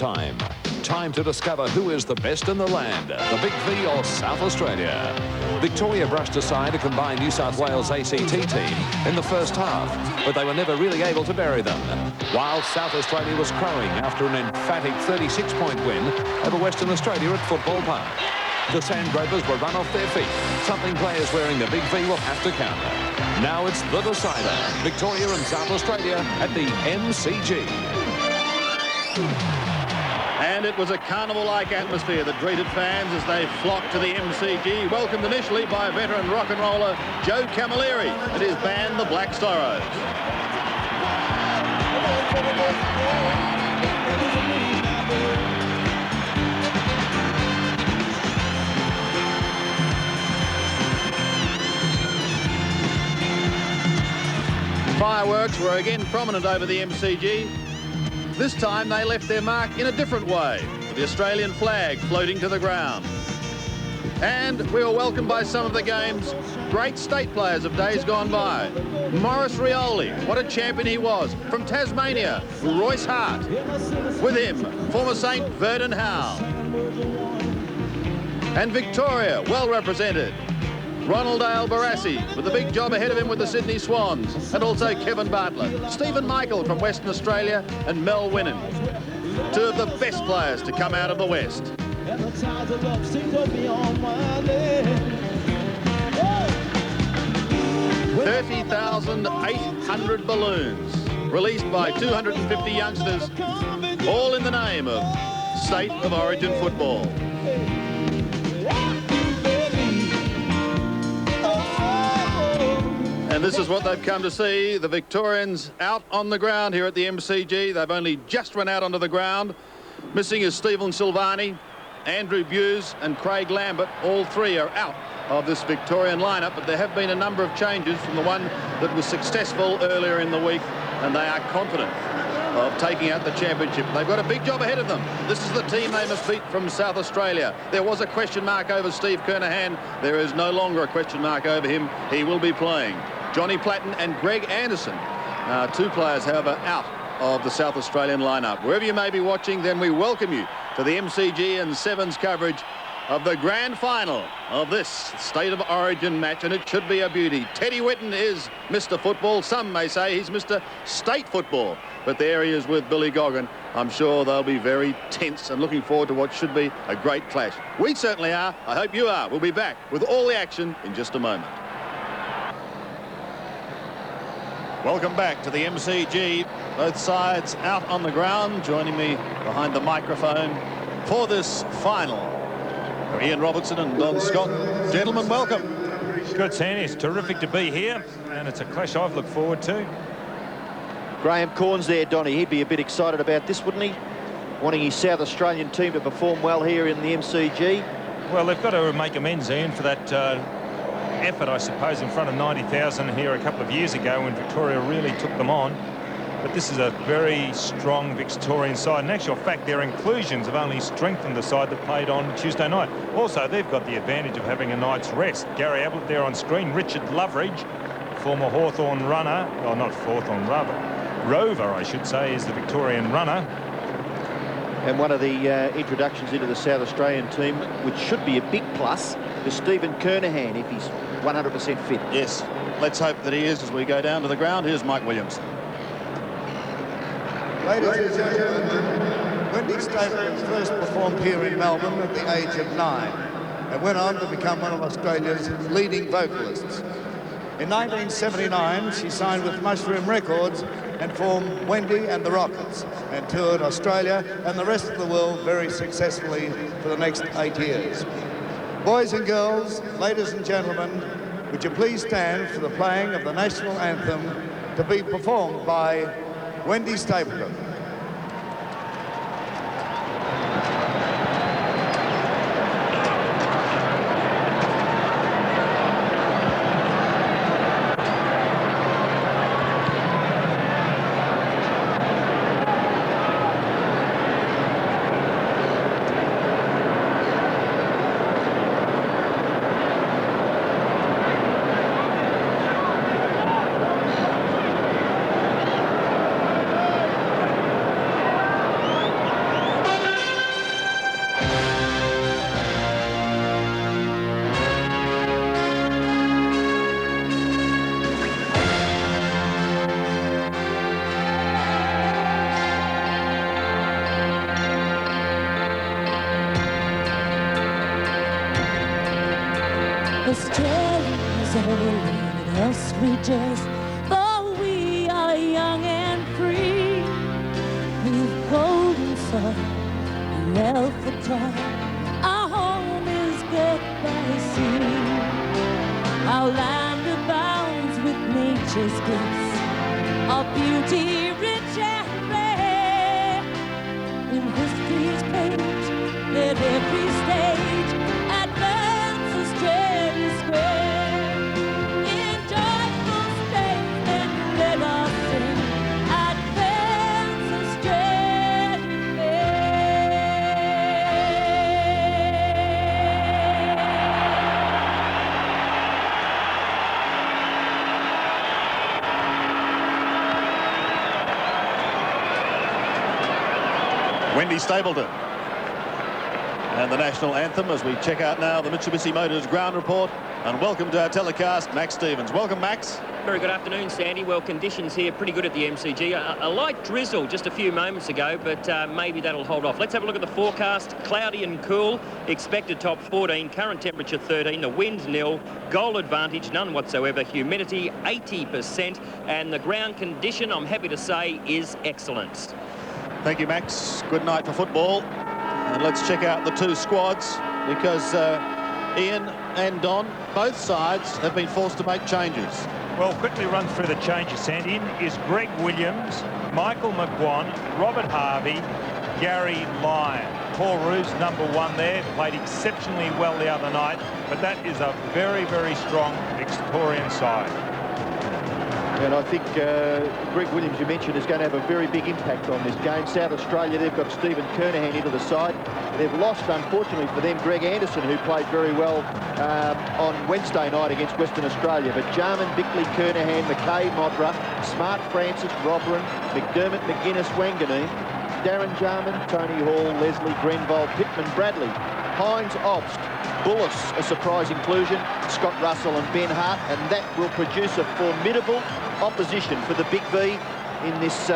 time. Time to discover who is the best in the land, the Big V or South Australia. Victoria brushed aside a combined New South Wales ACT team in the first half, but they were never really able to bury them, while South Australia was crowing after an emphatic 36-point win over Western Australia at Football Park. The Sandgropers were run off their feet, something players wearing the Big V will have to counter. Now it's the decider, Victoria and South Australia at the MCG. And it was a carnival-like atmosphere that greeted fans as they flocked to the MCG, welcomed initially by veteran rock and roller Joe Camilleri and his band, the Black Sorrows. Fireworks were again prominent over the MCG. This time they left their mark in a different way, with the Australian flag floating to the ground. And we were welcomed by some of the game's great state players of days gone by. Maurice Rioli, what a champion he was. From Tasmania, Royce Hart. With him, former Saint Verdon Howe. And Victoria, well represented. Ronald Dale Barassi with a big job ahead of him with the Sydney Swans, and also Kevin Bartlett, Stephen Michael from Western Australia, and Mel Winnan. Two of the best players to come out of the West. 30,800 balloons released by 250 youngsters, all in the name of State of Origin football. And this is what they've come to see, the Victorians out on the ground here at the MCG. They've only just run out onto the ground. Missing is Stephen Silvani, Andrew Buse and Craig Lambert. All three are out of this Victorian lineup, but there have been a number of changes from the one that was successful earlier in the week, and they are confident of taking out the championship. They've got a big job ahead of them. This is the team they must beat from South Australia. There was a question mark over Steve Kernahan. There is no longer a question mark over him. He will be playing. Johnny Platten and Greg Anderson, two players, however, out of the South Australian lineup. Wherever you may be watching, then we welcome you to the MCG and Sevens coverage of the grand final of this State of Origin match, and it should be a beauty. Teddy Whitten is Mr. Football. Some may say he's Mr. State Football, but there he is with Billy Goggin. I'm sure they'll be very tense and looking forward to what should be a great clash. We certainly are. I hope you are. We'll be back with all the action in just a moment. Welcome back to the MCG. Both sides out on the ground. Joining me behind the microphone for this final are Ian Robertson and Don Scott. Gentlemen, welcome. Good, Sandy. It's terrific to be here, and it's a clash I've looked forward to. Graham Corns there, Donny. He'd be a bit excited about this, wouldn't he? Wanting his South Australian team to perform well here in the MCG. Well, they've got to make amends, Ian, for that effort, I suppose, in front of 90,000 here a couple of years ago when Victoria really took them on. But this is a very strong Victorian side. In actual fact, their inclusions have only strengthened the side that played on Tuesday night. Also, they've got the advantage of having a night's rest. Gary Ablett there on screen. Richard Loveridge, former Hawthorn runner. Well, not Hawthorn, Rover, I should say, is the Victorian runner. And one of the introductions into the South Australian team, which should be a big plus, is Stephen Kernahan, if he's 100% fit. Yes, let's hope that he is as we go down to the ground. Here's Mike Williams. Ladies and gentlemen, Wendy Stapleton first performed here in Melbourne at the age of 9 and went on to become one of Australia's leading vocalists. In 1979, she signed with Mushroom Records and formed Wendy and the Rockets and toured Australia and the rest of the world very successfully for the next 8 years. Boys and girls, ladies and gentlemen, would you please stand for the playing of the national anthem to be performed by Wendy Stapleton. Australia's all let us rejoice, for we are young and free. With golden soil and wealth for toil, our home is girt by sea. Our land abounds with nature's gifts, our beauty rich and rare. In history's page, let every stage advance Australia square. In joyful strains, then let us sing, advance Australia fair. Wendy Stapleton. And the national anthem as we check out now the Mitsubishi Motors ground report. And welcome to our telecast, Max Stevens. Welcome, Max. Very good afternoon, Sandy. Well, conditions here pretty good at the MCG. A light drizzle just a few moments ago, but maybe that'll hold off. Let's have a look at the forecast. Cloudy and cool. Expected top 14. Current temperature 13. The wind nil. Goal advantage none whatsoever. Humidity 80%. And the ground condition, I'm happy to say, is excellent. Thank you, Max. Good night for football. And let's check out the two squads, because Ian and Don, both sides have been forced to make changes. Well, quickly run through the changes, Sandy. In is Greg Williams, Michael McGuan, Robert Harvey, Gary Lyon. Paul Roos, number 1 there, played exceptionally well the other night, but that is a very, very strong Victorian side. And I think Greg Williams, you mentioned, is going to have a very big impact on this game. South Australia, they've got Stephen Kernahan into the side. They've lost, unfortunately for them, Greg Anderson, who played very well on Wednesday night against Western Australia. But Jarman, Bickley, Kernahan, McKay, Modra, Smart, Francis, Robran, McDermott, McGuinness, Wanganeen, Darren Jarman, Tony Hall, Leslie, Grenville, Pittman, Bradley, Hines, Obst, Bullis, a surprise inclusion, Scott Russell and Ben Hart, and that will produce a formidable opposition for the Big V in this,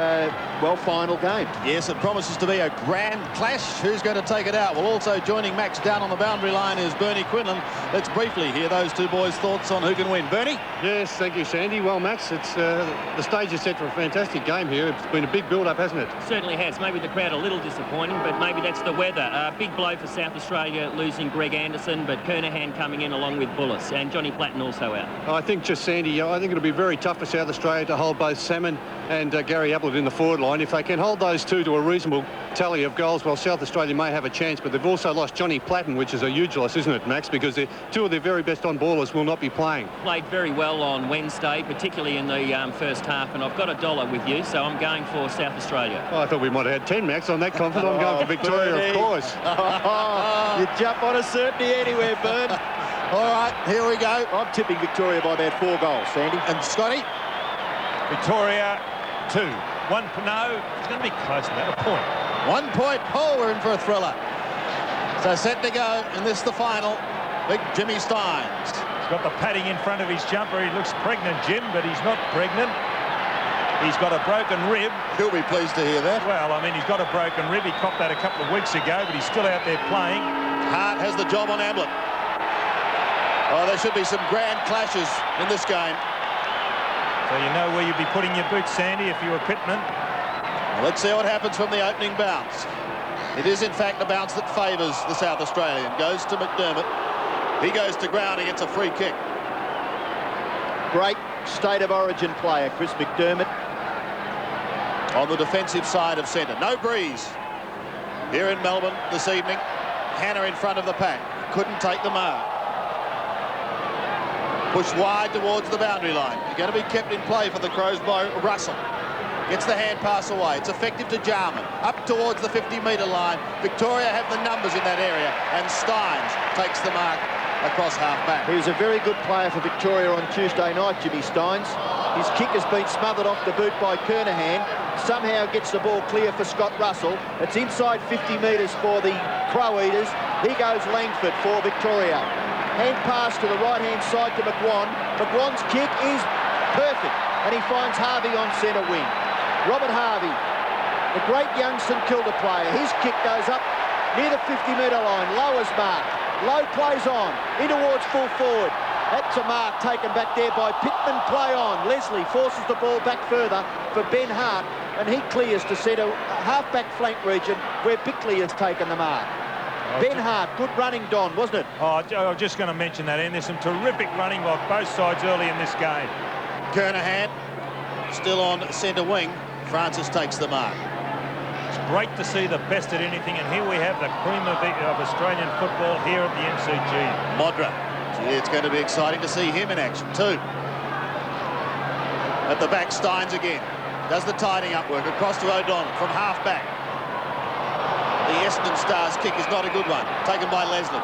well, final game. Yes, it promises to be a grand clash. Who's going to take it out? Well, also joining Max down on the boundary line is Bernie Quinlan. Let's briefly hear those two boys' thoughts on who can win. Bernie? Yes, thank you, Sandy. Well, Max, it's the stage is set for a fantastic game here. It's been a big build-up, hasn't it? Certainly has. Maybe the crowd a little disappointing, but maybe that's the weather. Big blow for South Australia, losing Greg Anderson, but Kernahan coming in along with Bullis, and Johnny Platten also out. I think just, Sandy, I think it'll be very tough for South Australia to hold both Salmon and Gary Ablett in the forward line. If they can hold those two to a reasonable tally of goals, well, South Australia may have a chance, but they've also lost Johnny Platten, which is a huge loss, isn't it, Max? Because two of their very best on-ballers will not be playing. Played very well on Wednesday, particularly in the first half, and I've got $1 with you, so I'm going for South Australia. Oh, I thought we might have had 10, Max. I'm that confident. I'm going for Victoria, Bernie. of course. You jump on a certainty anywhere, Bern. All right, here we go. I'm tipping Victoria by about 4 goals, Sandy. And Scotty? Victoria, 2. 1, no, it's going to be close to that, a point. 1 point. Oh, we're in for a thriller. So set to go, and this the final. Big Jimmy Steins. He's got the padding in front of his jumper. He looks pregnant, Jim, but he's not pregnant. He's got a broken rib. He'll be pleased to hear that. Well, I mean, he's got a broken rib. He copped that a couple of weeks ago, but he's still out there playing. Hart has the job on Ablett. Oh, there should be some grand clashes in this game. So you know where you'd be putting your boots, Sandy, if you were Pittman. Well, let's see what happens from the opening bounce. It is, in fact, a bounce that favours the South Australian. Goes to McDermott. He goes to ground. He gets a free kick. Great state of origin player, Chris McDermott. On the defensive side of centre. No breeze here in Melbourne this evening. Hannah in front of the pack. Couldn't take the mark. Pushed wide towards the boundary line. Going to be kept in play for the Crows by Russell. Gets the hand pass away. It's effective to Jarman. Up towards the 50-metre line. Victoria have the numbers in that area. And Steins takes the mark across half-back. He was a very good player for Victoria on Tuesday night, Jimmy Steins. His kick has been smothered off the boot by Kernahan. Somehow gets the ball clear for Scott Russell. It's inside 50 metres for the Crow Eaters. He goes Langford for Victoria. Hand pass to the right-hand side to McGuan. McGuan's kick is perfect, and he finds Harvey on centre wing. Robert Harvey, the great young St Kilda player. His kick goes up near the 50-metre line. Lowers mark. Low plays on. In towards full forward. That's a mark taken back there by Pittman. Play on. Leslie forces the ball back further for Ben Hart, and he clears to centre half-back flank region where Bickley has taken the mark. Ben Hart, good running, Don, wasn't it? Oh, I was just going to mention that, and there's some terrific running by both sides early in this game. Kernahan still on centre wing. Francis takes the mark. It's great to see the best at anything, and here we have the cream of Australian football here at the MCG. Modra. Gee, it's going to be exciting to see him in action too. At the back, Steins again. Does the tidying up work across to O'Donnell from half-back. The Essendon Stars kick is not a good one. Taken by Leslie.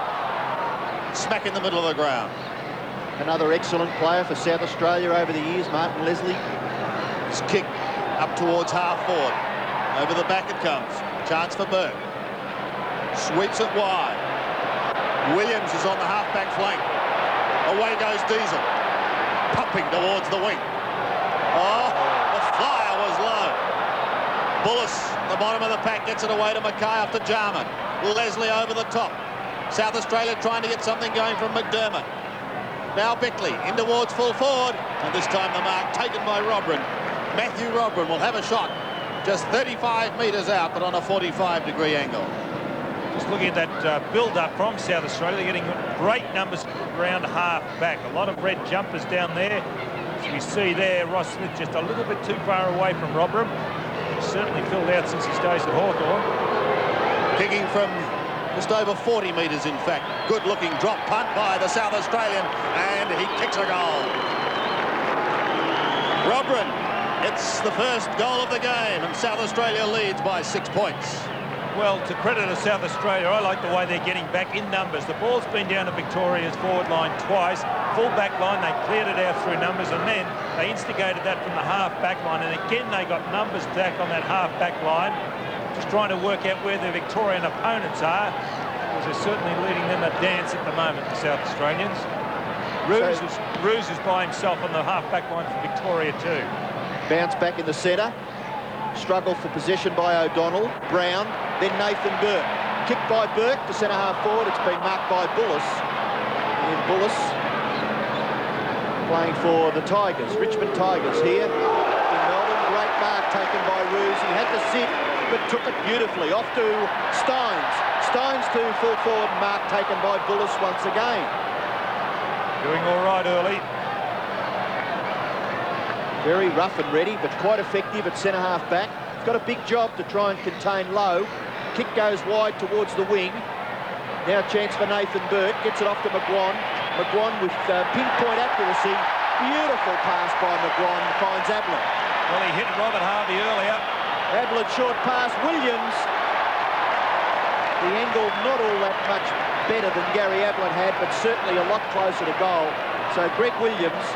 Smack in the middle of the ground. Another excellent player for South Australia over the years, Martin Leslie. His kick up towards half-forward. Over the back it comes. Chance for Burke. Sweeps it wide. Williams is on the half-back flank. Away goes Diesel. Pumping towards the wing. Oh, the flyer was low. Bullis, the bottom of the pack, gets it away to Mackay up to Jarman. Leslie over the top. South Australia trying to get something going from McDermott. Now Bickley in towards full forward, and this time the mark taken by Robran. Matthew Robran will have a shot just 35 metres out, but on a 45-degree angle. Just looking at that build-up from South Australia, they're getting great numbers around half-back. A lot of red jumpers down there. As we see there, Ross Smith just a little bit too far away from Robran. He's certainly filled out since his days at Hawthorn. Kicking from just over 40 metres, in fact. Good-looking drop punt by the South Australian, and he kicks a goal. Robran, it's the first goal of the game, and South Australia leads by 6 points. Well, to credit to South Australia, I like the way they're getting back in numbers. The ball's been down to Victoria's forward line twice. Full back line, they cleared it out through numbers, and then they instigated that from the half-back line. And again, they got numbers back on that half-back line, just trying to work out where their Victorian opponents are, because they're certainly leading them a dance at the moment, the South Australians. Roos is by himself on the half-back line for Victoria too. Bounce back in the centre. Struggle for possession by O'Donnell. Brown, then Nathan Burke. Kick by Burke to centre half forward. It's been marked by Bullis. And Bullis playing for the Tigers, Richmond Tigers here in Melbourne. Great mark taken by Roos. He had to sit, but took it beautifully. Off to Steins. Steins to full forward. Mark taken by Bullis once again. Doing all right early. Very rough and ready, but quite effective at centre half back. He's got a big job to try and contain low. Kick goes wide towards the wing. Now a chance for Nathan Burke. Gets it off to McGuan. McGuan with pinpoint accuracy. Beautiful pass by McGuan. Finds Ablett. Well, he hit Robert Harvey earlier. Ablett short pass. Williams. The angle not all that much better than Gary Ablett had, but certainly a lot closer to goal. So Greg Williams.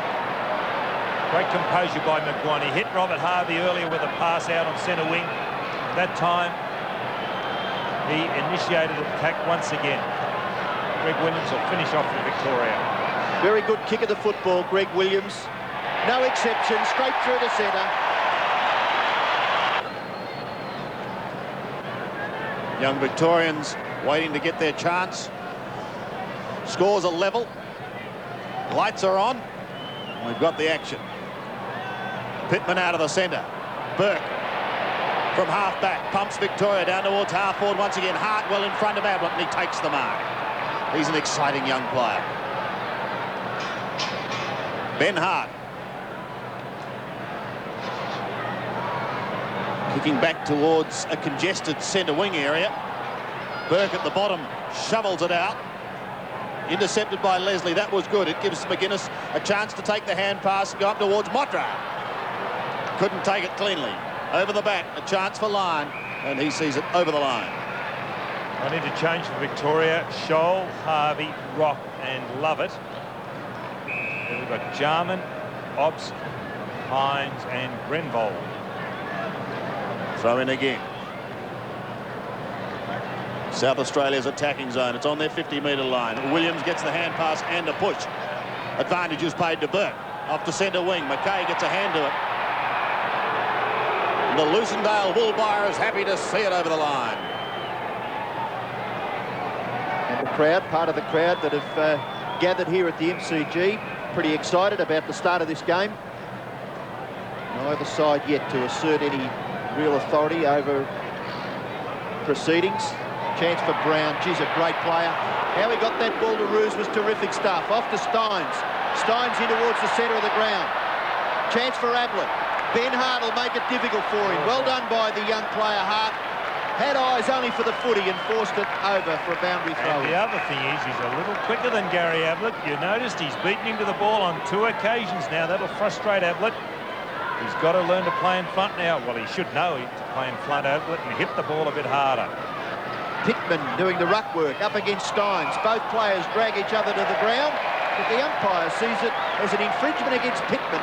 Great composure by McGuan. He hit Robert Harvey earlier with a pass out on centre wing. That time, he initiated the attack once again. Greg Williams will finish off for Victoria. Very good kick of the football, Greg Williams. No exception, straight through the centre. Young Victorians waiting to get their chance. Scores are level. Lights are on. We've got the action. Pittman out of the centre. Burke from half-back. Pumps Victoria down towards half-forward once again. Hartwell in front of Ablett, and he takes the mark. He's an exciting young player. Ben Hart. Kicking back towards a congested centre wing area. Burke at the bottom shovels it out. Intercepted by Leslie. That was good. It gives McGuinness a chance to take the hand pass and go up towards Motra. Couldn't take it cleanly. Over the back, a chance for Lyon, and he sees it over the line. I need to change for Victoria. Scholl, Harvey, Rock and Lovett. Then we've got Jarman, Obbs, Hines and Grenvold. Throw in again. South Australia's attacking zone. It's on their 50-metre line. Williams gets the hand pass and a push. Advantage is paid to Burke. Off to centre wing. Mackay gets a hand to it. The Lucendale Bull Buyer is happy to see it over the line. And the crowd, part of the crowd that have gathered here at the MCG. Pretty excited about the start of this game. Neither side yet to assert any real authority over proceedings. Chance for Brown. She's a great player. How he got that ball to Roos was terrific stuff. Off to Steins. Steins in towards the centre of the ground. Chance for Ablett. Ben Hart will make it difficult for him. Well done by the young player, Hart. Had eyes only for the footy and forced it over for a boundary throw. And the other thing is he's a little quicker than Gary Ablett. You noticed he's beaten him to the ball on 2 occasions now. That'll frustrate Ablett. He's got to learn to play in front now. Well, he should know to play in front, Ablett, and hit the ball a bit harder. Pittman doing the ruck work up against Steins. Both players drag each other to the ground, but the umpire sees it as an infringement against Pittman.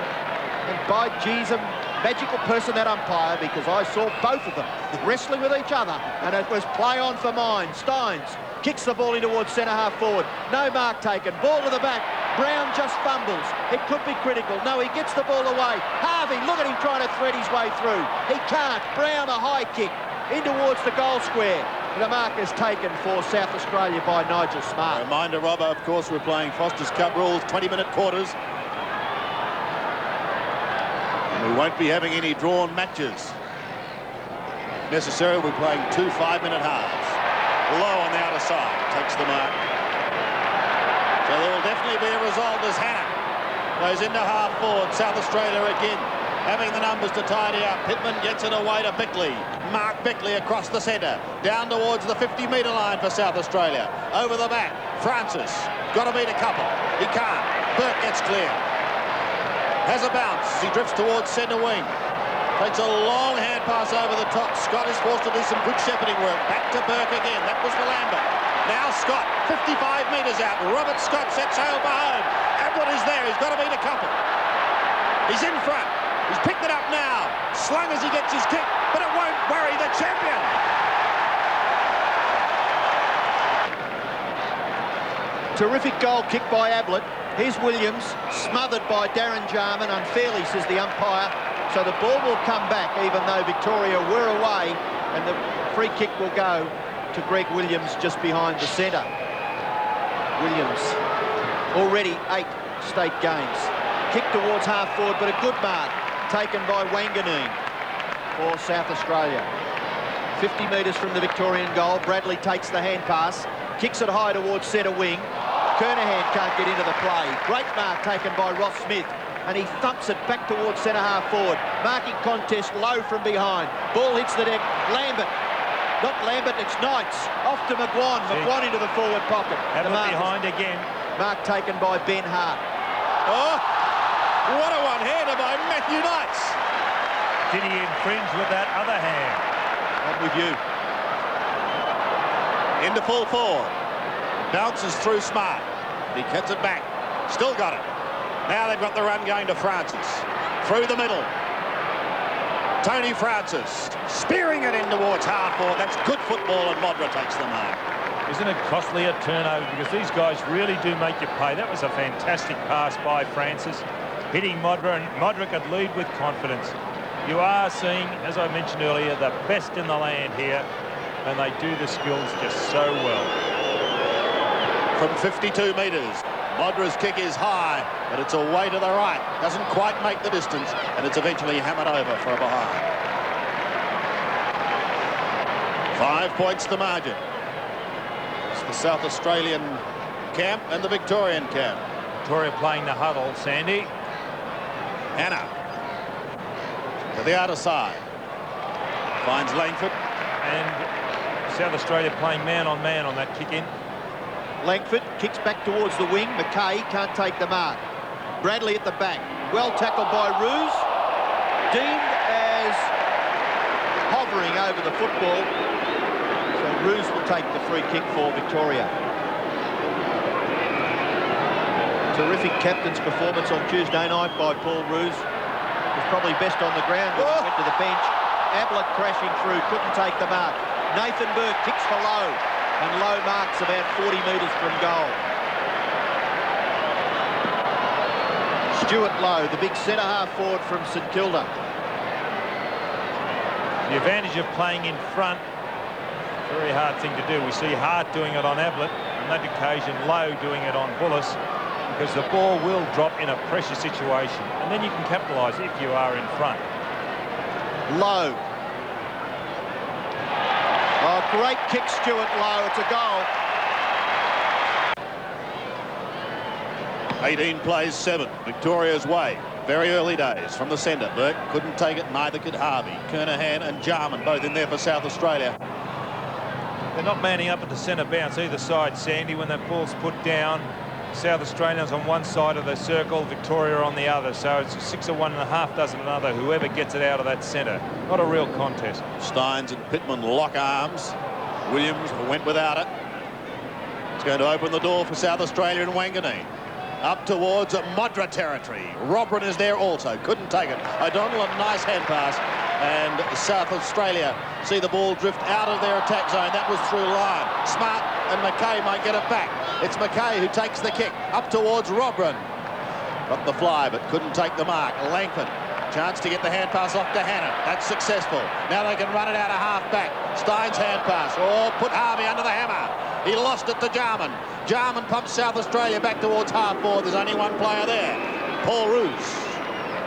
And by geez, a magical person, that umpire, because I saw both of them wrestling with each other, and it was play on for mine. Steins kicks the ball in towards centre-half forward. No mark taken. Ball to the back. Brown just fumbles. It could be critical. No, he gets the ball away. Harvey, look at him trying to thread his way through. He can't. Brown, a high kick in towards the goal square. The mark is taken for South Australia by Nigel Smart. A reminder, Robbo, of course, we're playing Foster's Cup rules, 20-minute quarters. We won't be having any drawn matches. If necessary, we're playing 2 5-minute halves. Low on the outer side, takes the mark. So there will definitely be a result as Hannah goes into half forward. South Australia again having the numbers to tidy up. Pittman gets it away to Bickley. Mark Bickley across the centre, down towards the 50-metre line for South Australia. Over the back, Francis, got to beat a couple. He can't. Burke gets clear. Has a bounce. He drifts towards centre wing. Takes a long hand pass over the top. Scott is forced to do some good shepherding work. Back to Burke again. That was for Lambert. Now Scott, 55 metres out. Robert Scott sets sail for home. Ablett is there. He's got to beat a couple. He's in front. He's picked it up now. Slung as he gets his kick, but it won't worry the champion. Terrific goal kick by Ablett. Here's Williams, smothered by Darren Jarman, unfairly, says the umpire. So the ball will come back, even though Victoria were away, and the free kick will go to Greg Williams just behind the centre. Williams, already 8 state games. Kick towards half forward, but a good mark taken by Wanganeen for South Australia. 50 metres from the Victorian goal. Bradley takes the hand pass, kicks it high towards centre wing. Kernahan can't get into the play. Great mark taken by Ross Smith, and he thumps it back towards centre-half forward. Marking contest low from behind. Ball hits the deck. Lambert. Not Lambert, it's Knights. Off to McGuan. McGuan into the forward pocket. Ablett behind again. Mark taken by Ben Hart. Oh, what a one-hander by Matthew Knights. Did he infringe with that other hand? I'm with you. Into full forward. Bounces through Smart. He cuts it back. Still got it. Now they've got the run going to Francis. Through the middle. Tony Francis spearing it in towards half forward. That's good football, and Modra takes the mark. Isn't it costly a turnover? Because these guys really do make you pay. That was a fantastic pass by Francis, hitting Modra, and Modra could lead with confidence. You are seeing, as I mentioned earlier, the best in the land here, and they do the skills just so well. From 52 metres, Modra's kick is high, but it's away to the right. Doesn't quite make the distance, and it's eventually hammered over for a behind. 5 points the margin. It's the South Australian camp and the Victorian camp. Victoria playing the huddle, Sandy. Hannah to the outer side. Finds Langford. And South Australia playing man-on-man on that kick-in. Langford kicks back towards the wing. McKay can't take the mark. Bradley at the back. Well tackled by Roos. Deemed as hovering over the football. So Roos will take the free kick for Victoria. Terrific captain's performance on Tuesday night by Paul Roos. Was probably best on the ground when he went to the bench. Ablett crashing through, couldn't take the mark. Nathan Burke kicks for Low, and Low marks about 40 metres from goal. Stuart Lowe, the big centre-half forward from St Kilda. The advantage of playing in front, very hard thing to do. We see Hart doing it on Ablett. on that occasion, Lowe doing it on Bullis, because the ball will drop in a pressure situation, and then you can capitalise if you are in front. Lowe. Oh, great kick, Stuart Lowe. It's a goal. 18 plays 7. Victoria's way. Very early days from the centre. Burke couldn't take it, neither could Harvey. Kernahan and Jarman both in there for South Australia. They're not manning up at the centre bounce either side, Sandy, when that ball's put down. South Australians on one side of the circle, Victoria on the other. So it's 6 of one and a half dozen another, whoever gets it out of that centre. Not a real contest. Steins and Pittman lock arms. Williams went without it. It's going to open the door for South Australia and Wanganeen. Up towards Modra territory. Robrin is there also. Couldn't take it. O'Donnell, a nice hand pass. And South Australia see the ball drift out of their attack zone. That was through line. Smart and McKay might get it back. It's McKay who takes the kick. Up towards Robrin. Got the fly, but couldn't take the mark. Langford. Chance to get the hand pass off to Hannon. That's successful. Now they can run it out of half back. Steins hand pass. Oh, put Harvey under the hammer. He lost it to Jarman. Jarman pumps South Australia back towards half forward. There's only one player there. Paul Roos.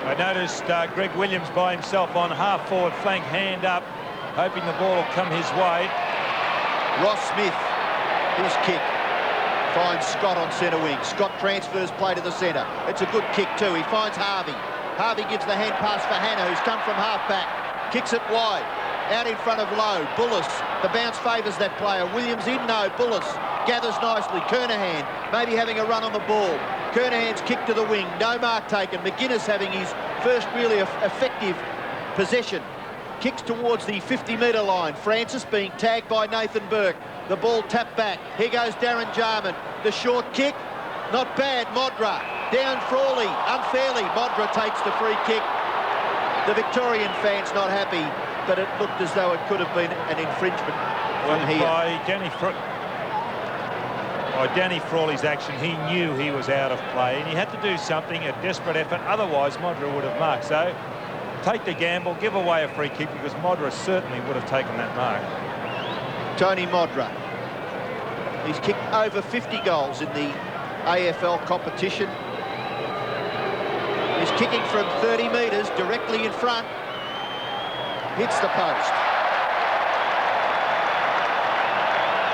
I noticed Greg Williams by himself on half forward flank, hand up, hoping the ball will come his way. Ross Smith, his kick, finds Scott on centre wing. Scott transfers play to the centre. It's a good kick too. He finds Harvey. Harvey gives the hand pass for Hannah, who's come from half back. Kicks it wide. Out in front of Lowe. Bullis. The bounce favours that player. Williams in, no. Bullis gathers nicely. Kernahan maybe having a run on the ball. Kernahan's kick to the wing. No mark taken. McGuinness having his first really effective possession. Kicks towards the 50-metre line. Francis being tagged by Nathan Burke. The ball tapped back. Here goes Darren Jarman. The short kick. Not bad. Modra. Down Frawley. Unfairly. Modra takes the free kick. The Victorian fans not happy, but it looked as though it could have been an infringement from here. By Danny Frawley's action, he knew he was out of play, and he had to do something, a desperate effort. Otherwise, Modra would have marked. So, take the gamble, give away a free kick, because Modra certainly would have taken that mark. Tony Modra. He's kicked over 50 goals in the AFL competition. He's kicking from 30 metres directly in front. Hits the post.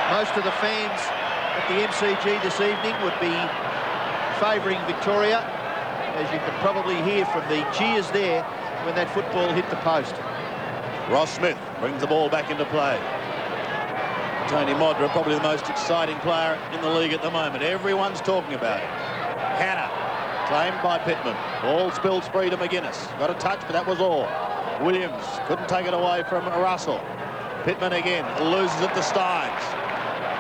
Most of the fans at the MCG this evening would be favouring Victoria, as you can probably hear from the cheers there when that football hit the post. Ross Smith brings the ball back into play. Tony Modra, probably the most exciting player in the league at the moment. Everyone's talking about it. Hannah, claimed by Pittman. Ball spills free to McGuinness. Got a touch, but that was all. Williams couldn't take it away from Russell. Pittman again loses it to Steins.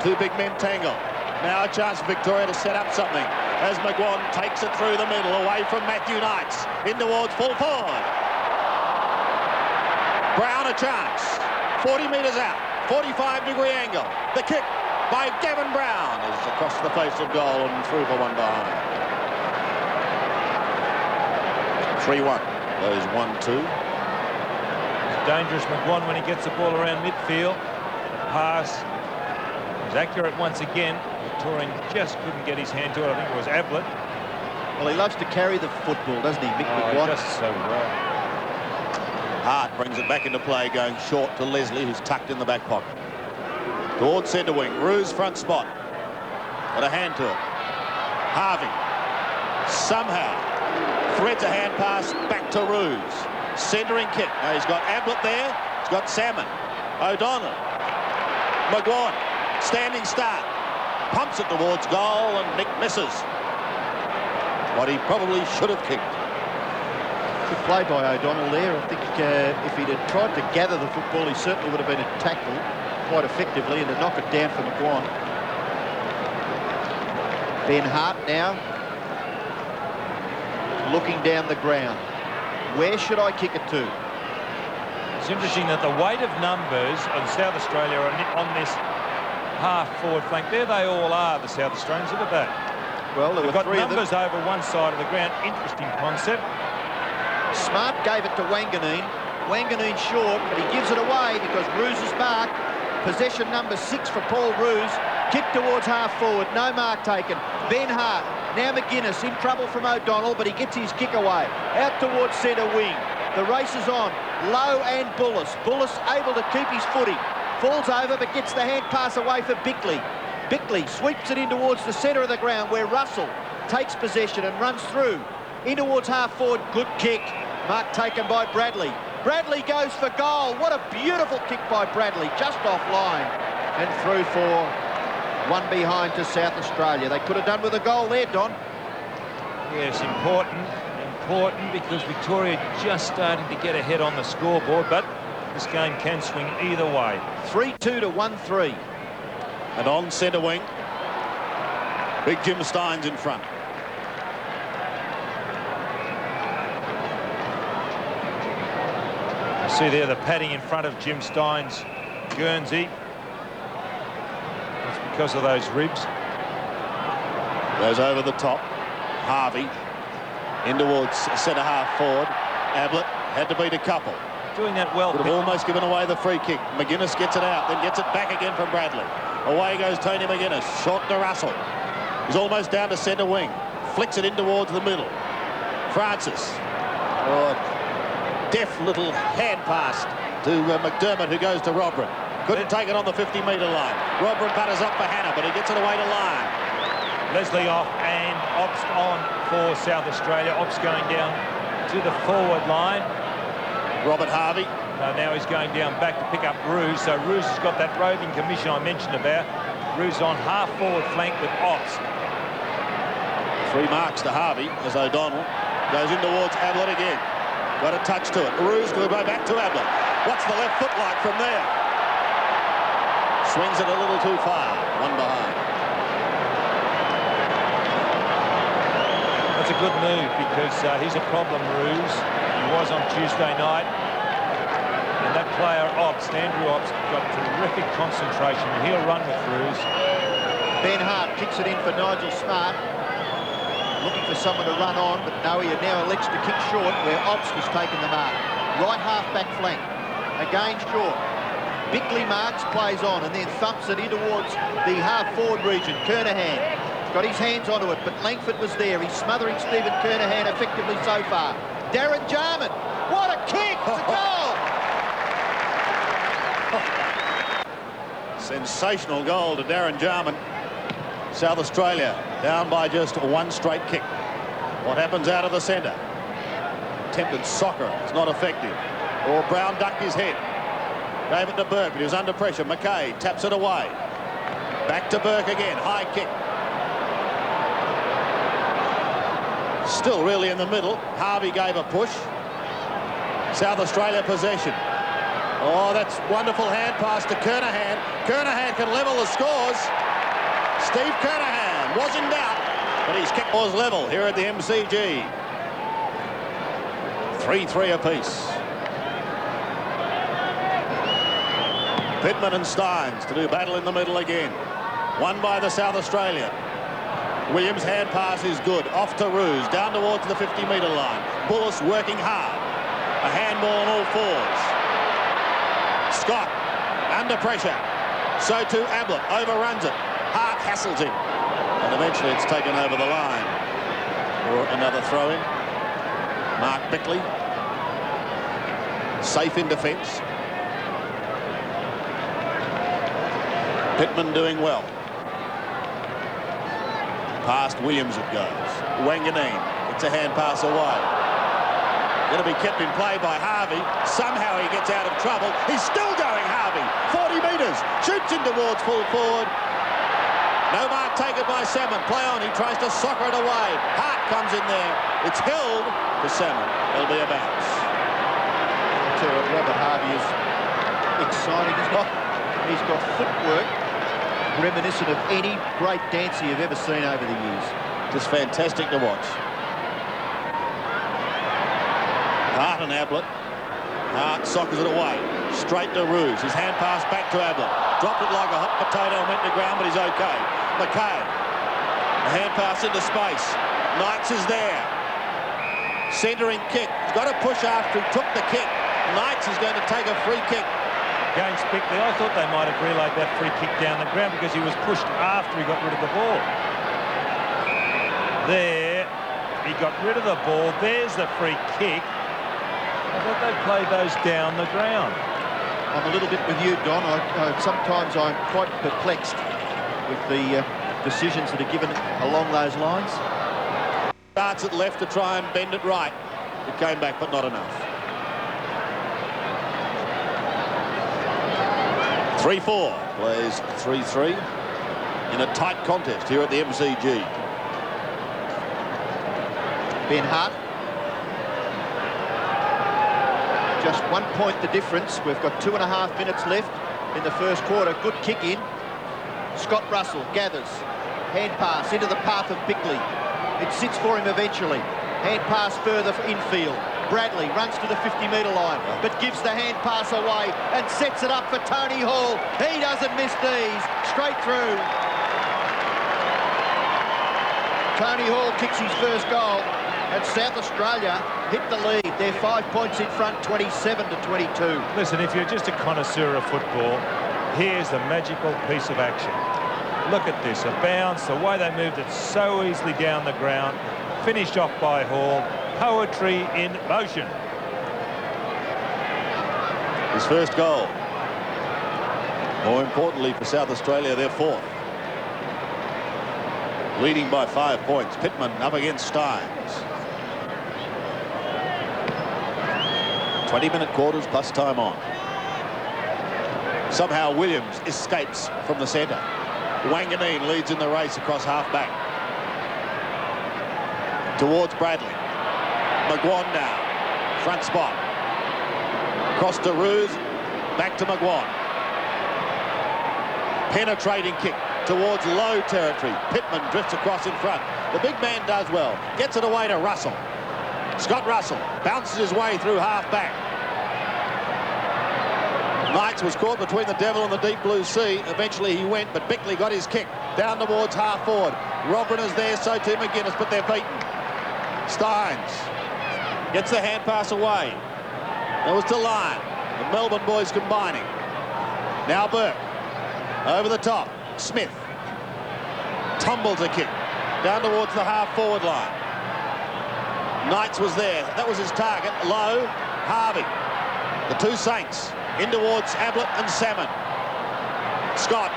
Two big men tangle. Now a chance for Victoria to set up something as McGuan takes it through the middle, away from Matthew Knights, in towards full forward. Brown a chance. 40 metres out. 45-degree angle. The kick by Gavin Brown is across the face of goal and through for one behind. 3-1. Those 1-2. Dangerous McGuan when he gets the ball around midfield. Pass was accurate once again. Victorian just couldn't get his hand to it. I think it was Ablett. Well, he loves to carry the football, doesn't he, Mick McGuan? Just so well. Hart brings it back into play, going short to Leslie, who's tucked in the back pocket. Towards centre wing. Roos front spot. Got a hand to it. Harvey somehow threads a hand pass back to Roos. Centering kick. Now he's got Ablett there. He's got Salmon. O'Donnell. McGuan. Standing start. Pumps it towards goal and Nick misses. What he probably should have kicked. Good play by O'Donnell there. I think if he'd have tried to gather the football, he certainly would have been tackled quite effectively and to knock it down for McGuan. Ben Hart now looking down the ground. Where should I kick it to? It's interesting that the weight of numbers on South Australia on this half-forward flank, there they all are, the South Australians. Look at that. Well, there They've were got three numbers over one side of the ground. Interesting concept. Smart gave it to Wanganeen. Wanganeen short, but he gives it away because Roos is marked. Possession number 6 for Paul Roos. Kick towards half forward. No mark taken. Ben Hart. Now McGuinness in trouble from O'Donnell, but he gets his kick away. Out towards centre wing. The race is on. Lowe and Bullis. Bullis able to keep his footing. Falls over, but gets the hand pass away for Bickley. Bickley sweeps it in towards the centre of the ground, where Russell takes possession and runs through. In towards half forward. Good kick. Mark taken by Bradley. Bradley goes for goal. What a beautiful kick by Bradley. Just offline. And through for one behind to South Australia. They could have done with a goal there, Don. Yes, important because Victoria just starting to get ahead on the scoreboard, but this game can swing either way. 3-2 to 1-3. And on centre wing, big Jim Steins in front. You see there the padding in front of Jim Steins' Guernsey. That's because of those ribs. Goes over the top. Harvey in towards centre half forward. Ablett had to beat a couple. Doing that well. Would have almost given away the free kick. McGuinness gets it out, then gets it back again from Bradley. Away goes Tony McGuinness. Short to Russell. He's almost down to centre wing. Flicks it in towards the middle. Francis. Oh, deft little hand pass to McDermott, who goes to Robrin. Couldn't take it on the 50-metre line. Robrin butters up for Hannah, but he gets it away to Lyon. Leslie off and Obst on for South Australia. Obst going down to the forward line. Robert Harvey. Now he's going down back to pick up Roos. So Roos has got that roving commission I mentioned about. Roos on half forward flank with Obst. 3 marks to Harvey as O'Donnell goes in towards Ablett again. Got a touch to it. Roos will go back to Ablett. What's the left foot like from there? Swings it a little too far. One behind. That's a good move because he's a problem, Roos. He was on Tuesday night. And that player, Obst, Andrew Obst, got terrific concentration. And he'll run with Roos. Ben Hart kicks it in for Nigel Smart. Looking for someone to run on, but no, he now elects to kick short where Obst has taken the mark. Right half-back flank. Again short. Bickley marks, plays on, and then thumps it in towards the half-forward region. Kernahan got his hands onto it, but Langford was there. He's smothering Stephen Kernahan effectively so far. Darren Jarman. What a kick! It's a goal! Sensational goal to Darren Jarman. South Australia down by just one straight kick. What happens out of the centre? Attempted soccer. It's not effective. Or Brown ducked his head. Gave it to Burke, but he was under pressure. McKay taps it away. Back to Burke again. High kick. Still really in the middle. Harvey gave a push. South Australia possession. Oh, that's wonderful hand pass to Kernahan. Kernahan can level the scores. Steve Kernahan was in doubt, but his kick was level here at the MCG. 3-3 apiece. Pittman and Steins to do battle in the middle again. Won by the South Australian. Williams' hand pass is good. Off to Roos, down towards the 50-metre line. Bullis working hard. A handball on all fours. Scott under pressure. So too Ablett overruns it. Hart hassles him. And eventually it's taken over the line. Or another throw-in. Mark Bickley. Safe in defence. Pittman doing well. Past Williams it goes. Wanganeen gets a hand pass away. Going to be kept in play by Harvey. Somehow he gets out of trouble. He's still going, Harvey. 40 metres. Shoots in towards full forward. No mark taken by Salmon. Play on. He tries to soccer it away. Hart comes in there. It's held to Salmon. It'll be a bounce. I'll tell you what, Robert Harvey is exciting. He's got footwork reminiscent of any great dancer you've ever seen over the years. Just fantastic to watch. Hart and Ablett. Hart soccers it away. Straight to Roos. His hand pass back to Ablett. Dropped it like a hot potato and went to ground, but he's okay. McKay. A hand pass into space. Knights is there. Centering kick. He's got to push after he took the kick. Knights is going to take a free kick. against Bickley. I thought they might have relayed that free kick down the ground because he was pushed after he got rid of the ball. There, he got rid of the ball. There's the free kick. I thought they played those down the ground. I'm a little bit with you, Don. Sometimes I'm quite perplexed with the decisions that are given along those lines. Starts at left to try and bend it right. It came back, but not enough. 3-4 plays 3-3 in a tight contest here at the MCG. Ben Hart. Just 1 point the difference. We've got 2.5 minutes left in the first quarter. Good kick in. Scott Russell gathers. Hand pass into the path of Bickley. It sits for him eventually. Hand pass further infield. Bradley runs to the 50-metre line, but gives the hand pass away and sets it up for Tony Hall. He doesn't miss these. Straight through. Tony Hall kicks his first goal, and South Australia hit the lead. They're 5 points in front, 27-22. Listen, if you're just a connoisseur of football, here's a magical piece of action. Look at this, a bounce, the way they moved it so easily down the ground, finished off by Hall. Poetry in motion. His first goal. More importantly for South Australia, their fourth. Leading by 5 points. Pittman up against Stynes. 20-minute quarters plus time on. Somehow Williams escapes from the centre. Wanganeen leads in the race across half-back. Towards Bradley. McGuan now. Front spot. Cross to Roos. Back to McGuan. Penetrating kick towards low territory. Pittman drifts across in front. The big man does well. Gets it away to Russell. Scott Russell bounces his way through half-back. Knights was caught between the devil and the deep blue sea. Eventually he went, but Bickley got his kick down towards half-forward. Robin is there, so too McGuinness, but they're beaten. Stynes gets the hand pass away. That was to Lyon. The Melbourne boys combining. Now Burke. Over the top. Smith. Tumbles a kick. Down towards the half-forward line. Knights was there. That was his target. Low. Harvey. The two Saints. In towards Ablett and Salmon. Scott.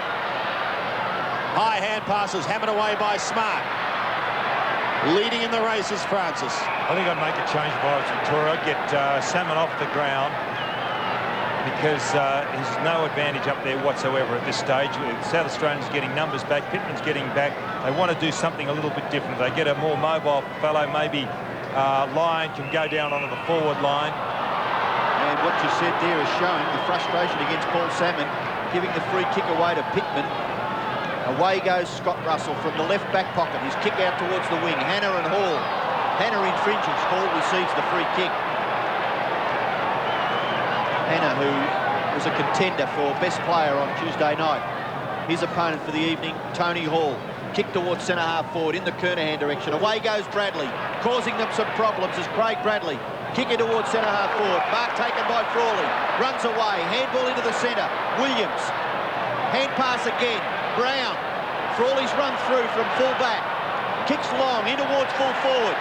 High hand passes. Hammered away by Smart. Leading in the race is Francis. I think I'd make a change if I was Victoria. Get Salmon off the ground because he's no advantage up there whatsoever at this stage. South Australians getting numbers back. Pittman's getting back. They want to do something a little bit different. They get a more mobile fellow. Maybe Lyon can go down onto the forward line. And what you said there is showing the frustration against Paul Salmon, giving the free kick away to Pittman. Away goes Scott Russell from the left back pocket. His kick out towards the wing. Hannah and Hall. Hannah infringes. Hall receives the free kick. Hannah, who was a contender for best player on Tuesday night. His opponent for the evening, Tony Hall. Kick towards centre half forward in the Kernahan direction. Away goes Bradley, causing them some problems as Craig Bradley kicking towards centre half forward. Mark taken by Frawley. Runs away. Handball into the centre. Williams. Hand pass again. Brown. Frawley's run through from full back. Kicks long in towards full forward.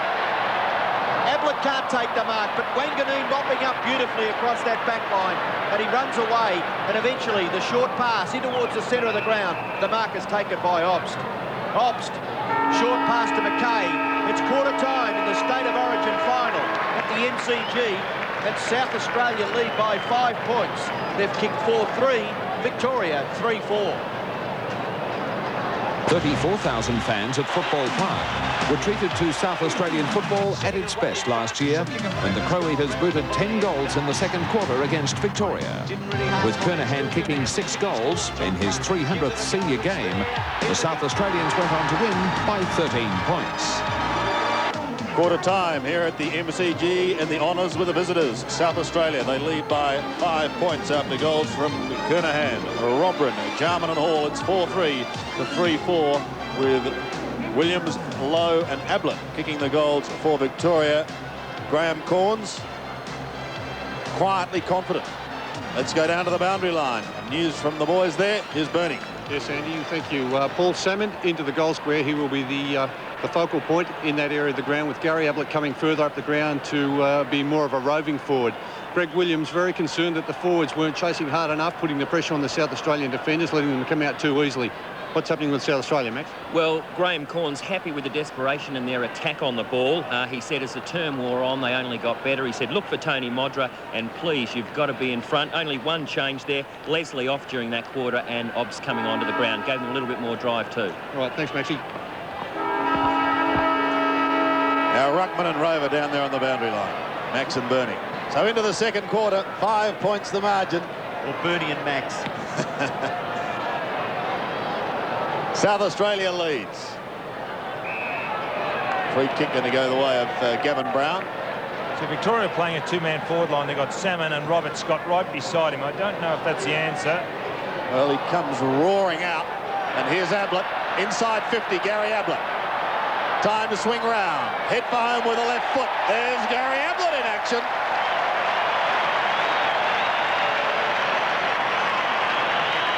Ablett can't take the mark, but Wanganeen mopping up beautifully across that back line. And he runs away, and eventually the short pass in towards the centre of the ground. The mark is taken by Obst. Obst. Short pass to McKay. It's quarter time in the State of Origin final at the MCG. And South Australia lead by 5 points. They've kicked 4-3. Victoria 3-4. 34,000 fans at Football Park were treated to South Australian football at its best last year when the Crow Eaters booted 10 goals in the second quarter against Victoria. With Kernahan kicking 6 goals in his 300th senior game, the South Australians went on to win by 13 points. Quarter time here at the MCG, and the honours with the visitors. South Australia, they lead by 5 points after goals from Kernahan, Robrin, Jarman and Hall. It's 4-3 to 3-4 with Williams, Lowe and Ablett kicking the goals for Victoria. Graham Corns quietly confident. Let's go down to the boundary line. News from the boys there. Here's Bernie. Yes, Andy, thank you. Paul Salmon into the goal square. He will be the focal point in that area of the ground, with Gary Ablett coming further up the ground to be more of a roving forward. Greg Williams very concerned that the forwards weren't chasing hard enough, putting the pressure on the South Australian defenders, letting them come out too easily. What's happening with South Australia, Max? Well, Graham Corn's happy with the desperation in their attack on the ball. He said as the term wore on, they only got better. He said, look for Tony Modra, and please, you've got to be in front. Only one change there. Leslie off during that quarter, and Obbs coming onto the ground. Gave them a little bit more drive too. All right, thanks, Maxie. Now Ruckman and Rover down there on the boundary line. Max and Bernie. So into the second quarter, 5 points the margin. Or Bernie and Max. South Australia leads. Free kick going to go the way of Gavin Brown. So Victoria playing a two-man forward line. They've got Salmon and Robert Scott right beside him. I don't know if that's the answer. Well, he comes roaring out. And here's Ablett. Inside 50, Gary Ablett. Time to swing round. Hit for home with a left foot. There's Gary Ablett in action.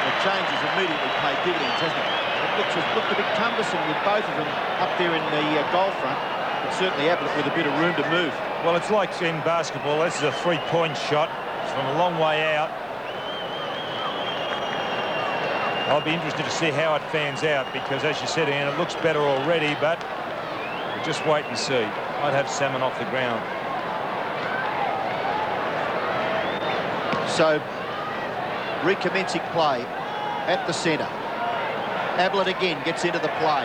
The changes immediately paid dividends, hasn't it? It looked a bit cumbersome with both of them up there in the goal front, but certainly Ablett with a bit of room to move. Well, it's like in basketball. This is a three-point shot. It's from a long way out. I'll be interested to see how it fans out, because, as you said, Ian, it looks better already, but we'll just wait and see. I'd have Salmon off the ground. So, recommencing play at the centre. Ablett again gets into the play.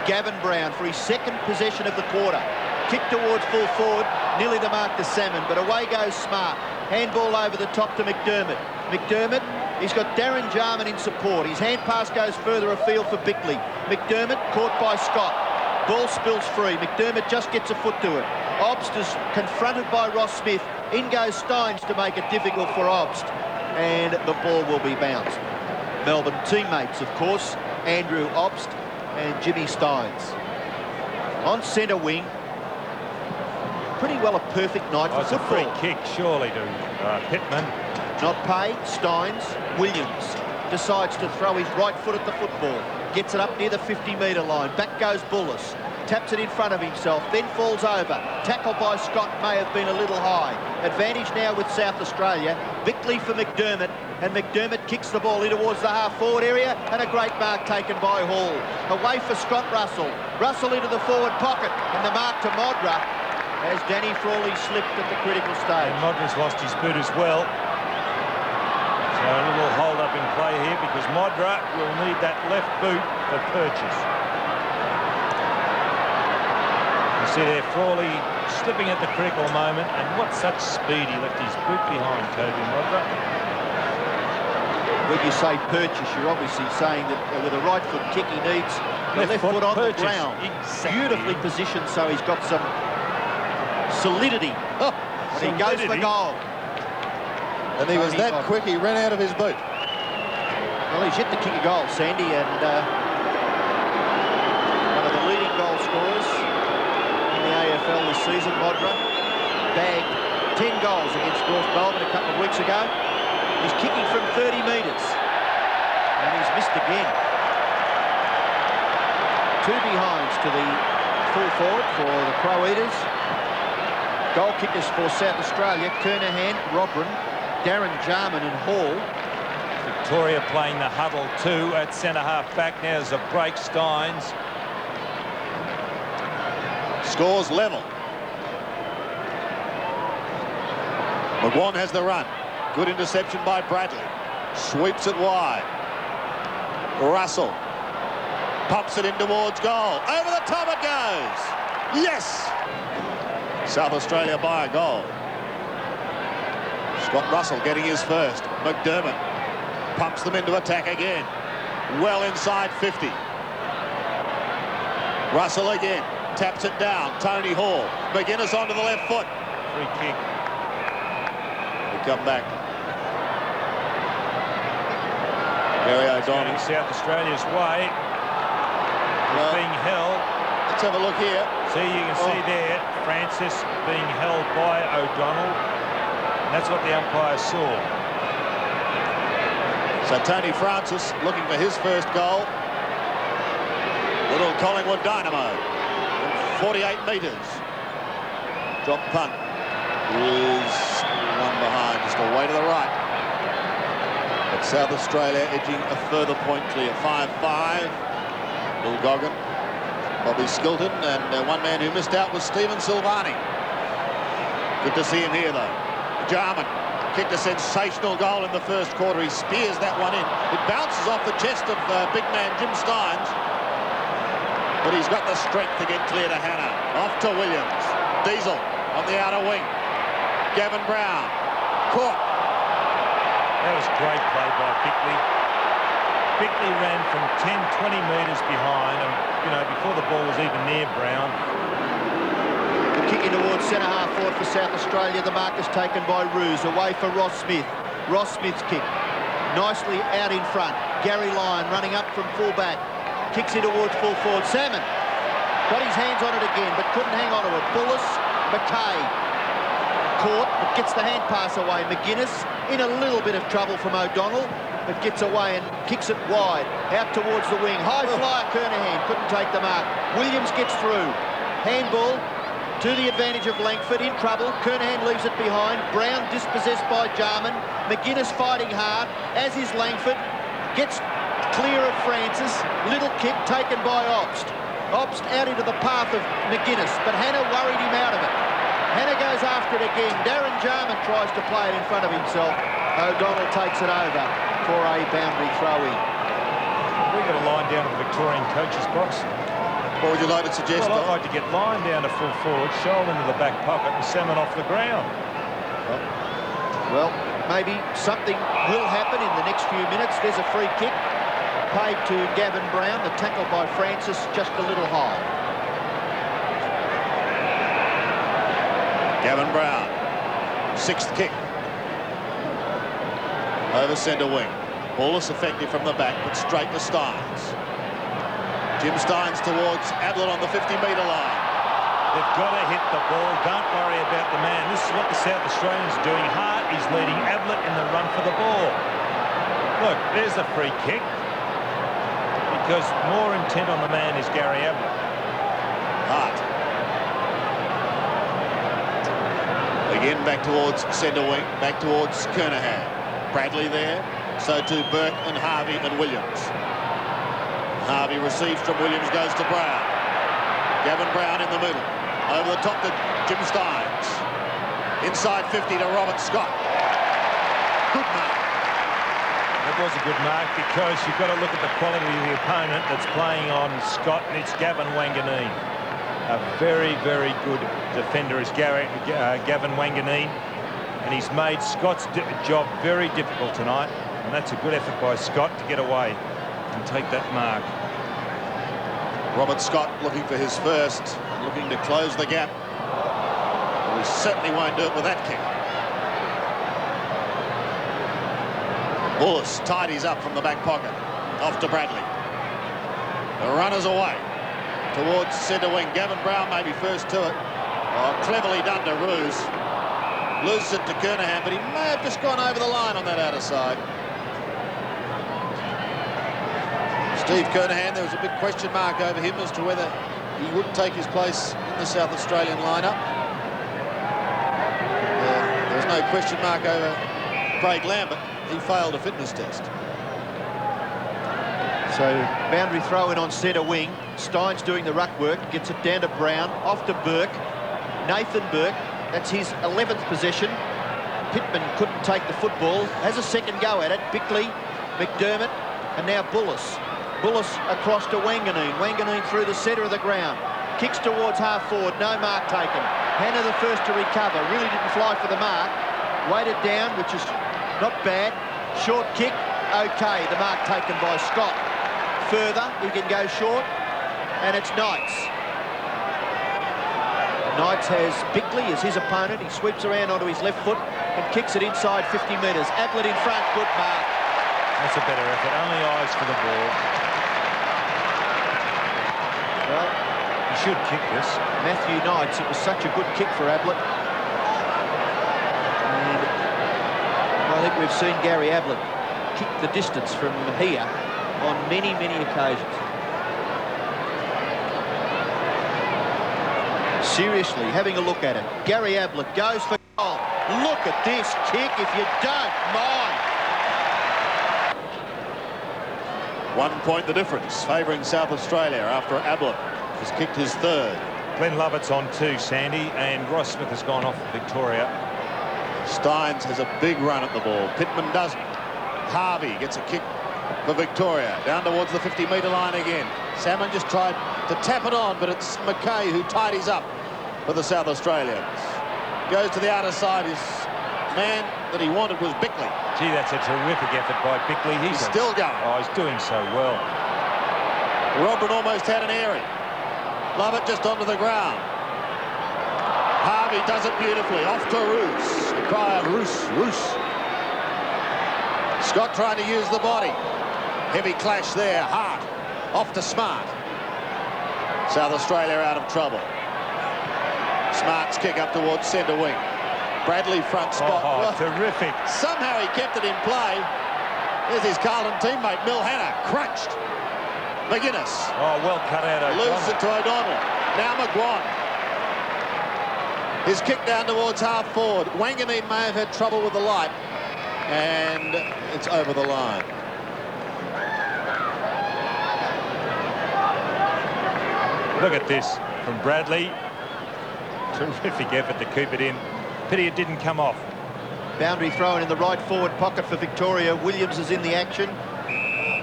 Gavin Brown for his second possession of the quarter. Kick towards full forward, nearly the mark to Salmon, but away goes Smart. Handball over the top to McDermott. McDermott, he's got Darren Jarman in support. His hand pass goes further afield for Bickley. McDermott caught by Scott. Ball spills free. McDermott just gets a foot to it. Obst is confronted by Ross Smith. In goes Steins to make it difficult for Obst. And the ball will be bounced. Melbourne teammates, of course, Andrew Obst and Jimmy Steins. On centre wing, pretty well a perfect night for football. It's a free kick, surely, to Pittman. Not paid. Steins. Williams decides to throw his right foot at the football. Gets it up near the 50-metre line. Back goes Bullis. Taps it in front of himself, then falls over. Tackle by Scott may have been a little high. Advantage now with South Australia. Bickley for McDermott, and McDermott kicks the ball in towards the half-forward area, and a great mark taken by Hall. Away for Scott Russell. Russell into the forward pocket, and the mark to Modra as Danny Frawley slipped at the critical stage. And Modra's lost his boot as well. So a little hold-up in play here, because Modra will need that left boot for purchase. You see there, Frawley slipping at the critical moment, and what such speed. He left his boot behind, Toby Modra. When you say purchase, you're obviously saying that with a right foot kick he needs the left foot on purchase. the ground. Exactly. Beautifully positioned, so he's got some solidity. And he goes for goal. And he was that quick, he ran out of his boot. Well, he's yet to kick a goal, Sandy, and one of the leading goal scorers in the AFL this season, Modra, bagged 10 goals against North Melbourne a couple of weeks ago. He's kicking from 30 metres, and he's missed again. Two behinds to the full forward for the Crow Eaters. Goal kickers for South Australia, Kernahan, Robran, Darren Jarman and Hall. Victoria playing the huddle too at centre-half back. Now there's a break. Steins. Scores level. McGuan has the run. Good interception by Bradley. Sweeps it wide. Russell pumps it in towards goal. Over the top it goes. Yes! South Australia by a goal. Scott Russell getting his first. McDermott pumps them into attack again. Well inside 50. Russell again. Taps it down. Tony Hall. McGuinness onto the left foot. Free kick. We come back. Gary O'Donnell. South Australia's way. He's being held. Let's have a look here. See, you can see there, Francis being held by O'Donnell. And that's what the umpire saw. So Tony Francis looking for his first goal. Little Collingwood Dynamo. 48 metres. Drop punt. Is one behind, just away to the right. But South Australia edging a further point clear. 5-5. Bill Goggin, Bobby Skilton, and one man who missed out was Stephen Silvani. Good to see him here, though. Jarman kicked a sensational goal in the first quarter. He spears that one in. It bounces off the chest of big man Jim Steins. But he's got the strength to get clear to Hannah. Off to Williams. Diesel on the outer wing. Gavin Brown. Caught. That was great play by Bickley. Bickley ran from 10, 20 metres behind, and, you know, before the ball was even near Brown. The kick in towards centre-half forward for South Australia. The mark is taken by Roos. Away for Ross Smith. Ross Smith's kick. Nicely out in front. Gary Lyon running up from full-back. Kicks in towards full forward. Salmon got his hands on it again, but couldn't hang on to it. Bullis, McKay. Caught, but gets the hand pass away. McGuinness in a little bit of trouble from O'Donnell, but gets away and kicks it wide. Out towards the wing. High flyer, Kernahan couldn't take the mark. Williams gets through. Handball to the advantage of Langford, in trouble. Kernahan leaves it behind. Brown dispossessed by Jarman. McGuinness fighting hard, as is Langford. Gets clear of Francis. Little kick taken by Obst. Obst out into the path of McGuinness, but Hannah worried him out of it. Hannah goes after it again. Darren Jarman tries to play it in front of himself. O'Donnell takes it over for a boundary throw-in. We've got a line down to the Victorian coach's box. What would you like to suggest? Well, I'd like to get line down to full forward, shoulder into the back pocket, and Salmon off the ground. Well, maybe something will happen in the next few minutes. There's a free kick paid to Gavin Brown. The tackle by Francis just a little high. Gavin Brown, sixth kick. Over centre wing. Ball is effective from the back, but straight to Steins. Jim Steins towards Ablett on the 50-metre line. They've got to hit the ball. Don't worry about the man. This is what the South Australians are doing. Hart is leading Ablett in the run for the ball. Look, there's the free kick. Because more intent on the man is Gary Ablett. Hart. Again back towards centre wing, back towards Kernahan. Bradley there, so too Burke and Harvey and Williams. Harvey receives from Williams, goes to Brown. Gavin Brown in the middle. Over the top to Jim Steins. Inside 50 to Robert Scott. Good mark. That was a good mark because you've got to look at the quality of the opponent that's playing on Scott, and it's Gavin Wanganeen. A very, very good defender is Gavin Wanganeen, and he's made Scott's job very difficult tonight, and that's a good effort by Scott to get away and take that mark. Robert Scott looking for his first, looking to close the gap. Well, he certainly won't do it with that kick. Bullis tidies up from the back pocket. Off to Bradley. The runner's away towards centre wing. Gavin Brown maybe first to it. Oh, cleverly done to Roos. Loses it to Kernahan, but he may have just gone over the line on that outer side. Steve Kernahan, there was a big question mark over him as to whether he would take his place in the South Australian lineup. There was no question mark over Craig Lambert. He failed a fitness test. So boundary throw in on centre wing. Steins doing the ruck work, gets it down to Brown, off to Burke. Nathan Burke, that's his 11th possession. Pittman couldn't take the football, has a second go at it. Bickley, McDermott, and now Bullis. Bullis across to Wanganeen. Wanganeen through the centre of the ground. Kicks towards half forward, no mark taken. Hannah the first to recover, really didn't fly for the mark. Weighted down, which is not bad. Short kick, okay, the mark taken by Scott. Further, he can go short, and it's Knights. Knights has Bickley as his opponent. He sweeps around onto his left foot and kicks it inside 50 metres. Ablett in front, good mark. That's a better effort, only eyes for the ball. Well, he should kick this. Matthew Knights, it was such a good kick for Ablett. And I think we've seen Gary Ablett kicked the distance from here on many, many occasions. Seriously, having a look at it. Gary Ablett goes for goal. Look at this kick, if you don't mind. 1 point the difference, favouring South Australia after Ablett has kicked his third. Glenn Lovett's on 2, Sandy, and Ross Smith has gone off for Victoria. Steins has a big run at the ball. Pittman doesn't. Harvey gets a kick for Victoria. Down towards the 50-metre line again. Salmon just tried to tap it on, but it's McKay who tidies up for the South Australians. Goes to the outer side. His man that he wanted was Bickley. Gee, that's a terrific effort by Bickley. He's still going. Oh, he's doing so well. Robin almost had an airy. Lovett just onto the ground. Harvey does it beautifully. Off to Roos. The cry of Roos, Roos. Scott trying to use the body. Heavy clash there. Hart off to Smart. South Australia out of trouble. Smart's kick up towards centre wing. Bradley front spot. Oh, terrific. Somehow he kept it in play. There's his Carlton teammate, Milhana, crunched. McGuinness. Oh, well cut out. Loses it to O'Donnell. Now McGuan. His kick down towards half forward. Wanganeen may have had trouble with the light. And it's over the line. Look at this from Bradley. Terrific effort to keep it in. Pity it didn't come off. Boundary thrown in the right forward pocket for Victoria. Williams is in the action.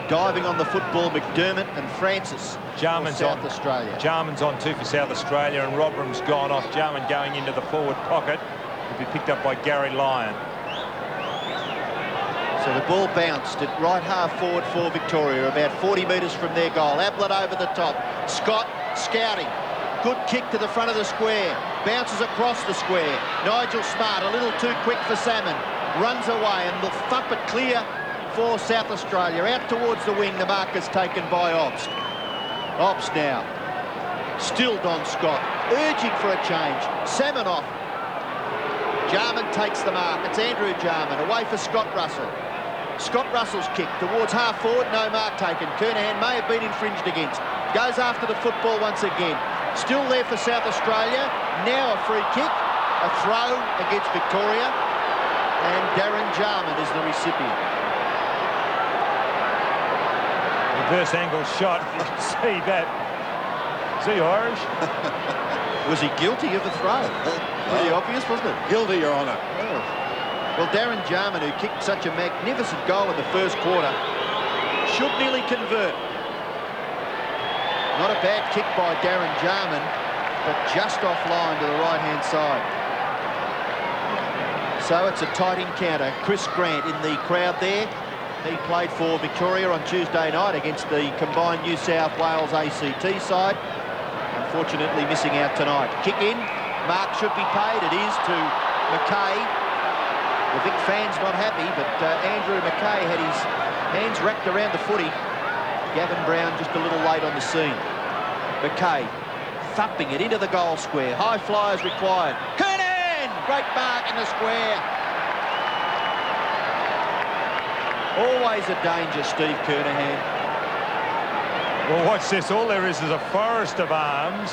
Diving on the football, McDermott and Francis Jarman's for South on Australia. Jarman's on 2 for South Australia, and Rodram's gone off. Jarman going into the forward pocket. Will be picked up by Gary Lyon. So the ball bounced at right half forward for Victoria, about 40 metres from their goal. Ablett over the top. Scott scouting. Good kick to the front of the square. Bounces across the square. Nigel Smart, a little too quick for Salmon. Runs away and will thump it clear for South Australia. Out towards the wing, the mark is taken by Obst. Obst now. Still Don Scott. Urging for a change. Salmon off. Jarman takes the mark. It's Andrew Jarman. Away for Scott Russell. Scott Russell's kick towards half forward. No mark taken. Kernahan may have been infringed against. Goes after the football once again. Still there for South Australia. Now a free kick. A throw against Victoria. And Darren Jarman is the recipient. Reverse angle shot. You can see that. Is he Irish? Was he guilty of a throw? Pretty obvious, wasn't it? Guilty, Your Honour. Oh. Well, Darren Jarman, who kicked such a magnificent goal in the first quarter, should nearly convert. Not a bad kick by Darren Jarman, but just offline to the right-hand side. So it's a tight encounter. Chris Grant in the crowd there. He played for Victoria on Tuesday night against the combined New South Wales ACT side. Unfortunately missing out tonight. Kick in. Mark should be paid. It is to McKay. The Vic fans not happy, but Andrew McKay had his hands wrapped around the footy. Gavin Brown just a little late on the scene. McKay thumping it into the goal square. High flyers required. Kernahan! Great mark in the square. Always a danger, Steve Kernahan. Well, watch this. All there is a forest of arms.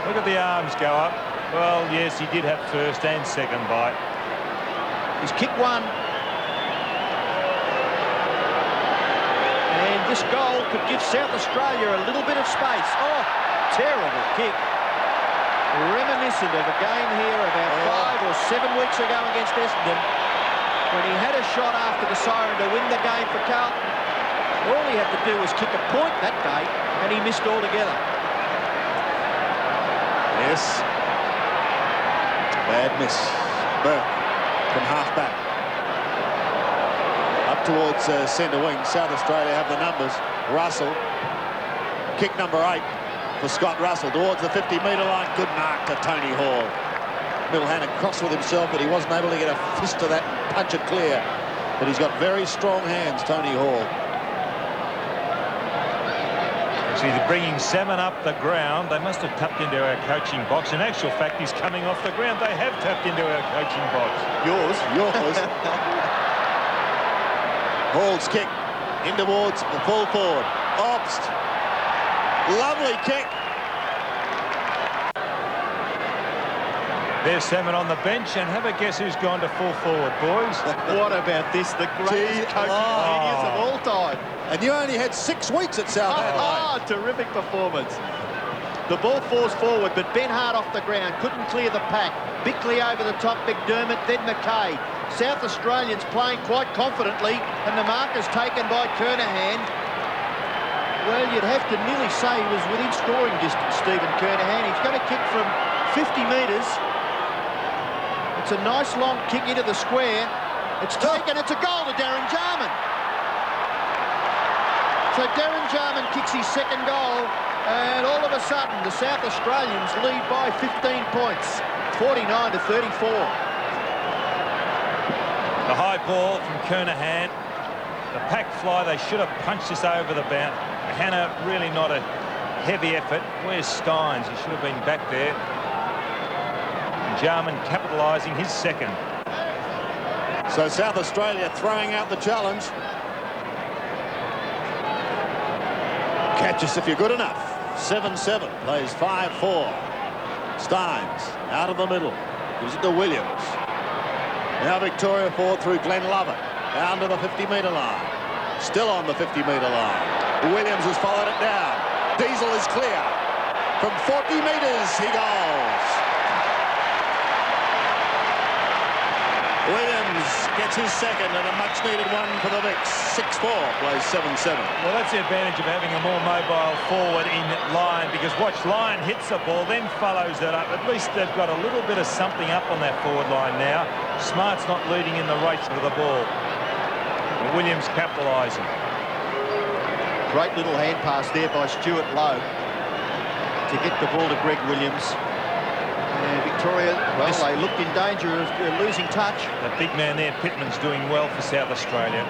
Look at the arms go up. Well, yes, he did have first and second bite. He's kicked one. And this goal could give South Australia a little bit of space. Oh, terrible kick. Reminiscent of a game here about 5 or 7 weeks ago against Essendon, when he had a shot after the siren to win the game for Carlton. All he had to do was kick a point that day, and he missed altogether. Yes. Bad miss. Burke from half-back. Up towards centre wing. South Australia have the numbers. Russell. Kick number 8 for Scott Russell towards the 50-metre line. Good mark to Tony Hall. Milhana cross with himself, but he wasn't able to get a fist to that and punch it clear. But he's got very strong hands, Tony Hall. Actually, they're bringing Salmon up the ground. They must have tapped into our coaching box. In actual fact, he's coming off the ground. They have tapped into our coaching box. Yours. Hall's kick in towards the full forward. Obst. Lovely kick. There's Salmon on the bench, and have a guess who's gone to full forward, boys. What about this? The greatest coaching genius of all time. And you only had 6 weeks at South Adelaide. Terrific performance. The ball falls forward, but Ben Hart off the ground, couldn't clear the pack. Bickley over the top, McDermott, then McKay. South Australians playing quite confidently, and the mark is taken by Kernahan. Well, you'd have to nearly say he was within scoring distance, Stephen Kernahan. He's going to kick from 50 metres. It's a nice long kick into the square. It's taken, it's a goal to Darren Jarman. So Darren Jarman kicks his second goal, and all of a sudden the South Australians lead by 15 points, 49 to 34. The high ball from Kernahan. The pack fly, they should have punched this over the bound. Hannah, really not a heavy effort. Where's Steins? He should have been back there. Jarman capitalising his second. So South Australia throwing out the challenge. Catch us if you're good enough. 7-7, plays 5-4. Steins out of the middle, gives it to Williams. Now Victoria forward through Glenn Lovett, down to the 50-metre line. Still on the 50-metre line. Williams has followed it down. Diesel is clear. From 40 metres he goes. Williams gets his second and a much-needed one for the Vicks. 6-4, plays 7-7. Well, that's the advantage of having a more mobile forward in Lyon, because watch, Lyon hits the ball, then follows that up. At least they've got a little bit of something up on that forward line now. Smart's not leading in the race for the ball. Williams capitalising. Great little hand pass there by Stuart Lowe to get the ball to Greg Williams. And Victoria, well, they looked in danger of losing touch. That big man there, Pittman's doing well for South Australia.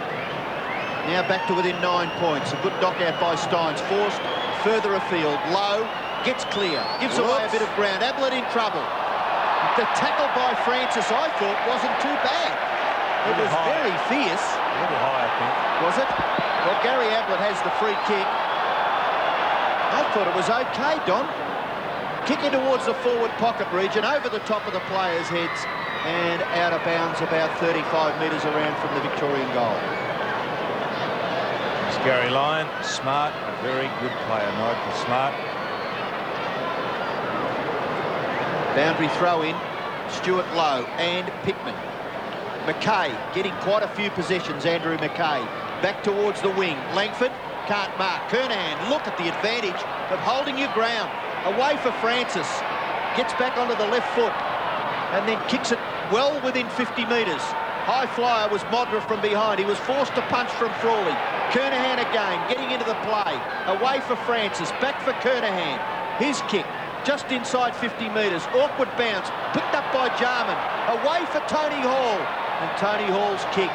Now back to within 9 points. A good knock out by Steins. Forced further afield. Lowe gets clear. Gives away a bit of ground. Ablett in trouble. The tackle by Francis, I thought, wasn't too bad. It was very fierce. A little high, I think. Was it? Well, Gary Ablett has the free kick. I thought it was okay, Don. Kicking towards the forward pocket region, over the top of the players' heads, and out of bounds about 35 metres around from the Victorian goal. It's Gary Lyon, Smart, a very good player, Nigel Smart. Boundary throw in, Stuart Lowe and Pittman. McKay getting quite a few possessions, Andrew McKay. Back towards the wing, Langford can't mark. Kernahan, look at the advantage of holding your ground. Away for Francis, gets back onto the left foot and then kicks it well within 50 metres. High flyer was Modra from behind. He was forced to punch from Frawley. Kernahan again, getting into the play. Away for Francis, back for Kernahan. His kick, just inside 50 metres. Awkward bounce, picked up by Jarman. Away for Tony Hall. And Tony Hall's kick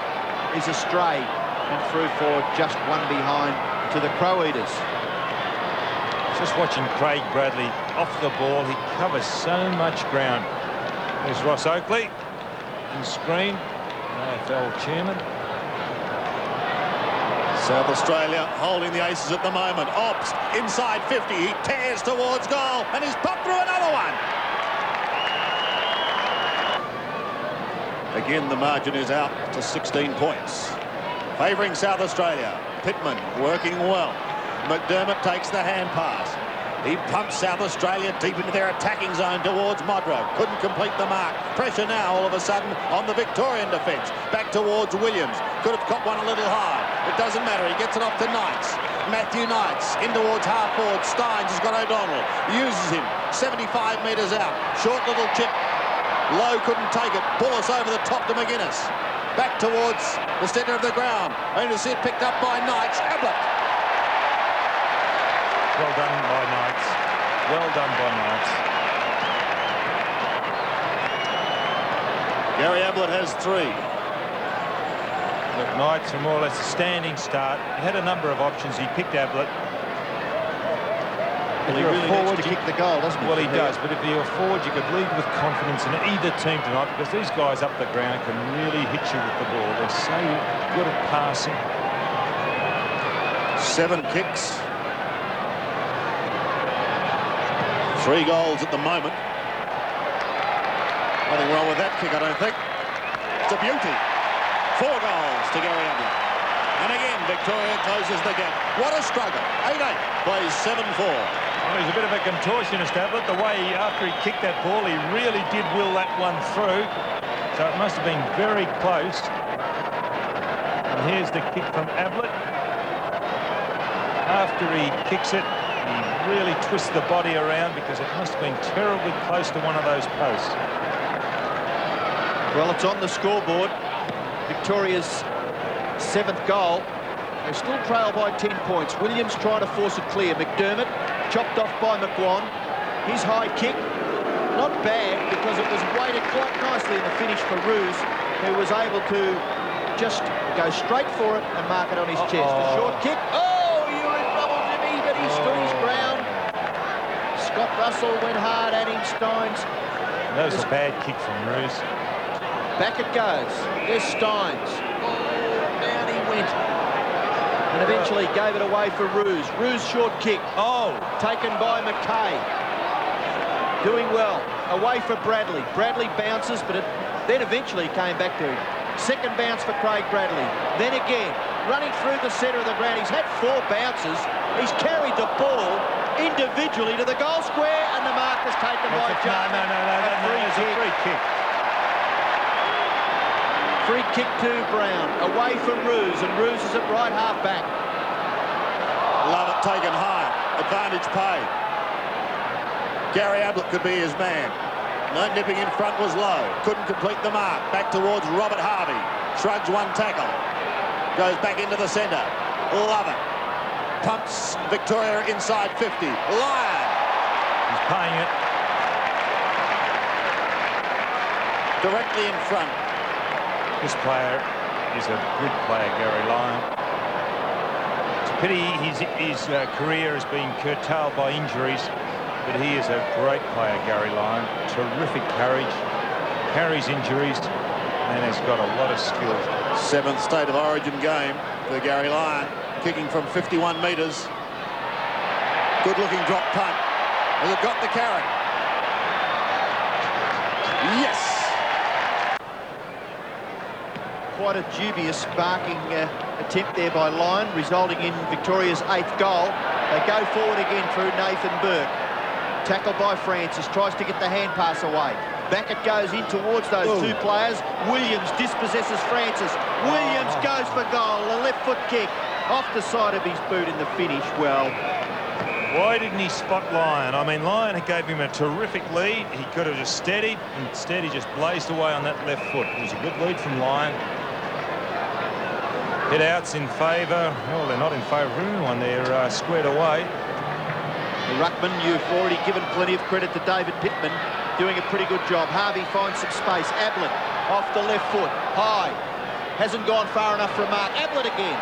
is astray and through forward, just one behind to the Crow Eaters. Just watching Craig Bradley off the ball. He covers so much ground. There's Ross Oakley in screen, AFL chairman. South Australia holding the aces at the moment. Obst inside 50. He tears towards goal and he's popped through another one. Again, the margin is out to 16 points. Favouring South Australia. Pittman working well. McDermott takes the hand pass. He pumps South Australia deep into their attacking zone towards Modro. Couldn't complete the mark. Pressure now all of a sudden on the Victorian defence. Back towards Williams. Could have got one a little high. It doesn't matter. He gets it off to Knights. Matthew Knights in towards half forward. Steins has got O'Donnell. Uses him. 75 metres out. Short little chip. Lowe couldn't take it. Bullis over the top to McGuinness. Back towards the centre of the ground. Only to see it picked up by Knights. Ablett. Well done by Knights. Well done by Knights. Gary Ablett has 3. Look, Knights from more or less a standing start. He had a number of options. He picked Ablett. Well, he really needs to kick the goal, doesn't he? Well, he does, but if you're a forward, you could lead with confidence in either team tonight, because these guys up the ground can really hit you with the ball. They're so good at passing. 7 kicks. 3 goals at the moment. Nothing wrong with that kick, I don't think. It's a beauty. 4 goals to Gary Ablett. And again, Victoria closes the gap. What a struggle. 8-8 plays 7-4. Well, he's a bit of a contortionist, Ablett. The way after he kicked that ball, he really did will that one through. So it must have been very close. And here's the kick from Ablett. After he kicks it, he really twists the body around, because it must have been terribly close to one of those posts. Well, it's on the scoreboard. Victoria's 7th goal. They still trail by 10 points. Williams trying to force it clear. McDermott chopped off by McGuan. His high kick, not bad, because it was weighted quite nicely in the finish for Roos, who was able to just go straight for it and mark it on his chest. A short kick. Oh, you're in trouble, Jimmy, but he stood his ground. Scott Russell went hard at him, Steins. That was a bad kick from Roos. Back it goes. There's Steins. Oh, down he went. And eventually gave it away for Roos. Roos short kick. Oh, taken by McKay. Doing well. Away for Bradley. Bradley bounces, but it then eventually came back to him. Second bounce for Craig Bradley. Then again, running through the centre of the ground. He's had 4 bounces. He's carried the ball individually to the goal square, and the mark is taken by Jarman. No, it's a free kick. Free kick to Brown, away from Roos, and Roos is at right half back. Love it taken high. Advantage paid. Gary Ablett could be his man. No nipping in front was low. Couldn't complete the mark. Back towards Robert Harvey. Shrugs one tackle. Goes back into the centre. Love it. Pumps Victoria inside 50. Lyon. He's paying it. Directly in front. This player is a good player, Gary Lyon. It's a pity his career has been curtailed by injuries, but he is a great player, Gary Lyon. Terrific courage, carries injuries, and has got a lot of skill. 7th State of Origin game for Gary Lyon, kicking from 51 metres. Good-looking drop punt. Has it got the carry? Yes! Quite a dubious sparking attempt there by Lyon, resulting in Victoria's 8th goal. They go forward again through Nathan Burke. Tackled by Francis, tries to get the hand pass away. Back it goes in towards those 2 players. Williams dispossesses Francis. Williams goes for goal. A left foot kick off the side of his boot in the finish. Well, why didn't he spot Lyon? I mean, Lyon gave him a terrific lead. He could have just steadied. Instead, he just blazed away on that left foot. It was a good lead from Lyon. Hit-outs in favour. Well, they're not in favour of anyone. They're squared away. The ruckman, you've already given plenty of credit to David Pittman, doing a pretty good job. Harvey finds some space. Ablett off the left foot. High. Hasn't gone far enough for a mark. Ablett again.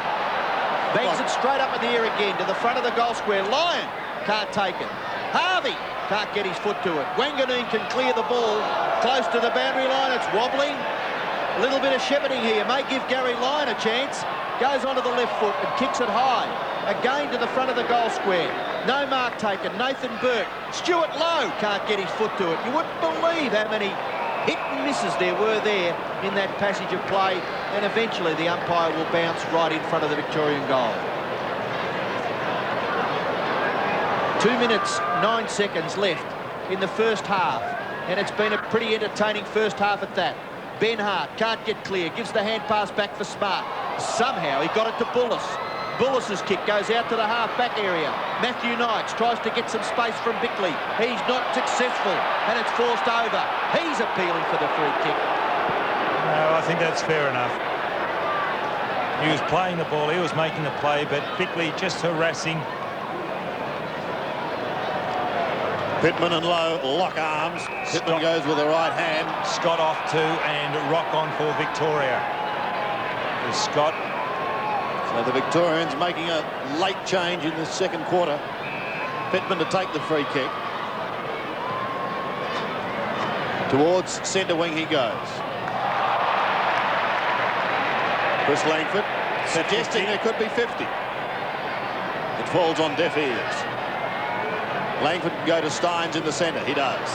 Bangs it straight up in the air again to the front of the goal square. Lyon can't take it. Harvey can't get his foot to it. Wanganeen can clear the ball close to the boundary line. It's wobbling. A little bit of shepherding here. May give Gary Lyon a chance. Goes onto the left foot and kicks it high. Again to the front of the goal square. No mark taken. Nathan Burke. Stuart Lowe can't get his foot to it. You wouldn't believe how many hit and misses there were there in that passage of play. And eventually the umpire will bounce right in front of the Victorian goal. 2 minutes, 9 seconds left in the first half. And it's been a pretty entertaining first half at that. Ben Hart can't get clear. Gives the hand pass back for Smart. Somehow he got it to Bullis. Bullis's kick goes out to the half-back area. Matthew Knights tries to get some space from Bickley. He's not successful, and it's forced over. He's appealing for the free kick. No, I think that's fair enough. He was playing the ball, he was making the play, but Bickley just harassing. Pittman and Lowe lock arms. Pittman goes with the right hand. Scott off too, and rock on for Victoria. There's Scott. So the Victorians making a late change in the second quarter. Pittman to take the free kick. Towards centre wing he goes. Chris Langford suggesting there could be 50. It falls on deaf ears. Langford can go to Steins in the centre. He does.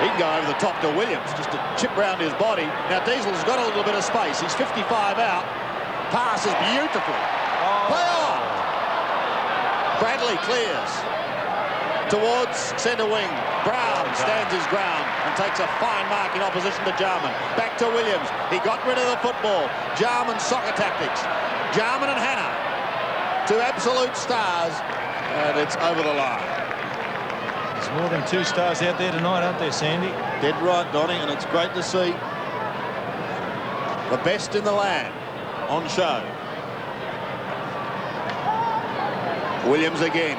He can go over the top to Williams, just to chip round his body. Now Diesel's got a little bit of space. He's 55 out. Passes beautifully. Play on. Bradley clears. Towards centre wing. Brown stands his ground and takes a fine mark in opposition to Jarman. Back to Williams. He got rid of the football. Jarman soccer tactics. Jarman and Hannah. Two absolute stars. And it's over the line. There's more than 2 stars out there tonight, aren't there, Sandy? Dead right, Donny, and it's great to see the best in the land on show. Williams again.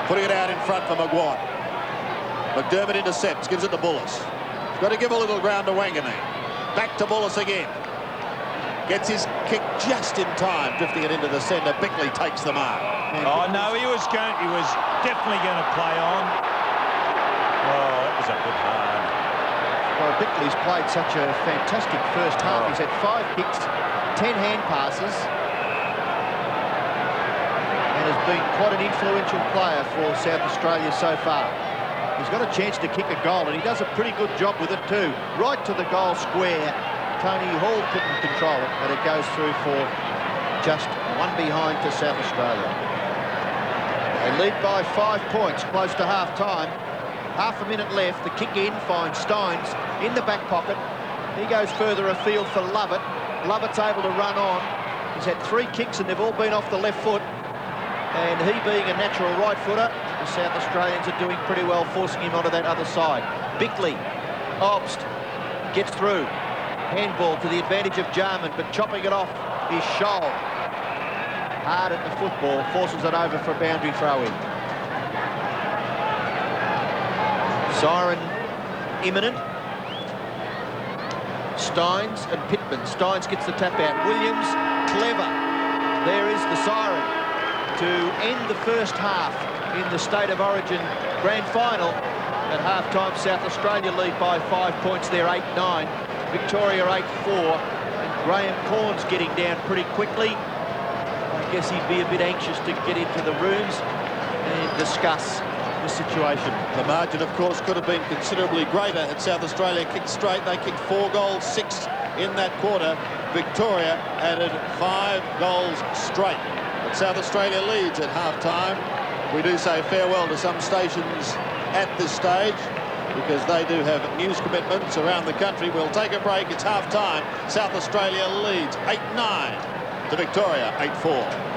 Putting it out in front for Maguire. McDermott intercepts, gives it to Bullis. He's got to give a little ground to Wanganeen. Back to Bullis again. Gets his kick just in time, drifting it into the centre. Bickley takes the mark. Oh no, he was definitely going to play on. Oh, that was a bit hard. Well, Bickley's played such a fantastic first half. He's had 5 kicks, 10 hand passes, and has been quite an influential player for South Australia so far. He's got a chance to kick a goal, and he does a pretty good job with it too. Right to the goal square. Tony Hall couldn't control it, but it goes through for just 1 behind to South Australia. They lead by 5 points, close to half-time. Half a minute left. The kick in finds Steins in the back pocket. He goes further afield for Lovett. Lovett's able to run on. He's had 3 kicks and they've all been off the left foot. And he being a natural right footer, the South Australians are doing pretty well, forcing him onto that other side. Bickley, Obst, gets through. Handball to the advantage of Jarman, but chopping it off is Scholl. Hard at the football, forces it over for a boundary throw-in. Siren imminent. Steins and Pittman. Steins gets the tap out. Williams, clever. There is the siren to end the first half in the State of Origin Grand Final. At half-time, South Australia lead by 5 points there, 8-9. Victoria 8-4. And Graham Corns getting down pretty quickly. I guess he'd be a bit anxious to get into the rooms and discuss the situation. The margin, of course, could have been considerably greater had South Australia kicked straight. They kicked 4 goals, 6 in that quarter. Victoria added 5 goals straight. But South Australia leads at half-time. We do say farewell to some stations at this stage because they do have news commitments around the country. We'll take a break. It's half-time. South Australia leads 8-9 to Victoria 8-4.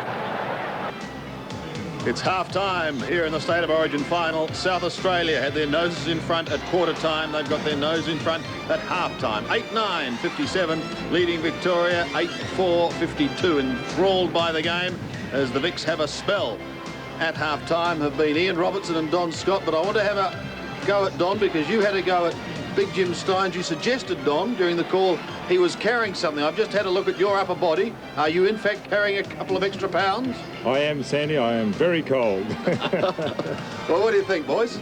It's half-time here in the State of Origin final. South Australia had their noses in front at quarter-time. They've got their nose in front at half-time. 8-9, 57, leading Victoria 8-4, 52. Enthralled by the game as the Vics have a spell at half-time have been Ian Robertson and Don Scott. But I want to have a go at Don because you had a go at Big Jim Steins. You suggested, Don, during the call, he was carrying something. I've just had a look at your upper body. Are you, in fact, carrying a couple of extra pounds? I am, Sandy. I am very cold. Well, what do you think, boys?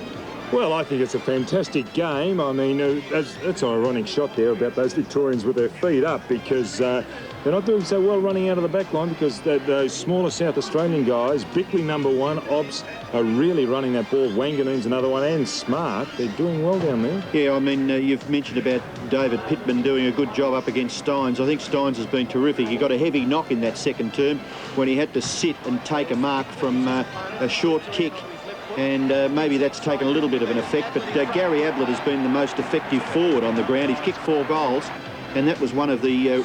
Well, I think it's a fantastic game. I mean, that's an ironic shot there about those Victorians with their feet up because they're not doing so well running out of the back line because those smaller South Australian guys, Bickley #1, Obst, are really running that ball. Wanganeen's another one, and Smart. They're doing well down there. Yeah, I mean, you've mentioned about David Pittman doing a good job up against Steins. I think Steins has been terrific. He got a heavy knock in that second term when he had to sit and take a mark from a short kick. And maybe that's taken a little bit of an effect, but Gary Ablett has been the most effective forward on the ground. He's kicked 4 goals, and that was one of the,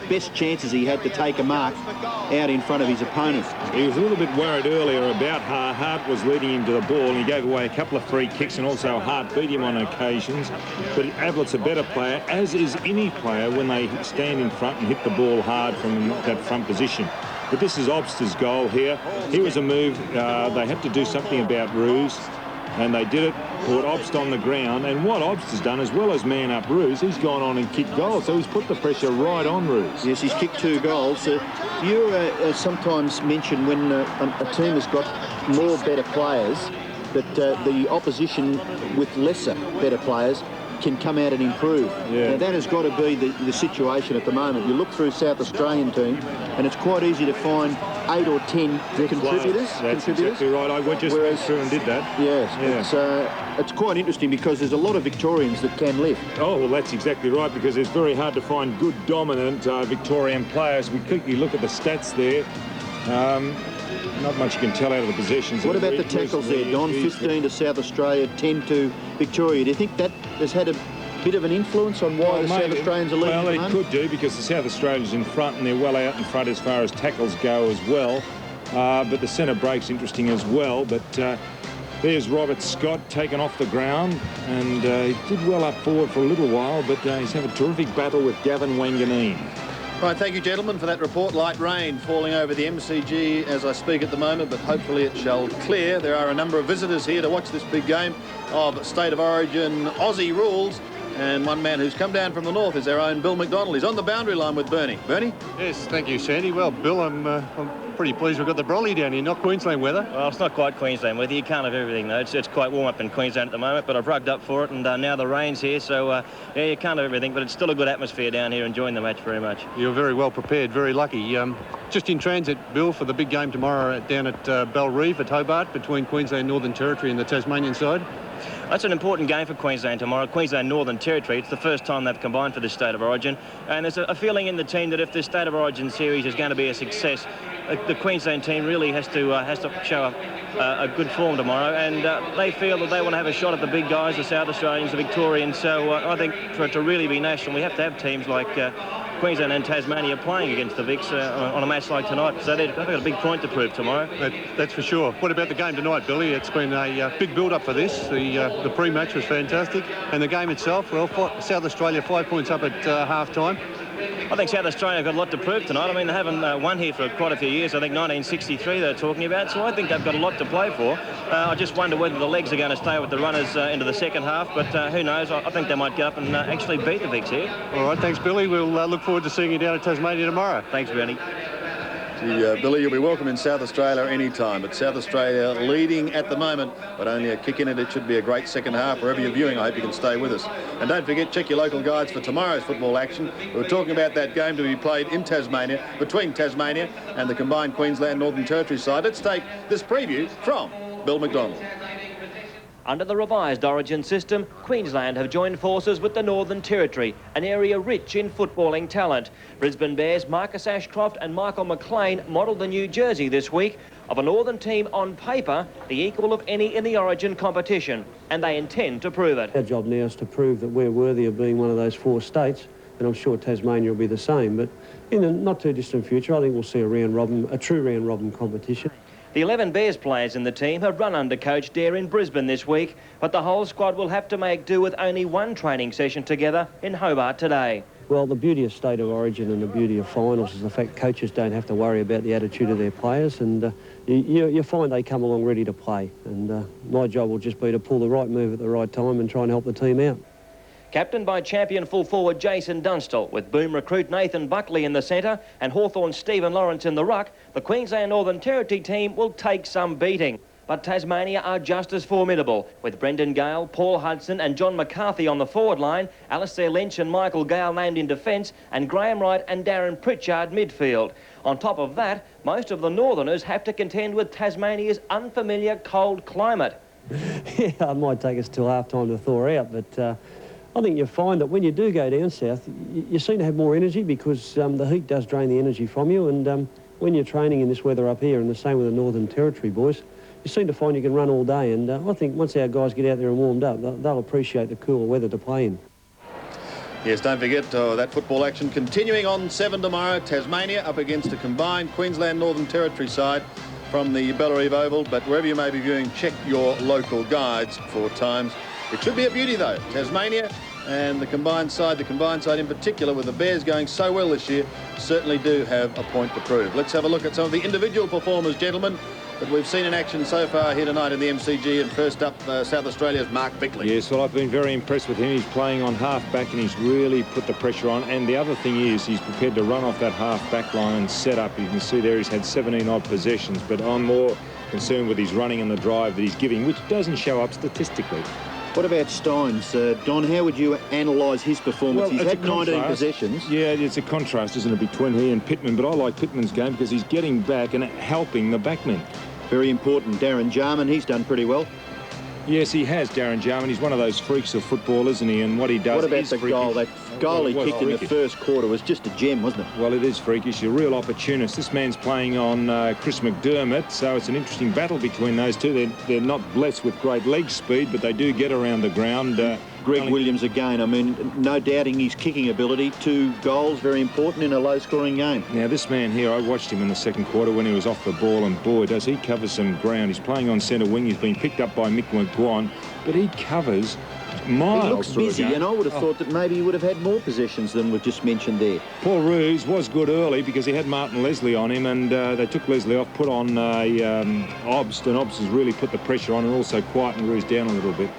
best chances he had to take a mark out in front of his opponent. He was a little bit worried earlier about Hart was leading him to the ball, and he gave away a couple of free kicks, and also Hart beat him on occasions. But Ablett's a better player, as is any player when they stand in front and hit the ball hard from that front position. But this is Obst's goal here. Here was a move. They had to do something about Roos, and they did it. Put Obst on the ground. And what Obst has done, as well as man up Roos, he's gone on and kicked goals. So he's put the pressure right on Roos. Yes, he's kicked 2 goals. You sometimes mention when a team has got more better players, that the opposition with lesser better players can come out and improve. Yeah. Now, that has got to be the situation at the moment. You look through South Australian team, and it's quite easy to find 8 or 10 contributors. That's exactly right. I just went through and did that. Yes, Yeah. it's quite interesting because there's a lot of Victorians that can lift. Oh, well, that's exactly right, because it's very hard to find good, dominant Victorian players. We quickly look at the stats there. Not much you can tell out of the possessions. What about the tackles there, Don? 15 to South Australia, 10 to Victoria. Do you think that has had a bit of an influence on why the South Australians are leading? Well, it could do, because the South Australians in front, and they're well out in front as far as tackles go as well. But the centre break's interesting as well. But there's Robert Scott taken off the ground, and he did well up forward for a little while, but he's having a terrific battle with Gavin Wanganeen. Right, thank you, gentlemen, for that report. Light rain falling over the MCG as I speak at the moment, but hopefully it shall clear. There are a number of visitors here to watch this big game of State of Origin Aussie rules. And one man who's come down from the north is our own Bill McDonald. He's on the boundary line with Bernie. Bernie? Yes, thank you, Sandy. Well, Bill, I'm pretty pleased we've got the brolly down here, not Queensland weather. Well, it's not quite Queensland weather. You can't have everything, though. It's quite warm up in Queensland at the moment, but I've rugged up for it, and now the rain's here, so, yeah, you can't have everything, but it's still a good atmosphere down here, enjoying the match very much. You're very well prepared, very lucky. Just in transit, Bill, for the big game tomorrow down at Bell Reeve at Hobart between Queensland Northern Territory and the Tasmanian side. That's an important game for Queensland tomorrow. Queensland Northern Territory, it's the first time they've combined for this State of Origin, and there's a feeling in the team that if this State of Origin series is going to be a success, the Queensland team really has to show a good form tomorrow, and they feel that they want to have a shot at the big guys, the South Australians, the Victorians. So I think for it to really be national, we have to have teams like Queensland and Tasmania playing against the Vics on a match like tonight. So they've got a big point to prove tomorrow. That's for sure. What about the game tonight, Billy? It's been a big build-up for this. The pre-match was fantastic, and the game itself, well, South Australia 5 points up at half-time. I think South Australia have got a lot to prove tonight. I mean, they haven't won here for quite a few years. I think 1963 they're talking about, so I think they've got a lot to play for. I just wonder whether the legs are going to stay with the runners into the second half, but who knows? I think they might get up and actually beat the Vics here. All right, thanks, Billy. We'll look forward to seeing you down at Tasmania tomorrow. Thanks, Bernie. Billy, you'll be welcome in South Australia any time, but South Australia leading at the moment, but only a kick in it. It should be a great second half. Wherever you're viewing, I hope you can stay with us. And don't forget, check your local guides for tomorrow's football action. We were talking about that game to be played in Tasmania, between Tasmania and the combined Queensland Northern Territory side. Let's take this preview from Bill McDonald. Under the revised Origin system, Queensland have joined forces with the Northern Territory, an area rich in footballing talent. Brisbane Bears' Marcus Ashcroft and Michael McLean modelled the new jersey this week of a Northern team on paper, the equal of any in the Origin competition, and they intend to prove it. Our job now is to prove that we're worthy of being one of those 4 states, and I'm sure Tasmania will be the same. But in the not too distant future, I think we'll see a true round robin competition. The 11 Bears players in the team have run under Coach Dare in Brisbane this week, but the whole squad will have to make do with only one training session together in Hobart today. Well, the beauty of State of Origin and the beauty of finals is the fact coaches don't have to worry about the attitude of their players, and you find they come along ready to play. And my job will just be to pull the right move at the right time and try and help the team out. Captained by champion full forward Jason Dunstall, with boom recruit Nathan Buckley in the centre and Hawthorn's Stephen Lawrence in the ruck, the Queensland Northern Territory team will take some beating. But Tasmania are just as formidable, with Brendan Gale, Paul Hudson and John McCarthy on the forward line, Alistair Lynch and Michael Gale named in defence, and Graham Wright and Darren Pritchard midfield. On top of that, most of the Northerners have to contend with Tasmania's unfamiliar cold climate. Yeah, it might take us till half-time to thaw out, but I think you'll find that when you do go down south, you seem to have more energy because the heat does drain the energy from you, and when you're training in this weather up here, and the same with the Northern Territory boys, you seem to find you can run all day, and I think once our guys get out there and warmed up, they'll appreciate the cooler weather to play in. Yes, don't forget that football action continuing on 7 tomorrow. Tasmania up against a combined Queensland Northern Territory side from the Bellareve Oval, but wherever you may be viewing, check your local guides for times. It should be a beauty, though. Tasmania and the combined side in particular, with the Bears going so well this year, certainly do have a point to prove. Let's have a look at some of the individual performers, gentlemen, that we've seen in action so far here tonight in the MCG. And first up, South Australia's Mark Bickley. Yes, well, I've been very impressed with him. He's playing on half-back and he's really put the pressure on. And the other thing is he's prepared to run off that half-back line and set up. You can see there he's had 17 odd possessions, but I'm more concerned with his running and the drive that he's giving, which doesn't show up statistically. What about Steins? Don, how would you analyse his performance? He's had 19 possessions. Yeah, it's a contrast, isn't it, between he and Pittman, but I like Pittman's game because he's getting back and helping the backmen. Very important. Darren Jarman, he's done pretty well. Yes, he has, Darren Jarman. He's one of those freaks of football, isn't he? And what he does What about is the freakish. goal? That goal he kicked in the freakish. first quarter was just a gem, wasn't it? Well, it is freakish. A real opportunist. This man's playing on Chris McDermott, so it's an interesting battle between those two. They're not blessed with great leg speed, but they do get around the ground. Greg Williams again, I mean, no doubting his kicking ability. 2 goals, very important in a low-scoring game. Now, this man here, I watched him in the second quarter when he was off the ball, and boy, does he cover some ground. He's playing on centre wing. He's been picked up by Mick McGuan, but he covers miles. He looks busy, and I would have thought that maybe he would have had more possessions than we've just mentioned there. Paul Roos was good early because he had Martin Leslie on him, and they took Leslie off, put on Obst, and Obst has really put the pressure on and also quietened Roos down a little bit.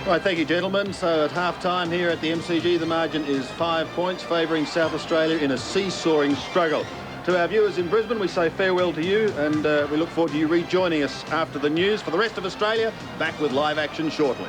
Right, thank you, gentlemen. So at half-time here at the MCG, the margin is 5 points, favouring South Australia in a seesawing struggle. To our viewers in Brisbane, we say farewell to you, and we look forward to you rejoining us after the news. For the rest of Australia, back with live action shortly.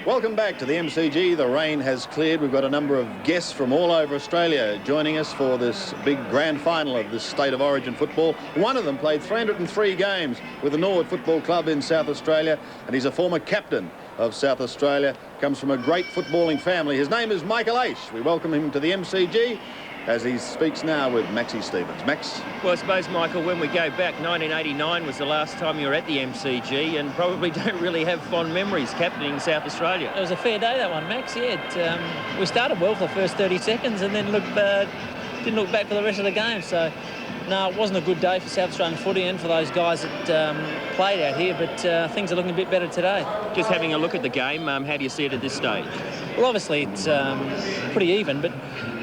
Welcome back to the MCG. The rain has cleared. We've got a number of guests from all over Australia joining us for this big grand final of this State of Origin football. One of them played 303 games with the Norwood Football Club in South Australia, and he's a former captain of South Australia, comes from a great footballing family. His name is Michael Aish. We welcome him to the MCG as he speaks now with Maxie Stevens. Max? Well, I suppose, Michael, when we go back, 1989 was the last time you were at the MCG, and probably don't really have fond memories captaining South Australia. It was a fair day, that one, Max. Yeah, we started well for the first 30 seconds and then didn't look back for the rest of the game. So, no, it wasn't a good day for South Australian footy and for those guys that played out here, but things are looking a bit better today. Just having a look at the game, how do you see it at this stage? Well, obviously, it's pretty even, but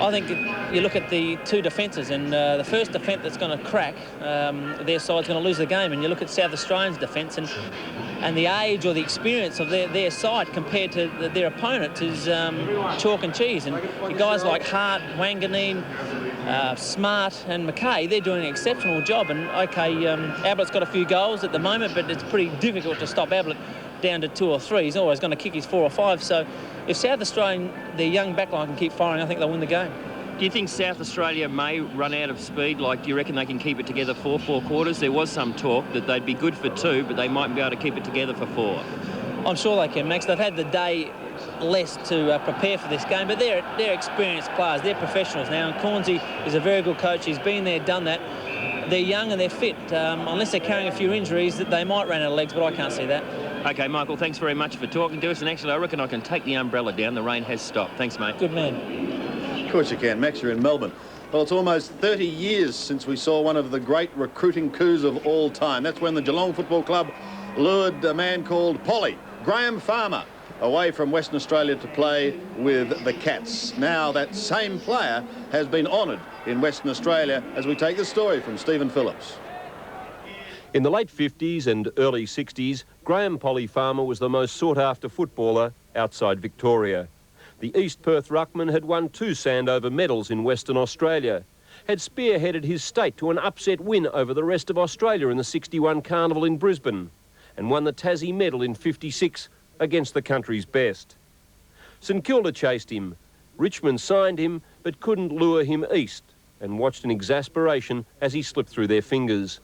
I think you look at the 2 defences, and the first defence that's going to crack, their side's going to lose the game. And you look at South Australians' defence, and the age or the experience of their side compared to their opponent is chalk and cheese. And the guys like Hart, Wanganeen, Smart and Mackay, they're doing an exceptional job. And, OK, Ablett's got a few goals at the moment, but it's pretty difficult to stop Ablett down to 2 or 3. He's always going to kick his 4 or 5. So if South Australian, their young backline, can keep firing, I think they'll win the game. Do you think South Australia may run out of speed? Like, do you reckon they can keep it together for 4 quarters? There was some talk that they'd be good for 2, but they might be able to keep it together for 4. I'm sure they can, Max. They've had the day less to prepare for this game, but they're experienced players. They're professionals now, and Cornsey is a very good coach. He's been there, done that. They're young and they're fit. Unless they're carrying a few injuries, that they might run out of legs, but I can't see that. OK, Michael, thanks very much for talking to us. And actually, I reckon I can take the umbrella down. The rain has stopped. Thanks, mate. Good man. Of course you can. Max, you're in Melbourne. Well, it's almost 30 years since we saw one of the great recruiting coups of all time. That's when the Geelong Football Club lured a man called Polly, Graham Farmer, away from Western Australia to play with the Cats. Now that same player has been honoured in Western Australia, as we take the story from Stephen Phillips. In the late 50s and early 60s, Graham Polly Farmer was the most sought-after footballer outside Victoria. The East Perth ruckman had won 2 Sandover medals in Western Australia, had spearheaded his state to an upset win over the rest of Australia in the 61 Carnival in Brisbane, and won the Tassie medal in 56 against the country's best. St Kilda chased him, Richmond signed him but couldn't lure him east, and watched in exasperation as he slipped through their fingers.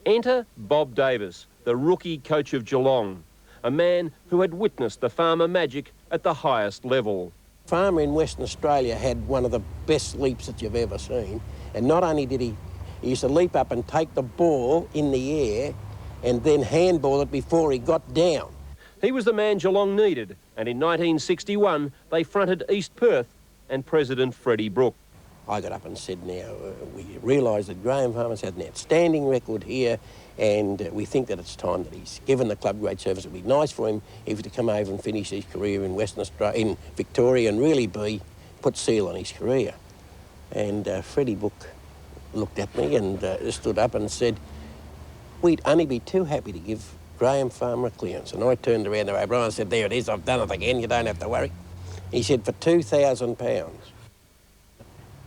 Enter Bob Davis, the rookie coach of Geelong, a man who had witnessed the Farmer magic at the highest level. Farmer in Western Australia had one of the best leaps that you've ever seen, and not only did he used to leap up and take the ball in the air and then handball it before he got down. He was the man Geelong needed, and in 1961 they fronted East Perth and President Freddie Brooke. I got up and said, now, we realise that Graham Farmer's had an outstanding record here, and we think that it's time that he's given the club great service. It would be nice for him if he to come over and finish his career in Western Australia, in Victoria, and really put seal on his career. And Freddie Brooke looked at me and stood up and said, we'd only be too happy to give Graham Farmer a clearance. And I turned around to O'Brien and said, there it is, I've done it again, you don't have to worry. He said, for £2,000.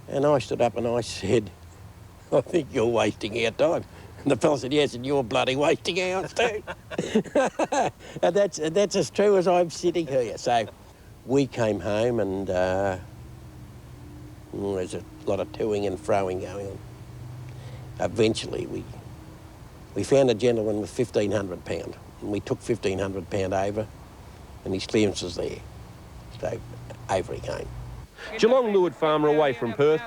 And I stood up and I said, I think you're wasting our time. And the fellow said, yes, and you're bloody wasting ours too. And that's as true as I'm sitting here. So we came home and there's a lot of toing and froing going on. Eventually we found a gentleman with £1,500 and we took £1,500 over and his clearance was there. So over he came. Geelong lured Farmer away from Perth.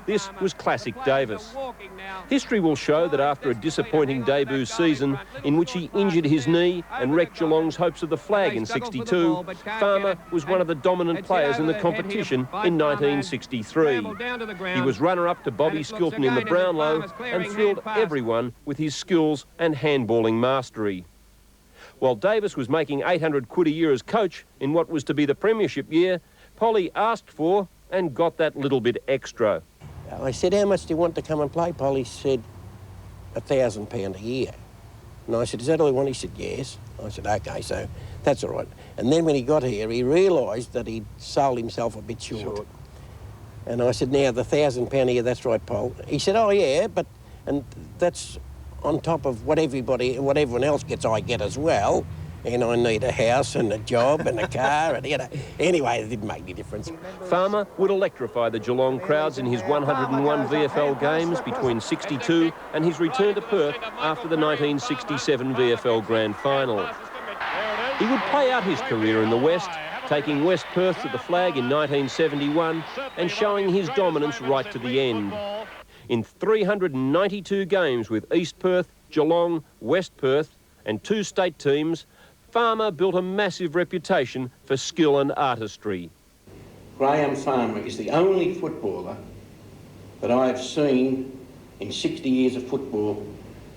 This was classic Davis. History will show that after a disappointing debut season in which he injured his knee and wrecked Geelong's hopes of the flag in '62, Farmer was one of the dominant players in the competition in 1963. He was runner-up to Bobby Skilton in the Brownlow and thrilled everyone with his skills and handballing mastery. While Davis was making £800 a year as coach in what was to be the premiership year, Polly asked for and got that little bit extra. I said, how much do you want to come and play? Polly said, £1,000 a year. And I said, is that all you want? He said, yes. I said, OK, so that's all right. And then when he got here, he realised that he'd sold himself a bit short. And I said, now, the £1,000 a year, that's right, Paul. He said, oh, yeah, and that's on top of what everyone else gets, I get as well. And I need a house and a job and a car and, anyway, it didn't make any difference. Farmer would electrify the Geelong crowds in his 101 VFL games between '62 and his return to Perth after the 1967 VFL Grand Final. He would play out his career in the West, taking West Perth to the flag in 1971 and showing his dominance right to the end. In 392 games with East Perth, Geelong, West Perth and 2 state teams, Farmer built a massive reputation for skill and artistry. Graham Farmer is the only footballer that I have seen in 60 years of football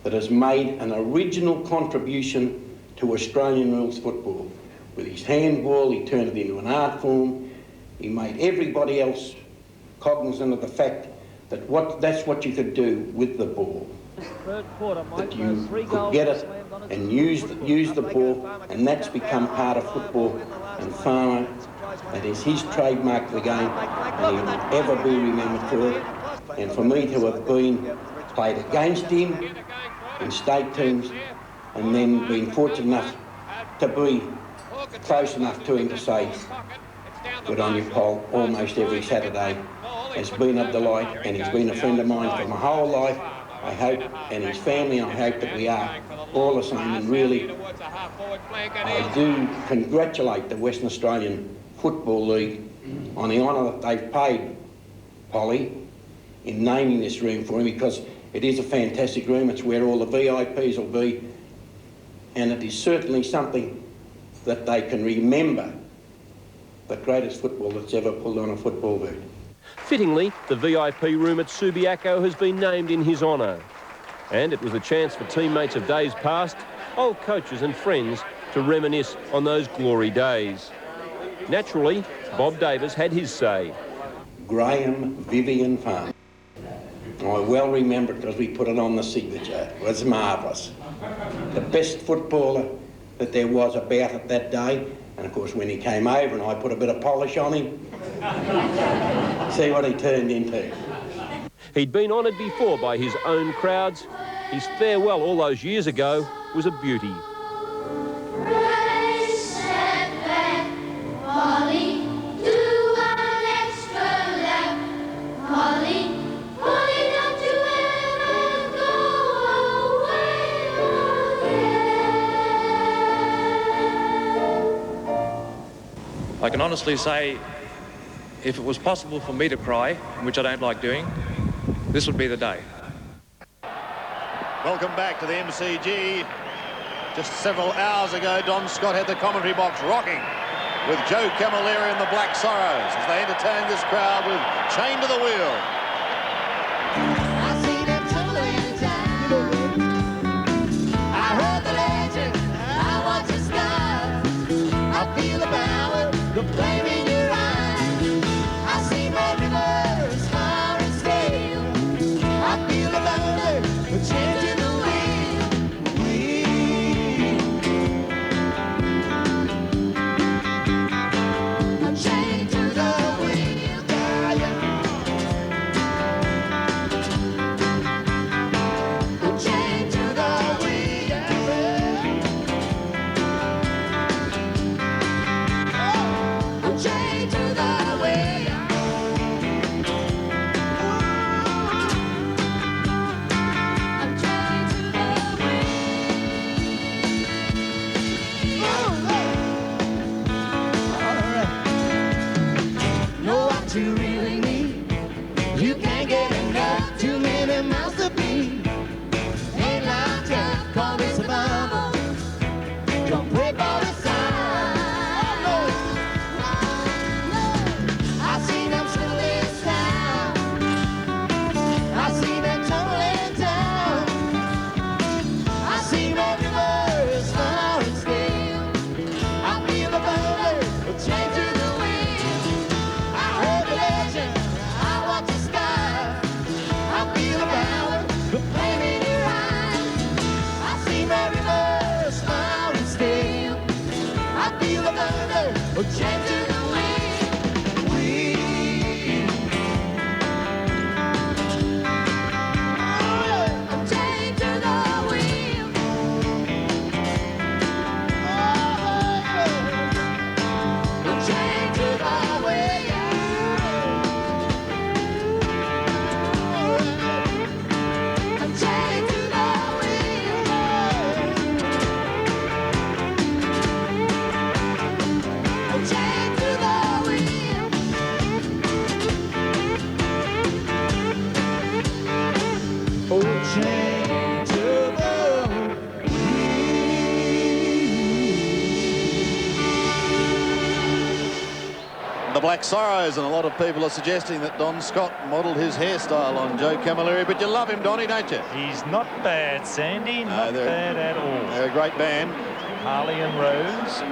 that has made an original contribution to Australian rules football. With his handball, he turned it into an art form. He made everybody else cognizant of the fact that that's what you could do with the ball. That you could get it and use the ball, and that's become part of football. And Farmer, that is his trademark of the game, and he will ever be remembered for it. And for me to have played against him in state teams, and then been fortunate enough to be close enough to him to say, good on you, Paul, almost every Saturday, has been a delight, and he's been a friend of mine for my whole life. I hope, and his family, I hope that we are all the same, and really, I do congratulate the Western Australian Football League on the honour that they've paid Polly in naming this room for him, because it is a fantastic room. It's where all the VIPs will be, and it is certainly something that they can remember the greatest football that's ever pulled on a football boot. Fittingly, the VIP room at Subiaco has been named in his honour. And it was a chance for teammates of days past, old coaches and friends, to reminisce on those glory days. Naturally, Bob Davis had his say. Graham Vivian Farmer. I well remember it because we put it on the signature. It was marvellous. The best footballer that there was about it that day. And of course, when he came over and I put a bit of polish on him, see what he turned into. He'd been honoured before by his own crowds. His farewell all those years ago was a beauty. I can honestly say, if it was possible for me to cry, which I don't like doing, this would be the day. Welcome back to the MCG. Just several hours ago, Don Scott had the commentary box rocking with Joe Camilleri and the Black Sorrows as they entertained this crowd with Chained to the Wheel. I'm changing. The Black Sorrows, and a lot of people are suggesting that Don Scott modelled his hairstyle on Joe Camilleri, but you love him, Donny, don't you? He's not bad, Sandy, not bad at all. They're a great band. Harley and Rose.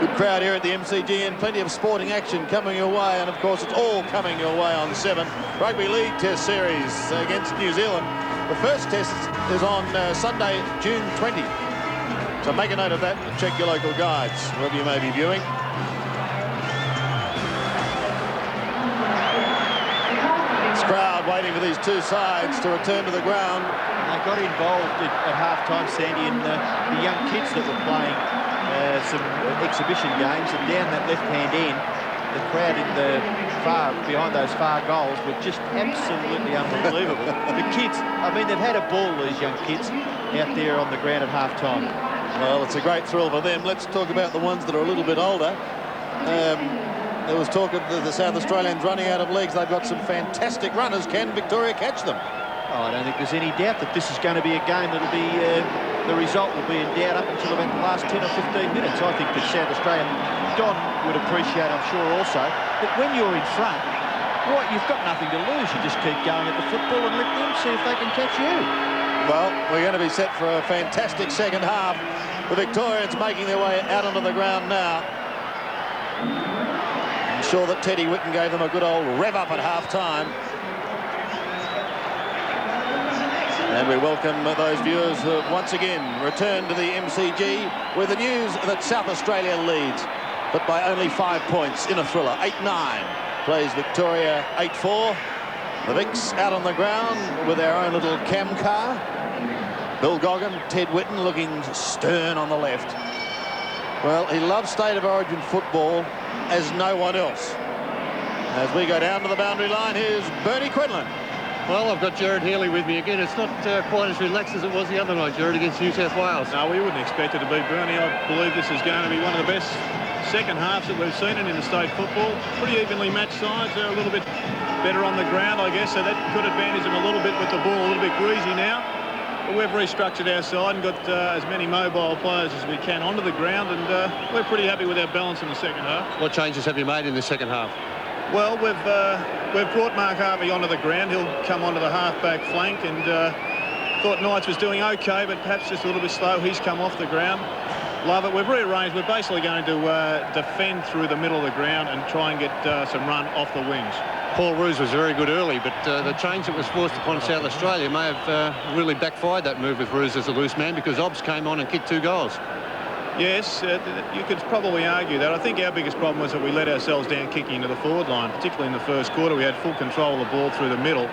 Good crowd here at the MCG and plenty of sporting action coming your way, and of course it's all coming your way on 7. Rugby League Test Series against New Zealand. The first test is on Sunday, June 20. So make a note of that and check your local guides, wherever you may be viewing. This crowd waiting for these two sides to return to the ground. They got involved at half-time, Sandy, in the young kids that were playing some exhibition games, and down that left-hand end, the crowd in the behind those far goals were just absolutely unbelievable. The kids, I mean, they've had a ball, these young kids, out there on the ground at half-time. Well, it's a great thrill for them. Let's talk about the ones that are a little bit older. There was talk of the South Australians running out of legs. They've got some fantastic runners. Can Victoria catch them? Oh, I don't think there's any doubt that this is going to be a game that'll be, the result will be in doubt up until about the last 10 or 15 minutes. I think that South Australia, Don would appreciate, I'm sure also, that when you're in front, right, you've got nothing to lose. You just keep going at the football and let them see if they can catch you. Well, we're going to be set for a fantastic second half. The Victorians making their way out onto the ground now. I'm sure that Teddy Whitten gave them a good old rev up at half-time. And we welcome those viewers who have once again returned to the MCG with the news that South Australia leads, but by only 5 points in a thriller. 8-9 plays Victoria 8-4. The Vics out on the ground with their own little cam car. Bill Goggin, Ted Whitten looking stern on the left. Well, he loves State of Origin football as no one else. As we go down to the boundary line, here's Bernie Quinlan. Well, I've got Jared Healy with me again. It's not quite as relaxed as it was the other night, Jared, against New South Wales. No, we wouldn't expect it to be, Bernie. I believe this is going to be one of the best second halves that we've seen in interstate football. Pretty evenly matched sides. They're a little bit better on the ground, I guess, so that could advantage them a little bit with the ball a little bit greasy now. But we've restructured our side and got as many mobile players as we can onto the ground, and we're pretty happy with our balance in the second half. What changes have you made in the second half? Well, we've brought Mark Harvey onto the ground. He'll come onto the half-back flank, and thought Knights was doing okay, but perhaps just a little bit slow. He's come off the ground. Love it. We've rearranged. We're basically going to defend through the middle of the ground and try and get some run off the wings. Paul Roos was very good early, but the change that was forced upon South Australia may have really backfired that move with Roos as a loose man, because Obbs came on and kicked 2 goals. Yes, you could probably argue that. I think our biggest problem was that we let ourselves down kicking into the forward line, particularly in the first quarter. We had full control of the ball through the middle,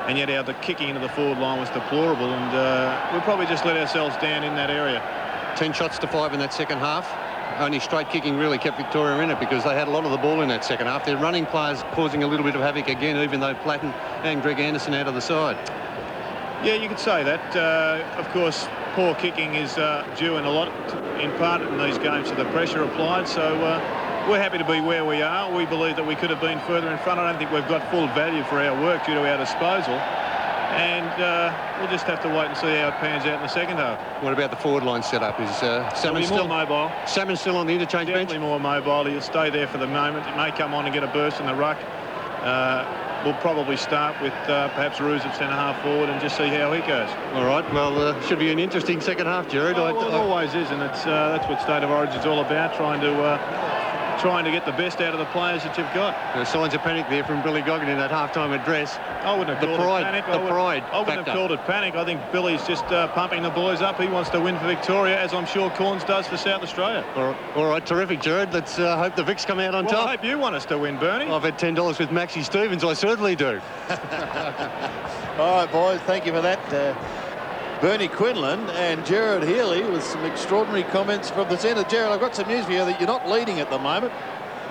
and yet the kicking into the forward line was deplorable, and we probably just let ourselves down in that area. 10 shots to 5 in that second half. Only straight kicking really kept Victoria in it, because they had a lot of the ball in that second half. Their running players causing a little bit of havoc again, even though Platten and Greg Anderson out of the side. Yeah, you could say that. Of course, poor kicking is due in part in these games to the pressure applied. So we're happy to be where we are. We believe that we could have been further in front. I don't think we've got full value for our work due to our disposal. And we'll just have to wait and see how it pans out in the second half. What about the forward line setup? Is Salmon still more mobile? Salmon still on the interchange bench? Definitely more mobile. He'll stay there for the moment. He may come on and get a burst in the ruck. We'll probably start with perhaps Roos at centre-half forward and just see how he goes. All right, well, should be an interesting second half, Jared. It always is, and that's what State of Origin's all about, trying to trying to get the best out of the players that you've got. The signs of panic there from Billy Goggin in that half-time address. I wouldn't have called it panic. I wouldn't have factor. called it panic. I think Billy's just pumping the boys up. He wants to win for Victoria, as I'm sure Corns does for South Australia. All right, terrific, Jared. Let's hope the Vics come out on top. I hope you want us to win, Bernie. I've had $10 with Maxie Stevens. I certainly do. All right, boys, thank you for that. Bernie Quinlan and Gerard Healy with some extraordinary comments from the centre. Gerard, I've got some news for you that you're not leading at the moment.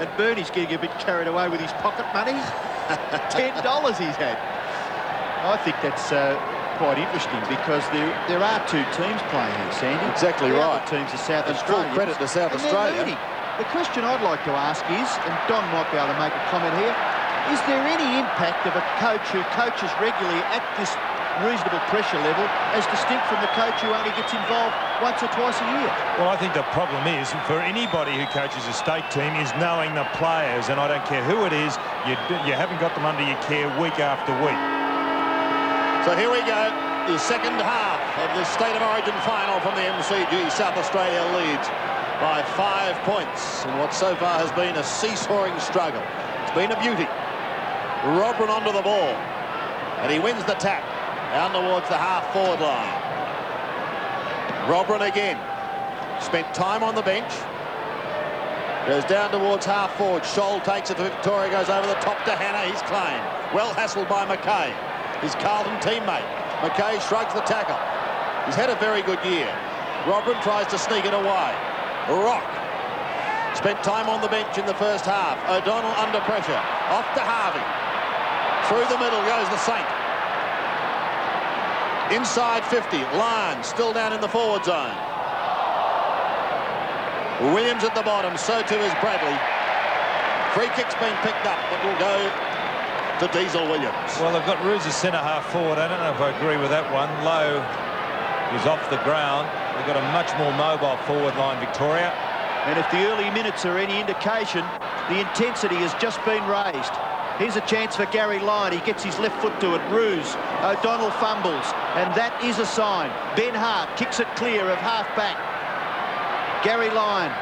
And Bernie's getting a bit carried away with his pocket money. $10 he's had. I think that's quite interesting because there are two teams playing here, Sandy. Exactly the right. Other teams are South And Australia. full credit to South Australia. The question I'd like to ask is, and Don might be able to make a comment here, is there any impact of a coach who coaches regularly at this reasonable pressure level as distinct from the coach who only gets involved once or twice a year? Well, I think the problem is, for anybody who coaches a state team, is knowing the players, and I don't care who it is, you haven't got them under your care week after week. So here we go, the second half of the State of Origin final from the MCG. South Australia leads by 5 points in what so far has been a seesawing struggle. It's been a beauty. Robin onto the ball, and he wins the tap down towards the half-forward line. Robin again. Spent time on the bench. Goes down towards half-forward. Scholl takes it to Victoria, goes over the top to Hannah. He's claimed. Well hassled by McKay, his Carlton teammate. McKay shrugs the tackle. He's had a very good year. Robin tries to sneak it away. Rock. Spent time on the bench in the first half. O'Donnell under pressure. Off to Harvey. Through the middle goes the Saint. Inside 50, Lyons still down in the forward zone. Williams at the bottom, so too is Bradley. Free kick's been picked up, but will go to Diesel Williams. Well, they've got Roos as centre half forward. I don't know if I agree with that one. Lowe is off the ground. They've got a much more mobile forward line, Victoria. And if the early minutes are any indication, the intensity has just been raised. Here's a chance for Gary Lyon. He gets his left foot to it. Roos. O'Donnell fumbles. And that is a sign. Ben Hart kicks it clear of half-back. Gary Lyon.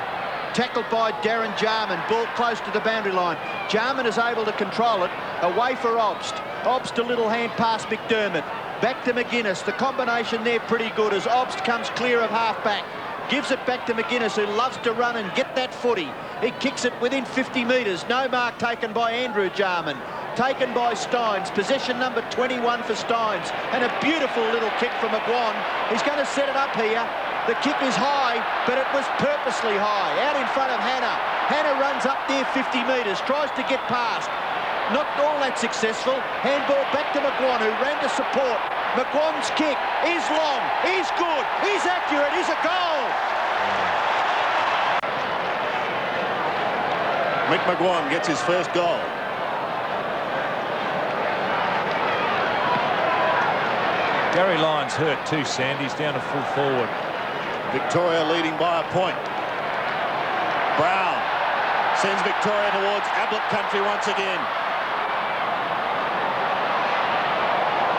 Tackled by Darren Jarman. Ball close to the boundary line. Jarman is able to control it. Away for Obst. Obst a little hand past McDermott. Back to McGuinness. The combination there pretty good as Obst comes clear of half-back. Gives it back to McGuinness, who loves to run and get that footy. He kicks it within 50 metres. No mark taken by Andrew Jarman. Taken by Steins. Possession number 21 for Steins. And a beautiful little kick from McGuan. He's going to set it up here. The kick is high, but it was purposely high. Out in front of Hannah. Hannah runs up there 50 metres. Tries to get past. Not all that successful. Handball back to McGuan, who ran to support. McGuan's kick is long. He's good. He's accurate. He's a goal. Mick McGuan gets his first goal. Gary Lyons hurt too, Sandy's down to full forward. Victoria leading by a point. Brown sends Victoria towards Ablett country once again.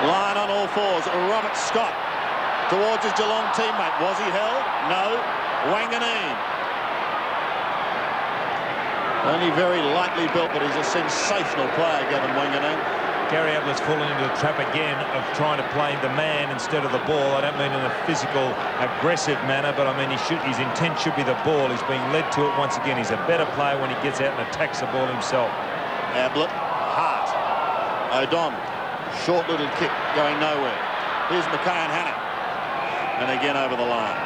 Lyon on all fours. Robert Scott towards his Geelong teammate. Was he held? No. Wanganeen. Only very lightly built, but he's a sensational player, Gavin Wanganeen. Gary Ablett's fallen into the trap again of trying to play the man instead of the ball. I don't mean in a physical, aggressive manner, but I mean his intent should be the ball. He's being led to it once again. He's a better player when he gets out and attacks the ball himself. Ablett, Hart, O'Donnell. Short little kick going nowhere. Here's McKay and Hannah. And again over the line.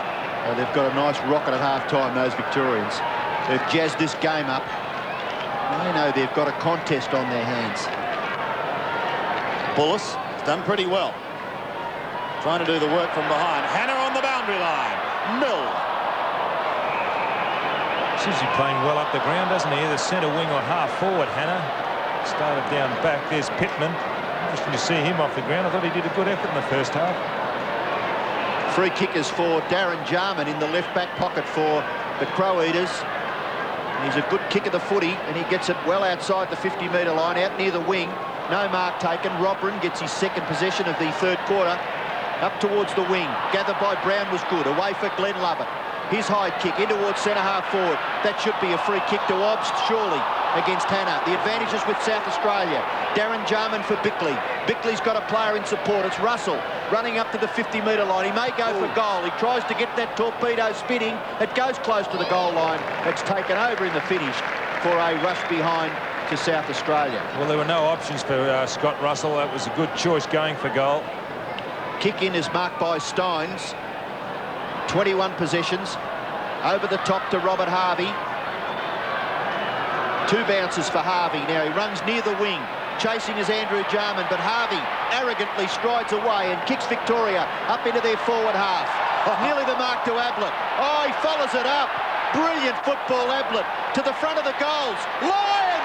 Oh, they've got a nice rocket at half-time, those Victorians. They've jazzed this game up. They know they've got a contest on their hands. Bullis has done pretty well. Trying to do the work from behind. Hannah on the boundary line. Mill. Seems to be playing well up the ground, doesn't he? The centre wing or half-forward, Hannah. Started down back. There's Pittman. Interesting to see him off the ground. I thought he did a good effort in the first half. Free kick is for Darren Jarman in the left back pocket for the Crow Eaters. He's a good kick of the footy, and he gets it well outside the 50-metre line, out near the wing. No mark taken. Robrin gets his second possession of the third quarter. Up towards the wing. Gathered by Brown was good. Away for Glenn Lovett. His high kick in towards centre-half forward. That should be a free kick to Obst, surely, against Hannah. The advantage is with South Australia. Darren Jarman for Bickley. Bickley's got a player in support. It's Russell running up to the 50-metre line. He may go for goal. He tries to get that torpedo spinning. It goes close to the goal line. It's taken over in the finish for a rush behind to South Australia. Well, there were no options for Scott Russell. That was a good choice going for goal. Kick in is marked by Steins. 21 possessions. Over the top to Robert Harvey. 2 bounces for Harvey. Now he runs near the wing. Chasing is Andrew Jarman, but Harvey arrogantly strides away and kicks Victoria up into their forward half. Nearly the mark to Ablett. Oh, he follows it up. Brilliant football, Ablett. To the front of the goals. Lyon!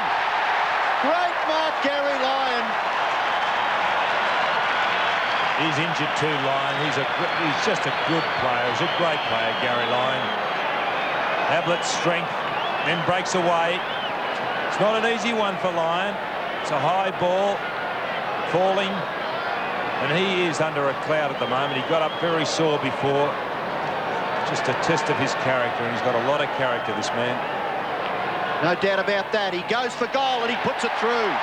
Great mark, Gary Lyon. He's injured too, Lyon. He's just a good player. He's a great player, Gary Lyon. Ablett's strength, then breaks away. It's not an easy one for Lyon. It's a high ball, falling, and he is under a cloud at the moment. He got up very sore before. Just a test of his character, and he's got a lot of character, this man. No doubt about that. He goes for goal, and he puts it through.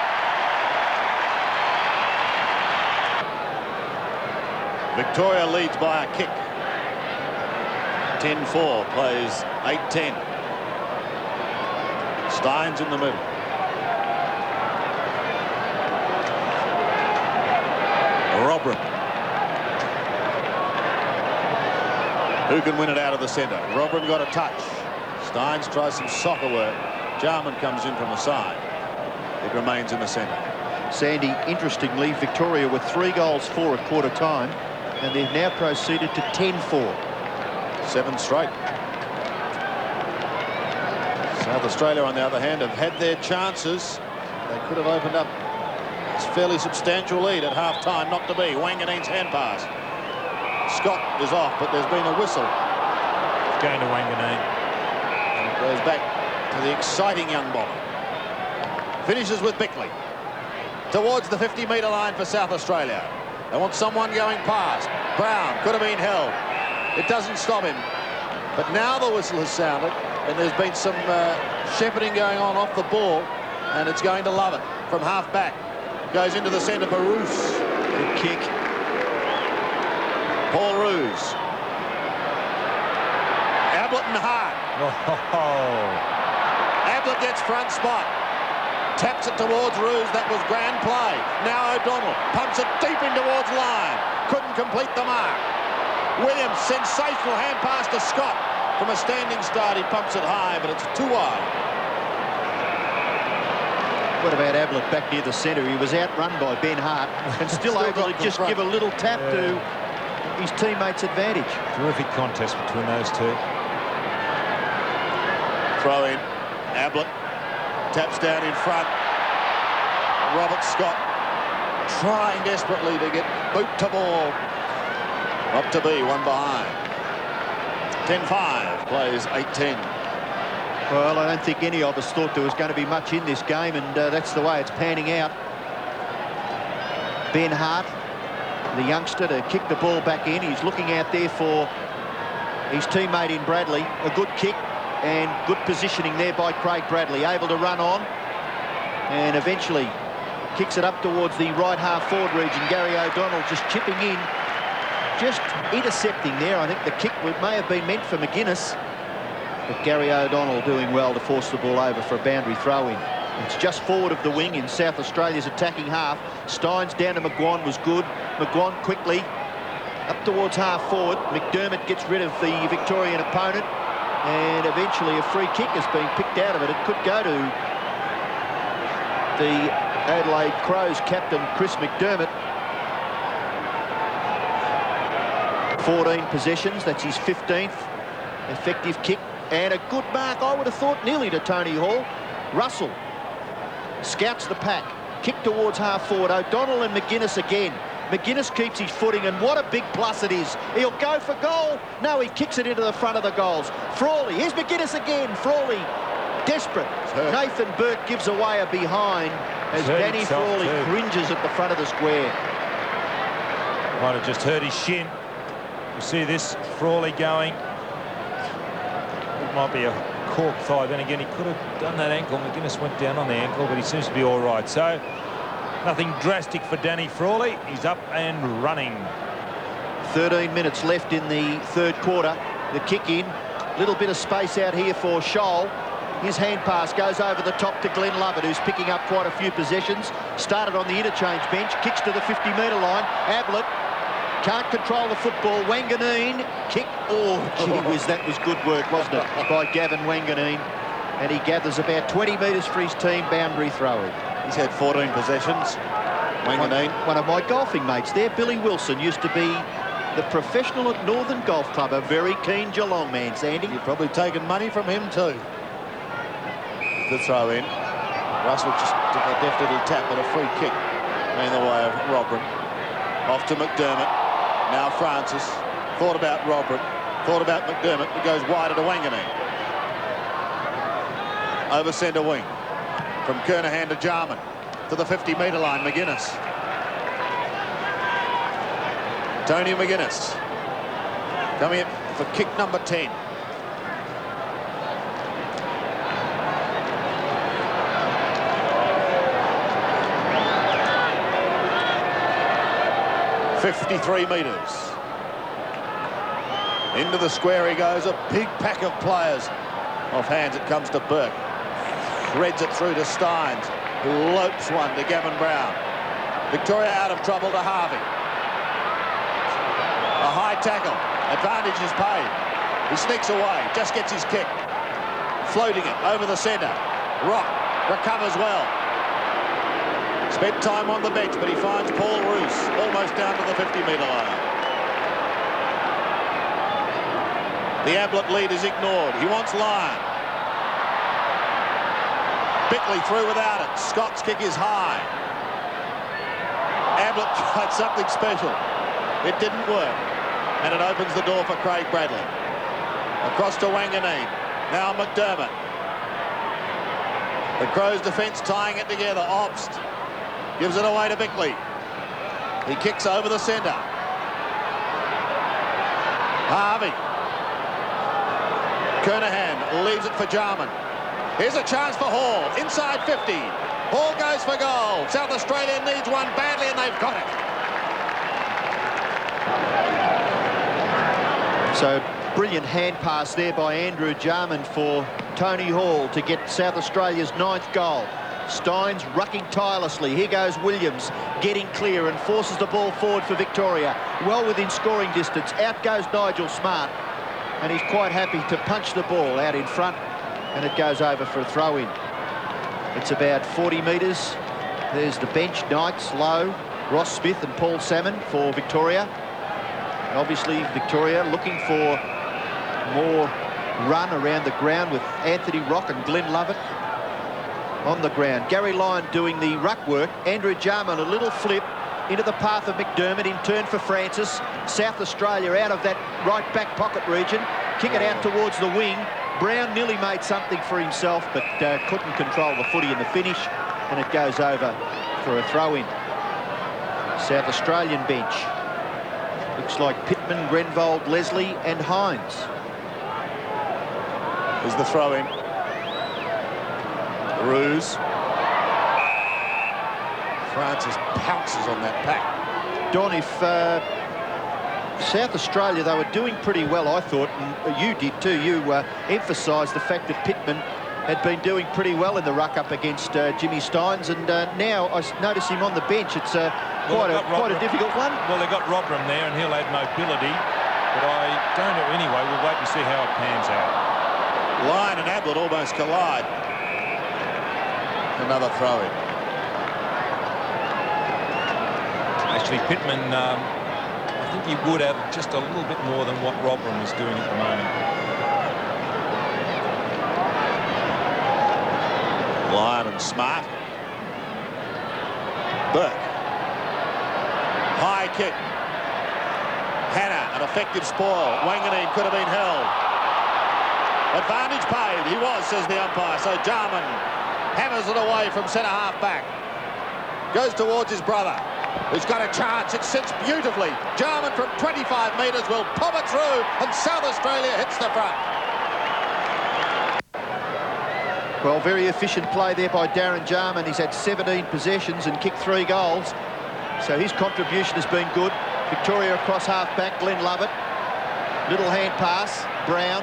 Victoria leads by a kick. 10-4, plays 8-10. Steins in the middle. Robert. Who can win it out of the centre? Robert got a touch. Steins tries some soccer work. Jarman comes in from the side. It remains in the centre. Sandy, interestingly, Victoria with 3 goals for at quarter time, and they've now proceeded to 10-4. 7 straight. South Australia, on the other hand, have had their chances. They could have opened up a fairly substantial lead at half-time. Not to be. Wanganeen's hand pass. Scott is off, but there's been a whistle. It's going to Wanganeen. And it goes back to the exciting young bomber. Finishes with Bickley. Towards the 50-metre line for South Australia. They want someone going past. Brown could have been held. It doesn't stop him. But now the whistle has sounded, and there's been some shepherding going on off the ball, and it's going to love it from half back. Goes into the centre for Roos. Good kick. Paul Roos. Ablett and Hart. Ablett gets front spot. Taps it towards Roos. That was grand play. Now O'Donnell pumps it deep in towards Lyon. Couldn't complete the mark. Williams, sensational hand pass to Scott. From a standing start, he pumps it high, but it's too wide. What about Ablett back near the centre? He was outrun by Ben Hart and still able to just give a little tap to his teammates' advantage. Terrific contest between those two. Throw in. Ablett taps down in front. Robert Scott trying desperately to get boot to ball. Not to be, one behind. 10-5, plays 8-10. Well, I don't think any of us thought there was going to be much in this game, and that's the way it's panning out. Ben Hart, the youngster, to kick the ball back in. He's looking out there for his teammate in Bradley. A good kick and good positioning there by Craig Bradley. Able to run on and eventually kicks it up towards the right half forward region. Gary O'Donnell just chipping in, just intercepting there. I think the kick may have been meant for McGuinness, but Gary O'Donnell doing well to force the ball over for a boundary throw-in. It's just forward of the wing in South Australia's attacking half. Steins down to McGuan was good. McGuan quickly up towards half forward. McDermott gets rid of the Victorian opponent, and eventually a free kick has been picked out of it. It could go to the Adelaide Crows captain, Chris McDermott. 14 possessions, that's his 15th effective kick, and a good mark, I would have thought, nearly to Tony Hall. Russell scouts the pack, kick towards half forward. O'Donnell and McGuinness again. McGuinness keeps his footing, and what a big plus it is. He'll go for goal. No, he kicks it into the front of the goals. Frawley, here's McGuinness again. Frawley, desperate. Nathan Burke gives away a behind as Danny Frawley cringes at the front of the square. Might have just hurt his shin. You see this, Frawley going. it might be a cork thigh. Then again, he could have done that ankle. McGuinness went down on the ankle, but he seems to be all right. So nothing drastic for Danny Frawley. He's up and running. 13 minutes left in the third quarter. The kick in. Little bit of space out here for Scholl. His hand pass goes over the top to Glenn Lovett, who's picking up quite a few possessions. Started on the interchange bench, kicks to the 50-metre line. Ablett can't control the football. Wanganeen kick. Oh, gee whiz, that was good work, wasn't it, by Gavin Wanganeen. And he gathers about 20 metres for his team, boundary throw-in. He's had 14 possessions. Wanganeen. One of my golfing mates there, Billy Wilson, used to be the professional at Northern Golf Club, a very keen Geelong man, Sandy. You've probably taken money from him too. The throw in. Russell just took a deft little tap, but a free kick in the way of Robert. Off to McDermott. Now Francis. Thought about Robert. Thought about McDermott. It goes wider to Wanganeen. Over centre wing. From Kernahan to Jarman. To the 50-metre line, McGuinness. Tony McGuinness. Coming in for kick number 10. .53 metres. Into the square he goes, a big pack of players. Off hands it comes to Burke. Threads it through to Steins, who lopes one to Gavin Brown. Victoria out of trouble to Harvey. A high tackle. Advantage is paid. He sneaks away, just gets his kick. Floating it over the centre. Rock recovers well. Spent time on the bench, but he finds Paul Roos almost down to the 50-metre line. The Ablett lead is ignored. He wants Lyon. Bickley through without it. Scott's kick is high. Ablett tried something special. It didn't work. And it opens the door for Craig Bradley. Across to Wanganeen. Now McDermott. The Crows' defence tying it together. Obst gives it away to Bickley. He kicks over the centre. Harvey. Kernahan leaves it for Jarman. Here's a chance for Hall. Inside 50. Hall goes for goal. South Australia needs one badly, and they've got it. So, brilliant hand pass there by Andrew Jarman for Tony Hall to get South Australia's 9th goal. Steins rucking tirelessly. Here goes Williams getting clear and forces the ball forward for Victoria. Well within scoring distance. Out goes Nigel Smart. And he's quite happy to punch the ball out in front. And it goes over for a throw-in. It's about 40 metres. There's the bench. Knights, Lowe, Ross Smith and Paul Salmon for Victoria. And obviously Victoria looking for more run around the ground with Anthony Rock and Glenn Lovett on the ground. Gary Lyon doing the ruck work. Andrew Jarman a little flip into the path of McDermott in turn for Francis. South Australia out of that right back pocket region. Kick it out towards the wing. Brown nearly made something for himself, but couldn't control the footy in the finish, and it goes over for a throw-in. South Australian bench. Looks like Pittman, Grenvold, Leslie and Hines. There's the throw-in. Roos. Francis pounces on that pack. Don, if South Australia, they were doing pretty well, I thought, and you did too. You emphasised the fact that Pittman had been doing pretty well in the ruck up against Jimmy Steins, and now I notice him on the bench. It's quite a difficult one. Well, they've got Robram there, and he'll add mobility, but I don't know anyway. We'll wait and see how it pans out. Lyon and Ablett almost collide. Another throw-in. Actually, Pittman, I think he would have just a little bit more than what Robram is doing at the moment. Lyon and Smart. Burke. High kick. Hannah, an effective spoil. Wanganeen could have been held. Advantage paid. He was, says the umpire. So Jarman hammers it away from centre-half back. Goes towards his brother, who's got a chance. It sits beautifully. Jarman from 25 metres will pop it through, and South Australia hits the front. Well, very efficient play there by Darren Jarman. He's had 17 possessions and kicked 3 goals. So his contribution has been good. Victoria across half-back, Glenn Lovett. Little hand pass, Brown.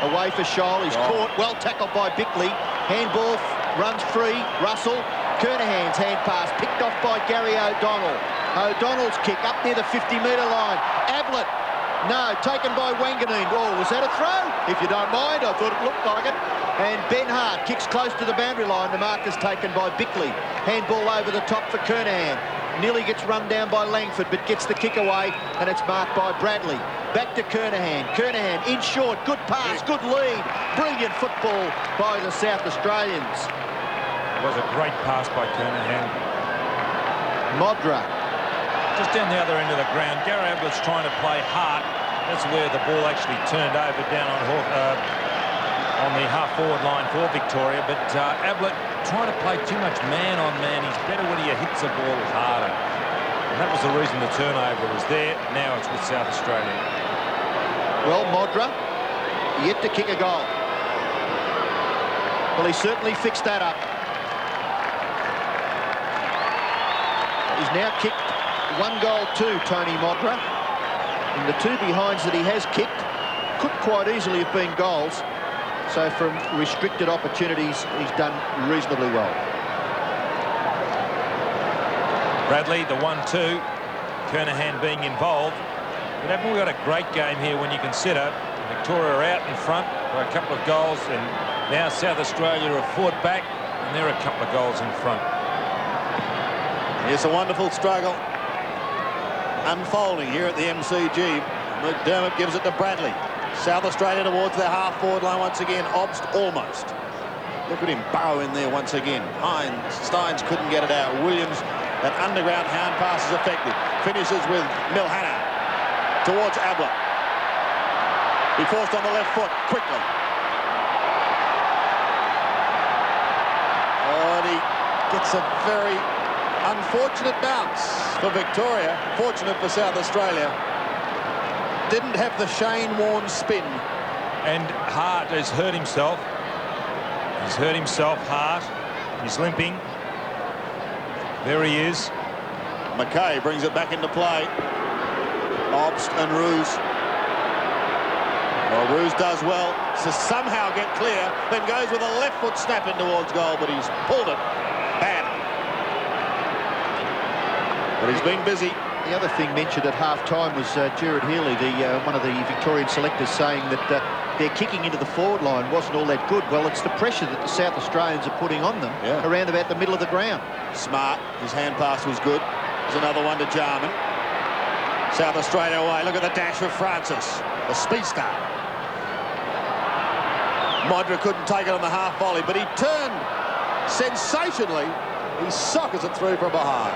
Away for Scholl. He's caught, well tackled by Bickley. Handball, runs free. Russell. Kernahan's hand pass, picked off by Gary O'Donnell. O'Donnell's kick up near the 50-metre line. Ablett. No, taken by Wanganeen. Oh, was that a throw? If you don't mind, I thought it looked like it. And Ben Hart kicks close to the boundary line. The mark is taken by Bickley. Handball over the top for Kernahan. Nearly gets run down by Langford, but gets the kick away, and it's marked by Bradley. Back to Kernahan. Kernahan in short. Good pass, good lead. Brilliant football by the South Australians. It was a great pass by Kernahan. Modra. Just down the other end of the ground. Gary Ablett's trying to play hard. That's where the ball actually turned over down on the half-forward line for Victoria. But Ablett trying to play too much man-on-man. He's better when he hits the ball harder. And that was the reason the turnover was there. Now it's with South Australia. Well, Modra, yet to kick a goal. Well, he certainly fixed that up. He's now kicked 1 goal to Tony Modra. And the 2 behinds that he has kicked could quite easily have been goals. So from restricted opportunities, he's done reasonably well. Bradley, the 1-2. Kernahan being involved. But haven't we got a great game here when you consider Victoria are out in front by a couple of goals, and now South Australia are fought back, and they're a couple of goals in front. It's a wonderful struggle unfolding here at the MCG. McDermott gives it to Bradley. South Australia towards their half-forward line once again. Obst almost. Look at him burrow in there once again. Steins couldn't get it out. Williams, that underground hand pass is effective. Finishes with Milhana towards Ablett. He forced on the left foot quickly. Oh, and he gets a very unfortunate bounce for Victoria. Fortunate for South Australia. Didn't have the Shane Warne spin. And Hart has hurt himself. He's hurt himself, Hart. He's limping. There he is. McKay brings it back into play. Obst and Roos. Well, Roos does well to somehow get clear, then goes with a left foot snap in towards goal, but he's pulled it bad. But he's been busy. The other thing mentioned at half-time was Gerard Healy, one of the Victorian selectors, saying that their kicking into the forward line wasn't all that good. Well, it's the pressure that the South Australians are putting on them around about the middle of the ground. Smart. His hand pass was good. There's another one to Jarman. South Australia away. Look at the dash of Francis, the speedster. Modra couldn't take it on the half volley, but he turned sensationally. He sockets it through from behind.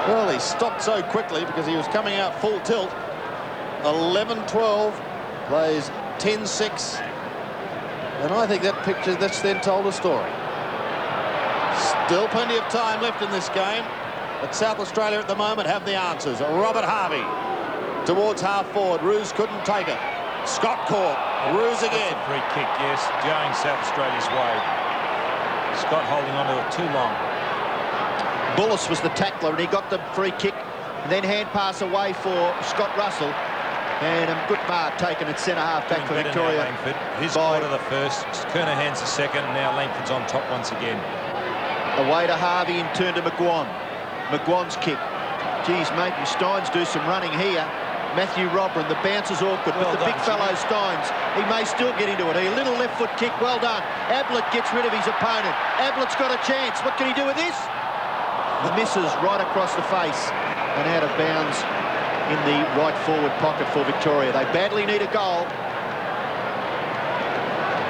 Well, he stopped so quickly because he was coming out full tilt. 11-12, plays 10-6. And I think that picture, that's then told a story. Still plenty of time left in this game. But South Australia at the moment have the answers. Robert Harvey towards half forward. Roos couldn't take it. Scott caught. Roos again. That's a free kick, yes, going South Australia's way. Scott holding on to it too long. Bullis was the tackler, and he got the free kick, and then hand pass away for Scott Russell, and a good mark taken at centre half back for Victoria. Now, Langford. His quarter the first, Kernahan's the second, and now Langford's on top once again. Away to Harvey and turn to McGuan. McGuan's kick. Geez, maybe Steins do some running here. Matthew Robran, the bounce is awkward, but the big fellow Steins, he may still get into it. A little left foot kick, well done. Ablett gets rid of his opponent. Ablett's got a chance. What can he do with this? Misses right across the face and out of bounds in the right forward pocket for Victoria. They badly need a goal.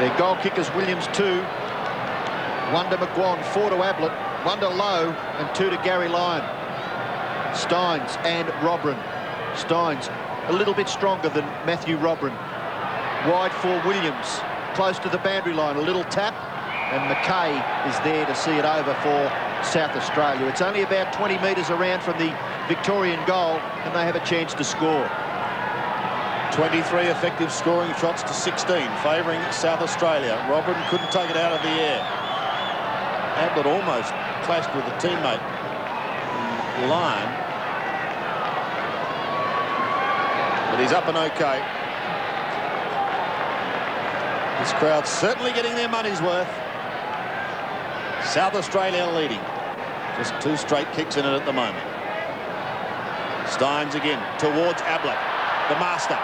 Their goal kickers, Williams 2, 1 to McGuan, 4 to Ablett, 1 to Lowe and 2 to Gary Lyon. Steins and Robran. Steins a little bit stronger than Matthew Robran. Wide for Williams, close to the boundary line, a little tap, and McKay is there to see it over for South Australia. It's only about 20 metres around from the Victorian goal, and they have a chance to score. 23 effective scoring shots to 16, favouring South Australia. Robin couldn't take it out of the air. Ablett almost clashed with a teammate, Lyon. But he's up and okay. This crowd's certainly getting their money's worth. South Australia leading. Just 2 straight kicks in it at the moment. Steins again towards Ablett, the master.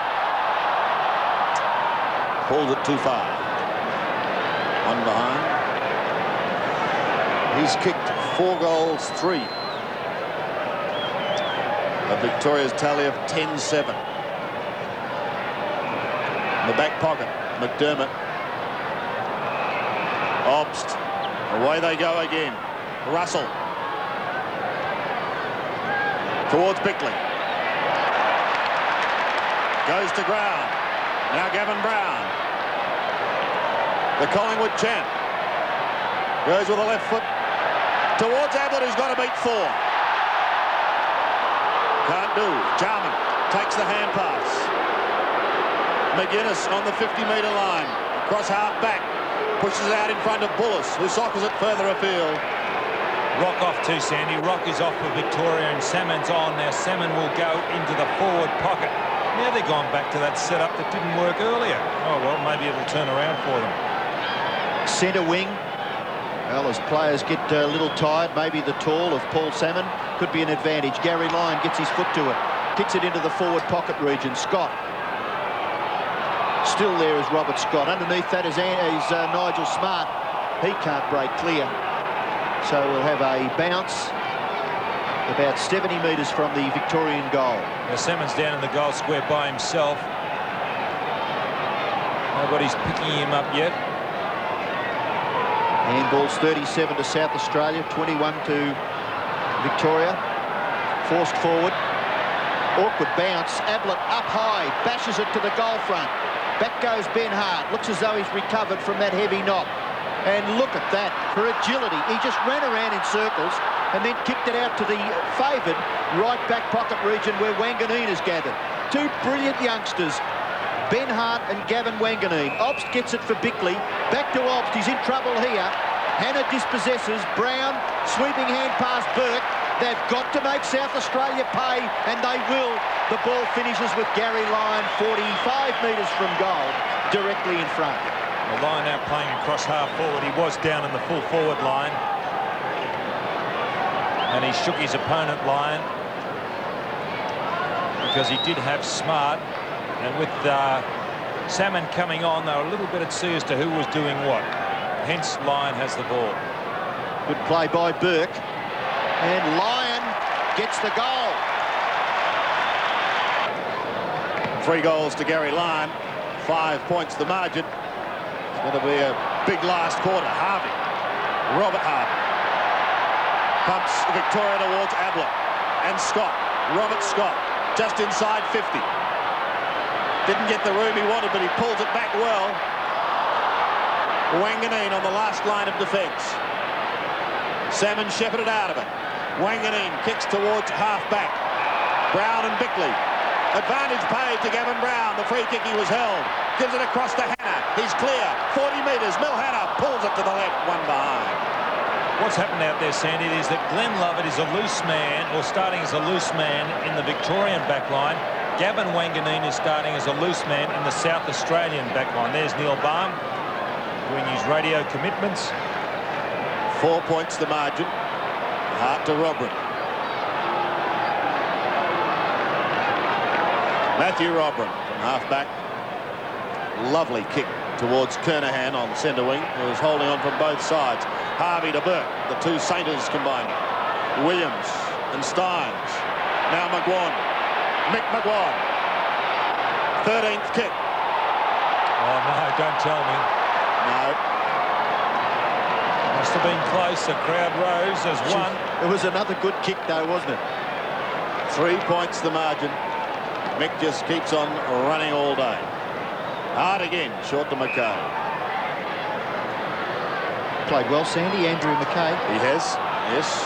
Pulled it too far. One behind. He's kicked 4 goals, 3. Victoria's tally of 10-7. In the back pocket, McDermott. Obst. Away they go again. Russell. Towards Bickley. Goes to ground. Now Gavin Brown. The Collingwood champ. Goes with the left foot. Towards Ablett, who's got to beat 4. Can't do. Jarman takes the hand pass. McGuinness on the 50-metre line. Cross half back. Pushes it out in front of Bullis, who sockers it further afield. Rock off too, Sandy. Rock is off for Victoria and Salmon's on. Now Salmon will go into the forward pocket. Now they've gone back to that setup that didn't work earlier. Oh, well, maybe it'll turn around for them. Centre wing. Well, as players get a little tired, maybe the tall of Paul Salmon could be an advantage. Gary Lyon gets his foot to it. Kicks it into the forward pocket region. Scott. Still there is Robert Scott. Underneath that is Nigel Smart. He can't break clear. So we'll have a bounce about 70 metres from the Victorian goal. Now Salmon's down in the goal square by himself. Nobody's picking him up yet. Handballs 37 to South Australia, 21 to Victoria. Forced forward. Awkward bounce. Ablett up high. Bashes it to the goal front. Back goes Ben Hart. Looks as though he's recovered from that heavy knock. And look at that, for agility. He just ran around in circles and then kicked it out to the favoured right back pocket region where Wanganeen is gathered. 2 brilliant youngsters, Ben Hart and Gavin Wanganeen. Obst gets it for Bickley. Back to Obst, he's in trouble here. Hannah dispossesses. Brown, sweeping hand past Burke. They've got to make South Australia pay, and they will. The ball finishes with Gary Lyon, 45 metres from goal, directly in front. The Lyon now playing across half forward. He was down in the full forward line. And he shook his opponent, Lyon, because he did have Smart. And with Salmon coming on, they were a little bit at sea as to who was doing what. Hence, Lyon has the ball. Good play by Burke. And Lyon gets the goal. 3 goals to Gary Lyon. 5 points the margin. It's going to be a big last quarter. Harvey. Robert Harvey. Pumps Victoria towards Ablett. And Scott. Robert Scott. Just inside 50. Didn't get the room he wanted, but he pulls it back well. Wanganeen on the last line of defence. Salmon shepherded out of it. Wanganeen kicks towards half-back. Brown and Bickley. Advantage paid to Gavin Brown. The free kick he was held. Gives it across to Hannah. He's clear. 40 metres. Mil Hannah pulls it to the left. 1 behind. What's happened out there, Sandy, is that Glenn Lovett is a loose man, or starting as a loose man in the Victorian backline. Gavin Wanganeen is starting as a loose man in the South Australian backline. There's Neil Baum doing his radio commitments. 4 points the margin. Hart to Robrin. Matthew Robrin from half-back. Lovely kick towards Kernahan on centre wing, who was holding on from both sides. Harvey to Burke, the 2 Sainters combining. Williams and Steins. Now McGuan. Mick McGuan. 13th kick. Oh, no, don't tell me. No. Must have been close. The crowd rose as one. It was another good kick, though, wasn't it? 3 points the margin. Mick just keeps on running all day. Hard again, short to McKay. Played well, Sandy, Andrew McKay. He has, yes.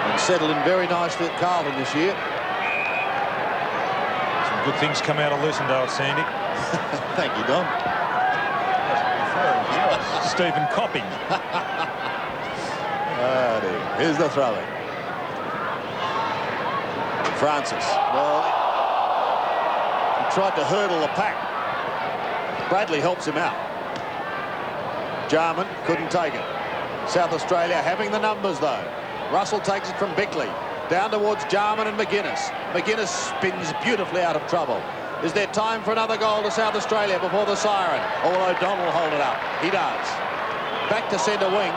And settled in very nicely at Carlton this year. good things come out of Lucendale, Sandy. Thank you, Don. Stephen Copping. Oh, dear. Here's the throw-in. Francis. Well, he tried to hurdle the pack. Bradley helps him out. Jarman couldn't take it. South Australia having the numbers, though. Russell takes it from Bickley. Down towards Jarman and McGuinness. McGuinness spins beautifully out of trouble. Is there time for another goal to South Australia before the siren? Or will O'Donnell hold it up? He does. Back to centre wing.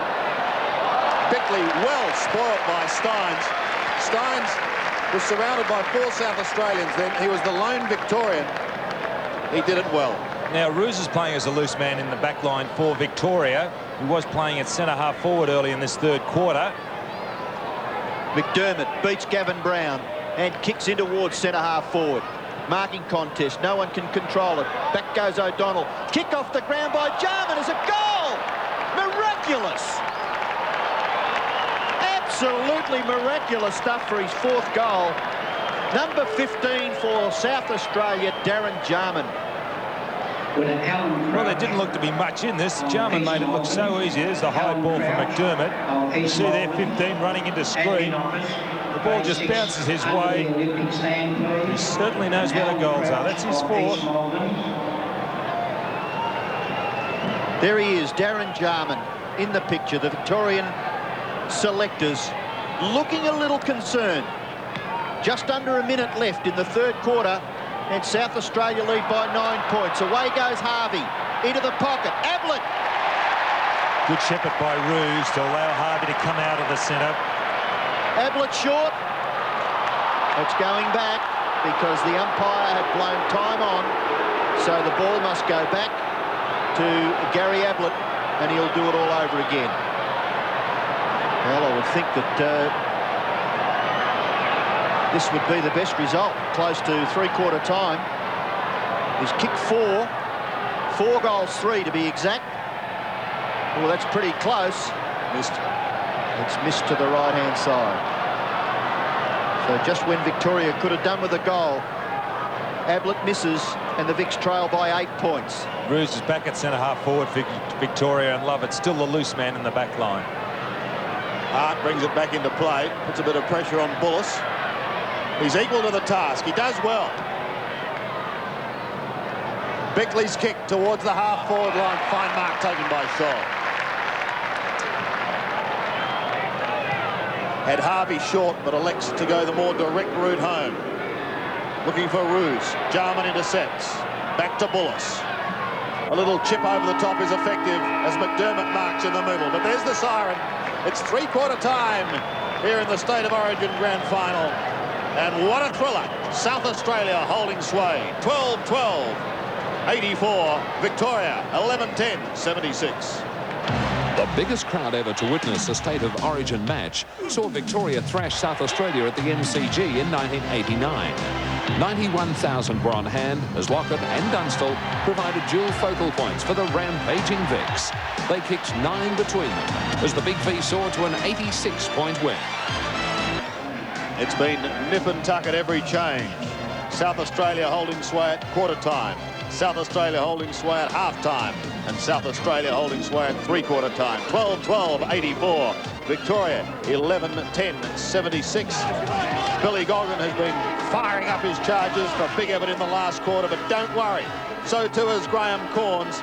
Bickley well spoilt by Steins. Steins was surrounded by 4 South Australians then. He was the lone Victorian. He did it well. Now, Roos is playing as a loose man in the back line for Victoria. He was playing at centre-half forward early in this third quarter. McDermott beats Gavin Brown and kicks in towards centre-half forward. Marking contest. No one can control it. Back goes O'Donnell. Kick off the ground by Jarman as a goal! Miraculous! Absolutely miraculous stuff for his 4th goal. Number 15 for South Australia, Darren Jarman. Well, there didn't look to be much in this. Jarman made it look so easy. There's the high ball from McDermott. You see there 15 running into screen. The ball just bounces his way. He certainly knows where the goals are. That's his 4th. There he is, Darren Jarman in the picture. The Victorian selectors looking a little concerned. Just under a minute left in the third quarter, and South Australia lead by 9 points. Away goes Harvey into the pocket. Ablett. Good shepherd by Roos to allow Harvey to come out of the centre. Ablett short. It's going back because the umpire had blown time on, so the ball must go back to Gary Ablett, and he'll do it all over again. Well, I would think that this would be the best result, close to three-quarter time. He's kicked 4. 4 goals, 3 to be exact. Well, that's pretty close. Missed. It's missed to the right-hand side. So just when Victoria could have done with a goal, Ablett misses, and the Vics trail by 8 points. Roos is back at centre-half forward for Victoria, and Lovett still the loose man in the back line. Hart brings it back into play, puts a bit of pressure on Bullis. He's equal to the task. He does well. Bickley's kick towards the half-forward line. Fine mark taken by Shaw. Had Harvey short, but elects to go the more direct route home. Looking for Roos. Jarman intercepts. Back to Bullis. A little chip over the top is effective as McDermott marks in the middle. But there's the siren. It's three-quarter time here in the State of Origin Grand Final. And what a thriller. South Australia holding sway. 12-12, 84. Victoria, 11-10, 76. The biggest crowd ever to witness a State of Origin match saw Victoria thrash South Australia at the MCG in 1989. 91,000 were on hand as Lockett and Dunstall provided dual focal points for the rampaging Vics. They kicked 9 between them as the Big V soared to an 86-point win. It's been nip and tuck at every change. South Australia holding sway at quarter time. South Australia holding sway at half time. And South Australia holding sway at three-quarter time. 12-12, 84. Victoria, 11-10, 76. Billy Goggin has been firing up his charges for Big Evan in the last quarter, but don't worry. So too has Graham Corns.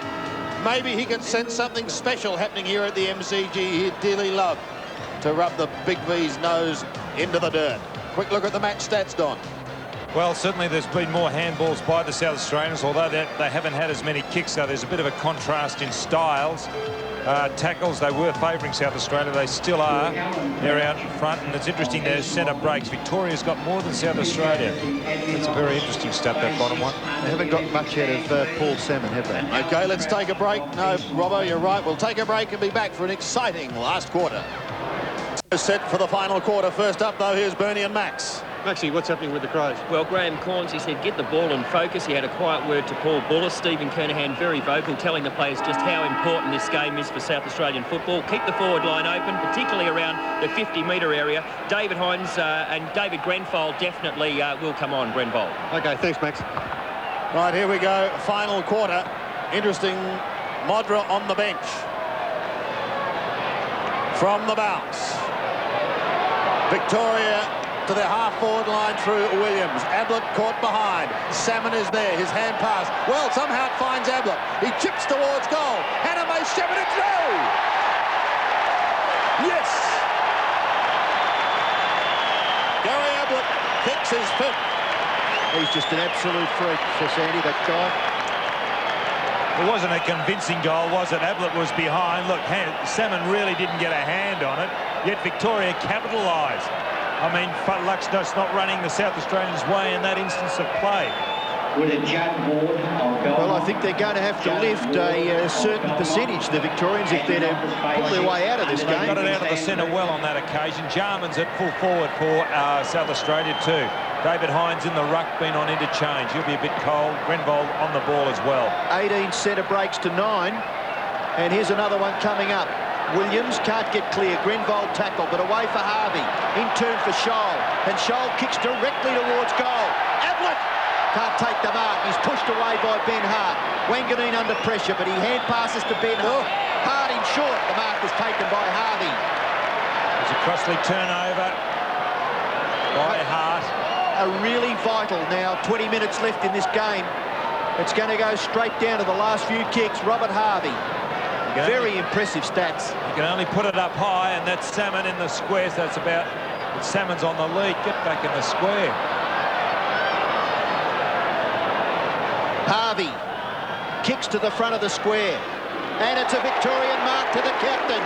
Maybe he can sense something special happening here at the MCG. He'd dearly love to rub the Big V's nose into the dirt. Quick look at the match stats, Don. Well, certainly there's been more handballs by the South Australians, although they haven't had as many kicks, so there's a bit of a contrast in styles. Tackles, they were favouring South Australia. They still are. They're out in front, and it's interesting their centre breaks. Victoria's got more than South Australia. That's a very interesting stat, that bottom one. They haven't got much out of Paul Salmon, have they? OK, let's take a break. No, Robbo, you're right. We'll take a break and be back for an exciting last quarter. Set for the final quarter. First up, though, here's Bernie and Max. Actually, what's happening with the Crows? Well, Graham Corns, he said, get the ball and focus. He had a quiet word to Paul Bullis. Stephen Kernahan, very vocal, telling the players just how important this game is for South Australian football. Keep the forward line open, particularly around the 50-metre area. David Hines and David Grenfell definitely will come on, Grenfell. OK, thanks, Max. Right, here we go. Final quarter. Interesting. Modra on the bench. From the bounce. Victoria to their half-forward line through Williams. Ablett caught behind. Salmon is there. His hand pass. Well, somehow it finds Ablett. He chips towards goal. Hannah may shepherd it through. Yes. Gary Ablett kicks his fifth. He's just an absolute freak, Sir Sandy, that guy. It wasn't a convincing goal, was it? Ablett was behind. Look, Salmon really didn't get a hand on it, yet Victoria capitalised. I mean, luck's just not running the South Australians' way in that instance of play. Well, I think they're going to have to lift a certain percentage, the Victorians, if they're to pull their way out of this game. They got it out of the centre well on that occasion. Jarman's at full forward for South Australia too. David Hines in the ruck, been on interchange. He'll be a bit cold. Grenville on the ball as well. 18 centre breaks to 9. And here's another one coming up. Williams can't get clear. Grenville tackle, but away for Harvey. In turn for Scholl. And Scholl kicks directly towards goal. Ablett can't take the mark. He's pushed away by Ben Hart. Wanganeen under pressure, but he hand passes to Ben Hart. Hart in short. The mark is taken by Harvey. There's a Crossley turnover by Hart. A really vital now. 20 minutes left in this game. It's going to go straight down to the last few kicks. Robert Harvey. Very impressive stats. You can only put it up high, and that's Salmon in the square, so that's about... Salmon's on the lead. Get back in the square. Harvey kicks to the front of the square. And it's a Victorian mark to the captain.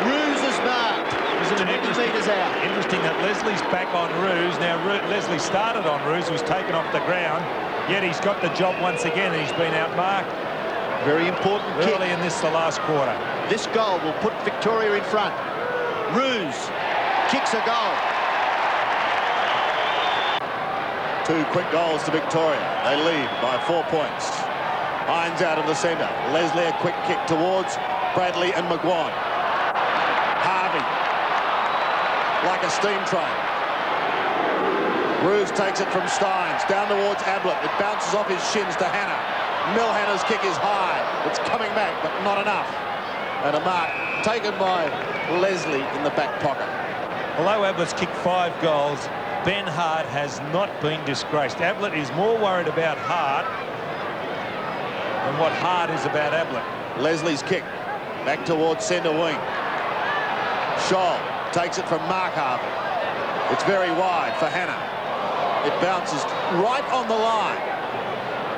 Roos is marked. 20 metres out. Interesting that Leslie's back on Roos. Now, Leslie started on Roos, who was taken off the ground, yet he's got the job once again, and he's been outmarked. Very important kick. Early in the last quarter. This goal will put Victoria in front. Roos kicks a goal. 2 quick goals to Victoria. They lead by 4 points. Hines out of the centre. Leslie a quick kick towards Bradley and McGuan. Harvey like a steam train. Roos takes it from Steins down towards Ablett. It bounces off his shins to Hannah. Milhana's kick is high. It's coming back, but not enough. And a mark taken by Leslie in the back pocket. Although Ablett's kicked 5 goals, Ben Hart has not been disgraced. Ablett is more worried about Hart than what Hart is about Ablett. Leslie's kick back towards centre wing. Scholl takes it from Mark Harvey. It's very wide for Hannah. It bounces right on the line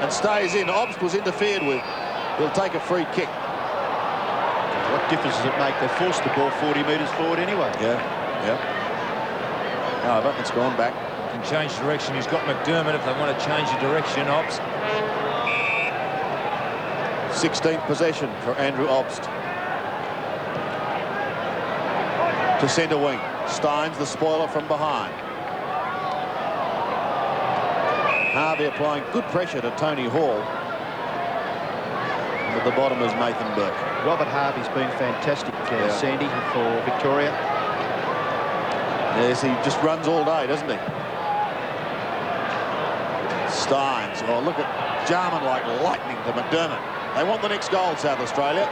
and stays in. Obst was interfered with. He'll take a free kick. What difference does it make? They forced the ball 40 metres forward anyway. Yeah. However, it's gone back. Can change direction. He's got McDermott if they want to change the direction. Obst. 16th possession for Andrew Obst. To centre wing. Steins, the spoiler from behind. Harvey applying good pressure to Tony Hall. And at the bottom is Nathan Burke. Robert Harvey's been fantastic, Sandy, for Victoria. Yes, he just runs all day, doesn't he? Steins. Oh, look at Jarman like lightning to McDermott. They want the next goal, South Australia.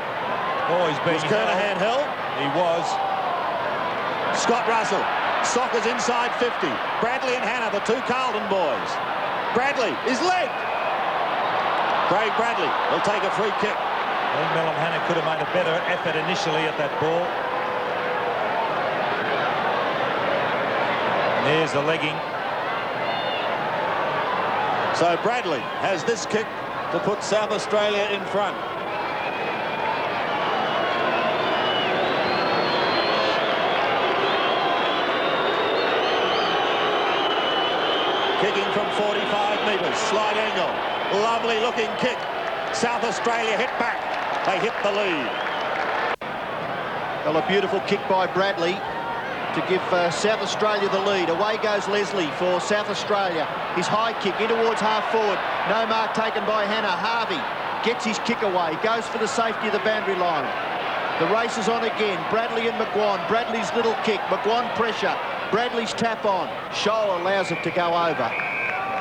Oh, he's being Kernahan held. He was. Scott Russell. Sockers inside 50. Bradley and Hannah, the 2 Carlton boys. Bradley is legged. Craig Bradley will take a free kick. Well, Mellon Hannah could have made a better effort initially at that ball. And there's the legging. So Bradley has this kick to put South Australia in front. Kicking from 45 metres, slide angle, lovely looking kick. South Australia hit back, they hit the lead. Well, a beautiful kick by Bradley. to give South Australia the lead. Away goes Leslie for South Australia. His high kick in towards half forward. No mark taken by Hannah. Harvey gets his kick away, goes for the safety of the boundary line. The race is on again. Bradley and McGuan. Bradley's little kick. McGuan pressure. Bradley's tap on. Scholl allows it to go over.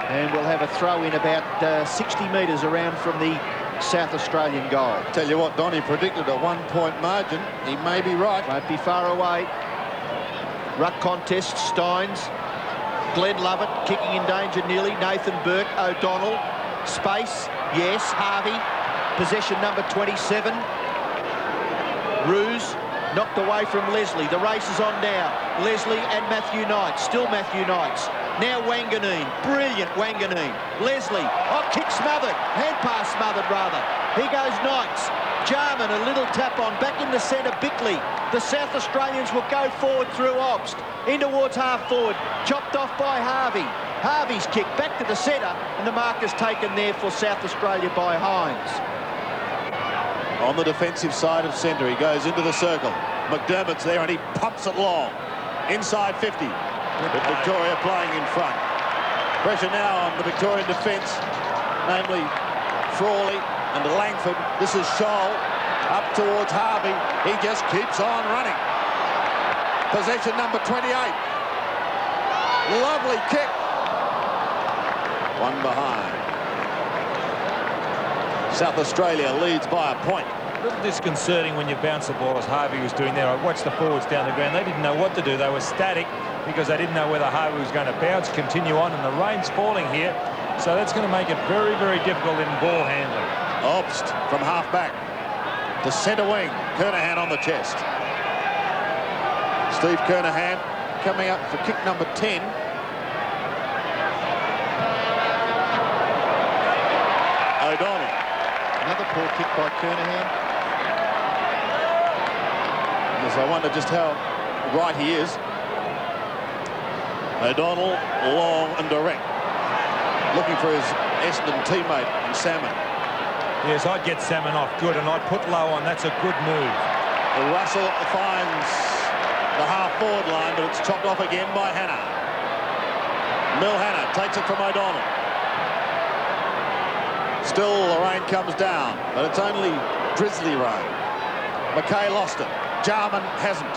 And we'll have a throw in about 60 metres around from the South Australian goal. Tell you what, Donny predicted a 1-point margin. He may be right. Won't be far away. Ruck contest, Steins. Glenn Lovett kicking in danger nearly. Nathan Burke, O'Donnell. Space, yes. Harvey. Possession number 27. Ruse knocked away from Leslie. The race is on now. Leslie and Matthew Knight. Still Matthew Knights. Now Wanganeen. Brilliant Wanganeen. Leslie. Oh, kick smothered. Hand pass smothered, rather. Here goes Knights. Jarman, a little tap on. Back in the centre, Bickley. The South Australians will go forward through Obst. In towards half forward. Chopped off by Harvey. Harvey's kick back to the centre. And the mark is taken there for South Australia by Hines. On the defensive side of centre, he goes into the circle. McDermott's there and he pumps it long. Inside 50. But Victoria playing in front. Pressure now on the Victorian defence, namely Frawley and Langford. This is Scholl up towards Harvey. He just keeps on running. Possession number 28. Lovely kick. One behind. South Australia leads by a point. A little disconcerting when you bounce the ball as Harvey was doing there. I watched the forwards down the ground. They didn't know what to do. They were static because they didn't know whether Harvey was going to bounce, continue on, and the rain's falling here. So that's going to make it very, very difficult in ball handling. Obst from half-back to centre wing. Kernahan on the chest. Steve Kernahan coming up for kick number 10. O'Donnell. Another poor kick by Kernahan. Yes, I wonder just how right he is. O'Donnell, long and direct. Looking for his Essendon teammate in Salmon. Yes, I'd get Salmon off good and I'd put low on. That's a good move. Russell finds the half-forward line, but it's chopped off again by Hannah. Mill Hannah takes it from O'Donnell. Still, the rain comes down, but it's only drizzly rain. McKay lost it. Jarman hasn't.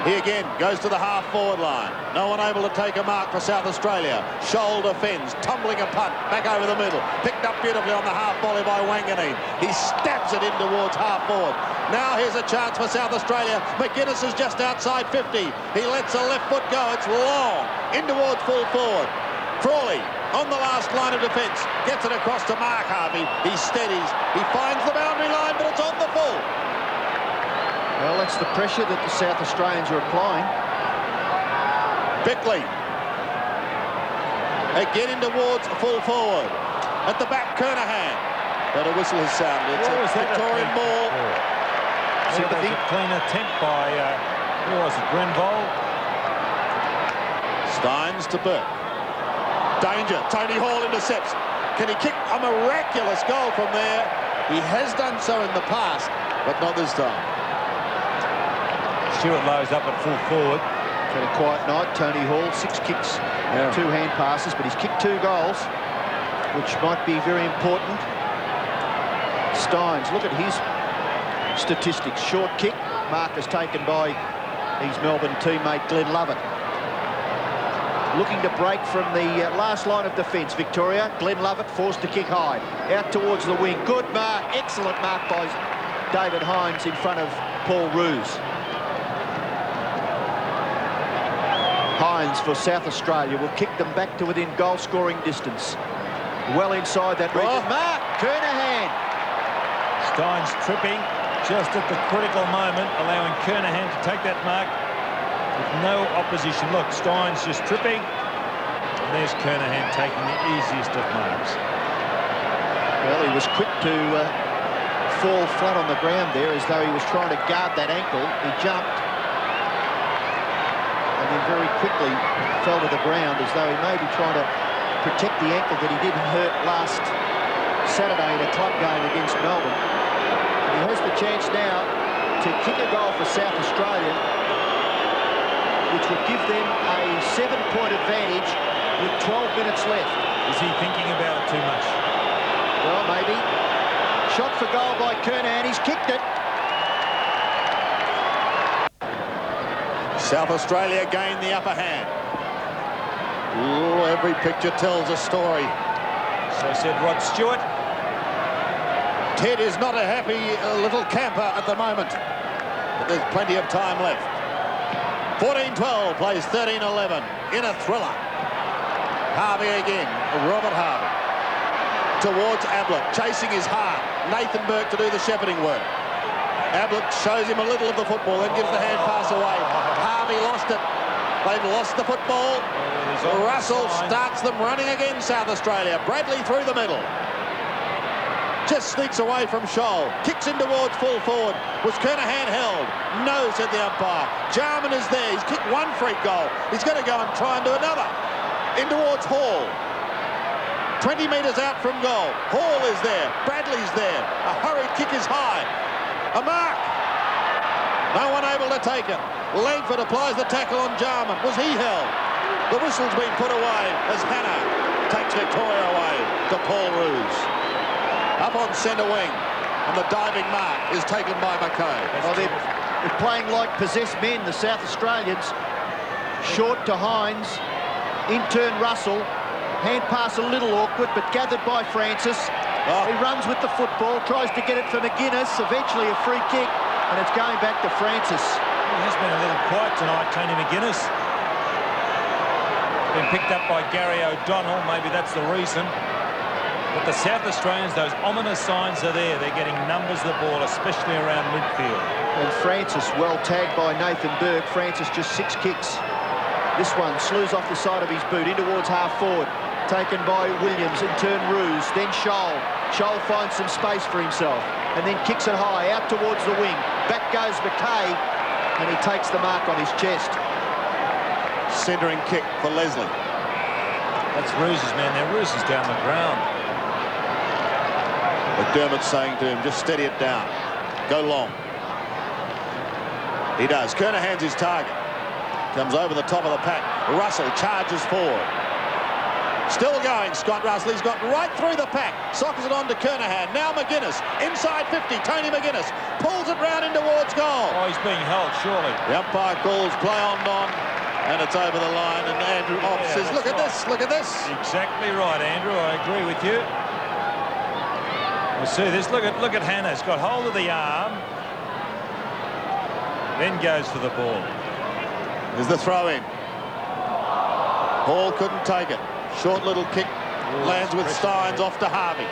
He again goes to the half-forward line. No one able to take a mark for South Australia. Scholl defends, tumbling a punt back over the middle. Picked up beautifully on the half volley by Wanganeen. He stabs it in towards half-forward. Now here's a chance for South Australia. McGuinness is just outside 50. He lets the left foot go. It's long. In towards full forward. Frawley on the last line of defence. Gets it across to Mark Harvey. He steadies. He finds the boundary line, but it's on the full. Well, that's the pressure that the South Australians are applying. Bickley. Again in towards full forward. At the back, Kernahan. But a whistle has sounded. It's a Victorian ball. So there's a clean attempt by, who was it, Grenville? Steins to Burke. Danger. Tony Hall intercepts. Can he kick a miraculous goal from there? He has done so in the past, but not this time. Stuart Lowe's up at full forward. Had a quiet night. Tony Hall, 6 kicks, 2 hand passes, but he's kicked 2 goals, which might be very important. Steins, look at his statistics. Short kick, mark is taken by his Melbourne teammate Glenn Lovett. Looking to break from the last line of defence, Victoria. Glenn Lovett forced to kick high. Out towards the wing. Good mark. Excellent mark by David Hines in front of Paul Ruse. Hines for South Australia will kick them back to within goal-scoring distance. Well inside that region. Mark Kernahan. Steins tripping just at the critical moment, allowing Kernahan to take that mark with no opposition. Look, Steins just tripping. And there's Kernahan taking the easiest of marks. Well, he was quick to fall flat on the ground there as though he was trying to guard that ankle. He jumped. And then very quickly fell to the ground as though he may be trying to protect the ankle that he didn't hurt last Saturday in a club game against Melbourne. And he has the chance now to kick a goal for South Australia. which would give them a 7-point advantage with 12 minutes left. Is he thinking about it too much? Well, maybe. Shot for goal by Kernahan. He's kicked it. South Australia gained the upper hand. Ooh, every picture tells a story. So said Rod Stewart. Ted is not a happy little camper at the moment, but there's plenty of time left. 14-12 plays 13-11 in a thriller. Harvey again, Robert Harvey. Towards Ablett, chasing his heart. Nathan Burke to do the shepherding work. Ablett shows him a little of the football, then gives the hand pass away. Harvey lost it. They've lost the football. Russell starts them running again, South Australia. Bradley through the middle. Just sneaks away from Scholl. Kicks him towards full forward. Was Kernahan held? No, said the umpire. Jarman is there. He's kicked one freak goal. He's going to go and try and do another. In towards Hall. 20 metres out from goal. Hall is there. Bradley's there. A hurried kick is high. A mark. No one able to take it. Langford applies the tackle on Jarman. Was he held? The whistle's been put away as Hannah takes Victoria away to Paul Roos. Up on centre wing, and the diving mark is taken by McKay. Oh, they're playing like possessed men, the South Australians. Short to Hines. In turn, Russell. Hand pass a little awkward, but gathered by Francis. Oh. He runs with the football, tries to get it for McGuinness. Eventually a free kick, and it's going back to Francis. He has been a little quiet tonight, Tony McGuinness. Been picked up by Gary O'Donnell. Maybe that's the reason. But the South Australians, those ominous signs are there. They're getting numbers of the ball, especially around midfield. And Francis, well tagged by Nathan Burke. Francis just 6 kicks. This one slews off the side of his boot in towards half forward. Taken by Williams, in turn Roos, then Scholl. Scholl finds some space for himself and then kicks it high out towards the wing. Back goes McKay, and he takes the mark on his chest. Centering kick for Leslie. That's Roos's man there. Roos is down the ground. McDermott's saying to him, just steady it down. Go long. He does. Kernahan's his target. Comes over the top of the pack. Russell charges forward. Still going, Scott Russell. He's got right through the pack. Sockers it on to Kernahan. Now McGuinness. Inside 50. Tony McGuinness pulls it round in towards goal. Oh, he's being held, surely. The umpire calls play on Don, and it's over the line. And Andrew Opp says, look at this, look at this. Exactly right, Andrew. I agree with you. We'll see this. Look at Hannah. He's got hold of the arm. Then goes for the ball. There's the throw in. Hall couldn't take it. Short little kick. Lands with Steins off to Harvey.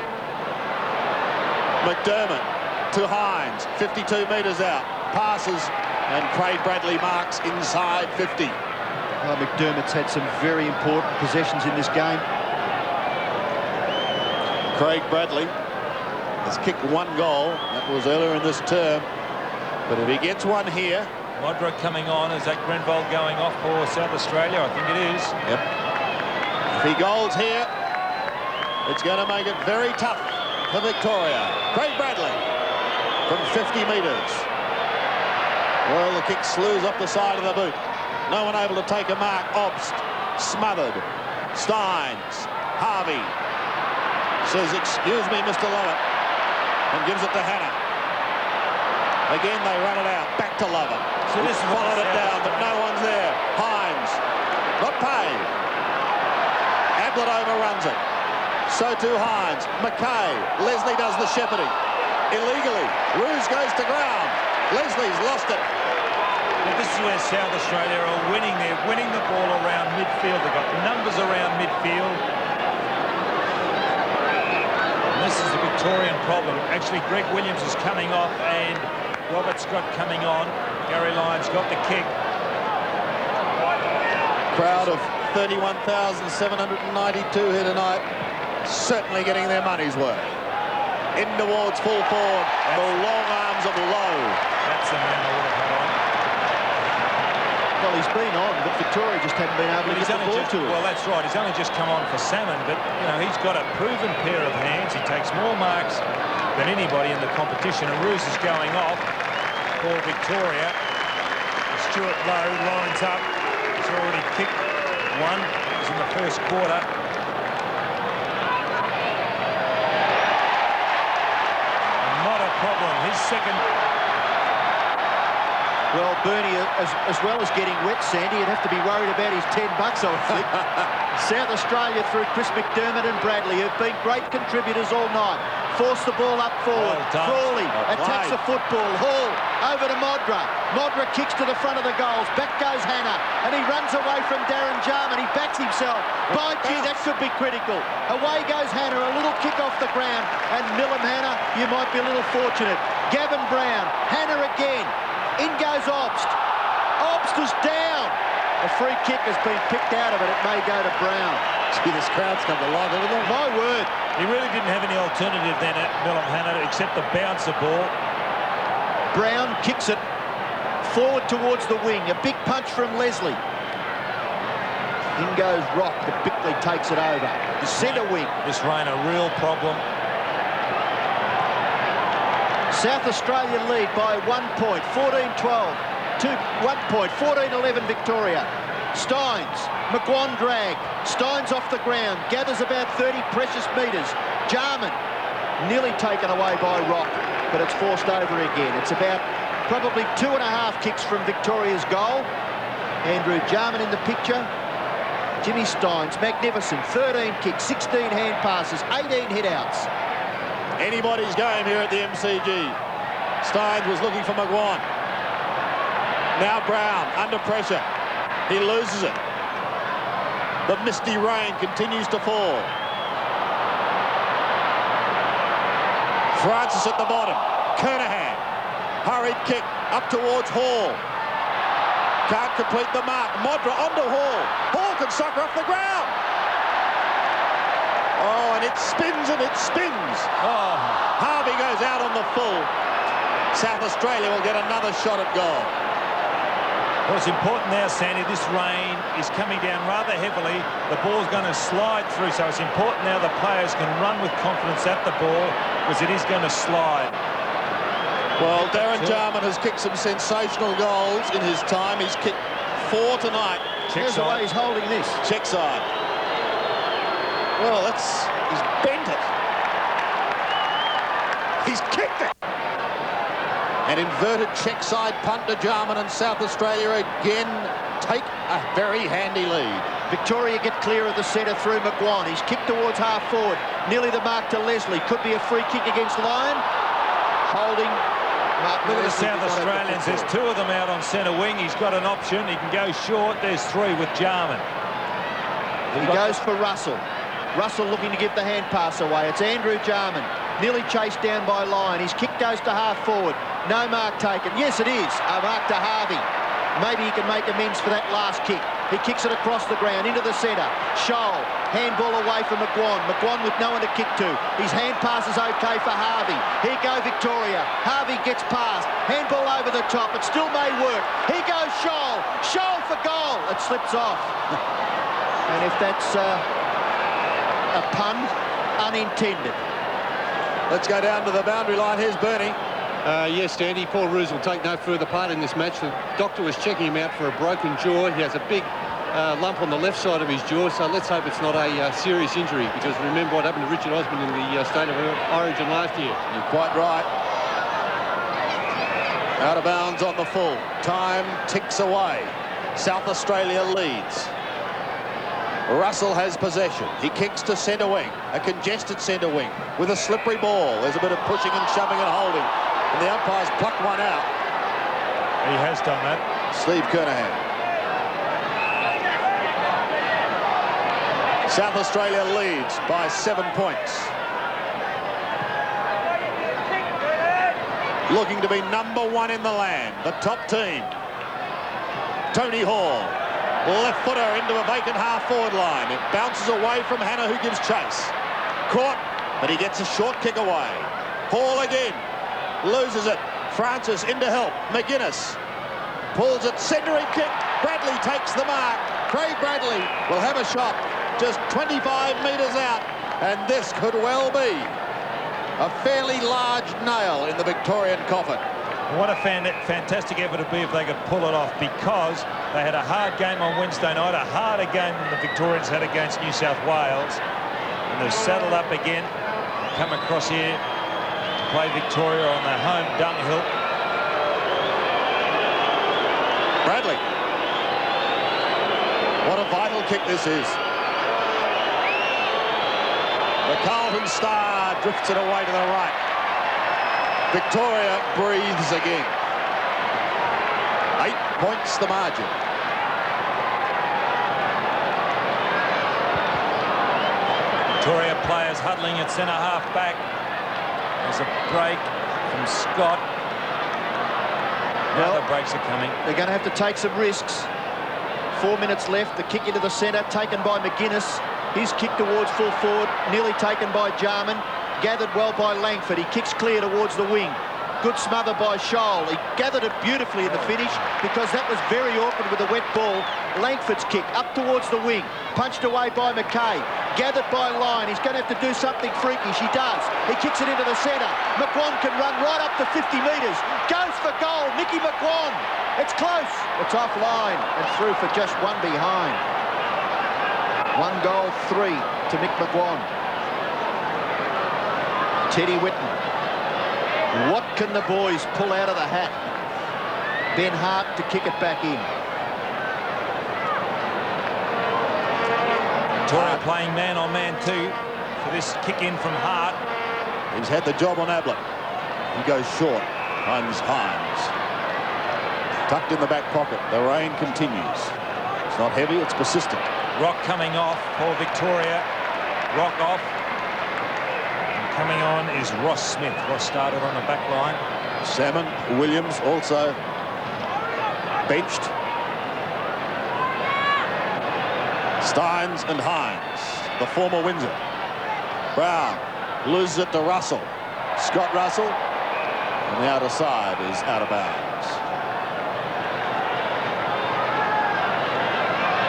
McDermott to Hines. 52 metres out. Passes, and Craig Bradley marks inside 50. Oh, McDermott's had some very important possessions in this game. Craig Bradley has kicked 1 goal. That was earlier in this term. But if he gets one here... Modric coming on. Is that Grenville going off for South Australia? I think it is. Yep. If he goals here, it's going to make it very tough for Victoria. Craig Bradley from 50 metres. Well, the kick slews up the side of the boot. No one able to take a mark. Obst, smothered. Steins, Harvey says, excuse me, Mr. Lovett, and gives it to Hannah. Again, they run it out. Back to Lovett. So this followed it down, but no one's there. Hines, not paid. Ablett overruns it. So too Hines. McKay. Leslie does the shepherding. Illegally. Roos goes to ground. Leslie's lost it. Well, this is where South Australia are winning. They're winning the ball around midfield. They've got numbers around midfield. And this is the Victorian problem. Actually, Greg Williams is coming off and Robert Scott coming on. Gary Lyons got the kick. Crowd of 31,792 here tonight. Certainly getting their money's worth. In towards full forward. The long arms of Lowe. That's the man I would have had on. Well, he's been on, but Victoria just haven't been able to get the ball to him. Well, that's right. He's only just come on for Salmon, but, you know, he's got a proven pair of hands. He takes more marks than anybody in the competition, and Roos is going off for Victoria. Stuart Lowe lines up. already kicked one. It was in the first quarter. Not a problem. His second. Well, Bernie, as well as getting wet, Sandy, you'd have to be worried about his $10, I would think. South Australia through Chris McDermott and Bradley have been great contributors all night. Force the ball up forward. Crawley attacks the football. Hall over to Modra. Modra kicks to the front of the goals. Back goes Hannah, and he runs away from Darren Jarman. He backs himself. By gee, that could be critical. Away goes Hannah. A little kick off the ground, and Millum Hannah, you might be a little fortunate. Gavin Brown. Hannah again. In goes Obst. Obst is down. A free kick has been picked out of it. It may go to Brown. Gee, this crowd's come alive, haven't they? My word. He really didn't have any alternative then at Millum Hannah except to bounce the ball. Brown kicks it forward towards the wing. A big punch from Leslie. In goes Rock, but Bickley takes it over. The centre wing. This rain a real problem. South Australia lead by 1 point, 14-12. 1 point, 14-11 Victoria. Steins, McGuan drag. Steins off the ground, gathers about 30 precious metres. Jarman nearly taken away by Rock, but it's forced over again. It's about probably 2.5 kicks from Victoria's goal. Andrew Jarman in the picture. Jimmy Steins, magnificent. 13 kicks, 16 hand passes, 18 hit-outs. Anybody's game here at the MCG. Steins was looking for McGuan. Now Brown under pressure. He loses it. The misty rain continues to fall. Francis at the bottom. Kernahan. Hurried kick up towards Hall. Can't complete the mark. Modra onto Hall. Hall can soccer off the ground. Oh, and it spins and it spins. Oh. Harvey goes out on the full. South Australia will get another shot at goal. Well, it's important now, Sandy, this rain is coming down rather heavily. The ball's going to slide through, so it's important now the players can run with confidence at the ball because it is going to slide. Well, Darren Jarman has kicked some sensational goals in his time. He's kicked 4 tonight. Here's the way he's holding this. Check side. Well, he's bent it. He's kicked it. An inverted check side punt to Jarman, and South Australia again take a very handy lead. Victoria get clear of the centre through McGuan. He's kicked towards half forward. Nearly the mark to Leslie. Could be a free kick against Lyon. Holding. Look at the South Australians. There's 2 of them out on centre wing. He's got an option. He can go short. There's 3 with Jarman. He goes for Russell. Russell looking to give the hand pass away. It's Andrew Jarman. Nearly chased down by Lyon. His kick goes to half forward. No mark taken. Yes, it is. A mark to Harvey. Maybe he can make amends for that last kick. He kicks it across the ground into the centre. Scholl. Handball away from McGuan. McGuan with no one to kick to. His hand pass is okay for Harvey. Here go Victoria. Harvey gets past. Handball over the top. It still may work. Here goes Scholl. Scholl for goal. It slips off. And if that's a pun, unintended. Let's go down to the boundary line. Here's Bernie. Yes, Andy, Paul Roos will take no further part in this match. The doctor was checking him out for a broken jaw. He has a big lump on the left side of his jaw, so let's hope it's not a serious injury, because remember what happened to Richard Osman in the State of Origin last year. You're quite right. Out of bounds on the full. Time ticks away. South Australia leads. Russell has possession. He kicks to centre wing, a congested centre wing with a slippery ball. There's a bit of pushing and shoving and holding, and the umpire's plucked one out. He has done that. Steve Kernahan. South Australia leads by 7 points. Looking to be number 1 in the land, the top team. Tony Hall. Left footer into a vacant half-forward line. It bounces away from Hannah, who gives chase. Caught, but he gets a short kick away. Hall again. Loses it. Francis into help. McGuinness pulls it. Centering kick. Bradley takes the mark. Craig Bradley will have a shot just 25 metres out. And this could well be a fairly large nail in the Victorian coffin. What a fantastic effort it'd be if they could pull it off, because they had a hard game on Wednesday night, a harder game than the Victorians had against New South Wales. And they've saddled up again, come across here to play Victoria on their home dunghill. Bradley. What a vital kick this is. The Carlton star drifts it away to the right. Victoria breathes again. 8 points the margin. Victoria players huddling at centre-half back. There's a break from Scott. Now the breaks are coming. They're going to have to take some risks. 4 minutes left. The kick into the centre, taken by McGuinness. His kick towards full forward, nearly taken by Jarman. Gathered well by Langford. He kicks clear towards the wing. Good smother by Scholl. He gathered it beautifully in the finish because that was very awkward with a wet ball. Langford's kick up towards the wing. Punched away by McKay. Gathered by Lyon. He's going to have to do something freakish. He does. He kicks it into the centre. McGuan can run right up to 50 metres. Goes for goal. Nicky McGuan. It's close. It's offline and through for just one behind. 1 goal, 3 to Mick McGuan. Teddy Whitten. What can the boys pull out of the hat? Ben Hart to kick it back in. Victoria playing man-on-man too for this kick in from Hart. He's had the job on Ablett. He goes short. Hines. Tucked in the back pocket. The rain continues. It's not heavy, it's persistent. Rock coming off for Victoria. Rock off. And coming on is Ross Smith. Ross started on the back line. Salmon, Williams also benched. Steins and Hines, the former Windsor. Brown loses it to Russell. Scott Russell. And the outer side is out of bounds.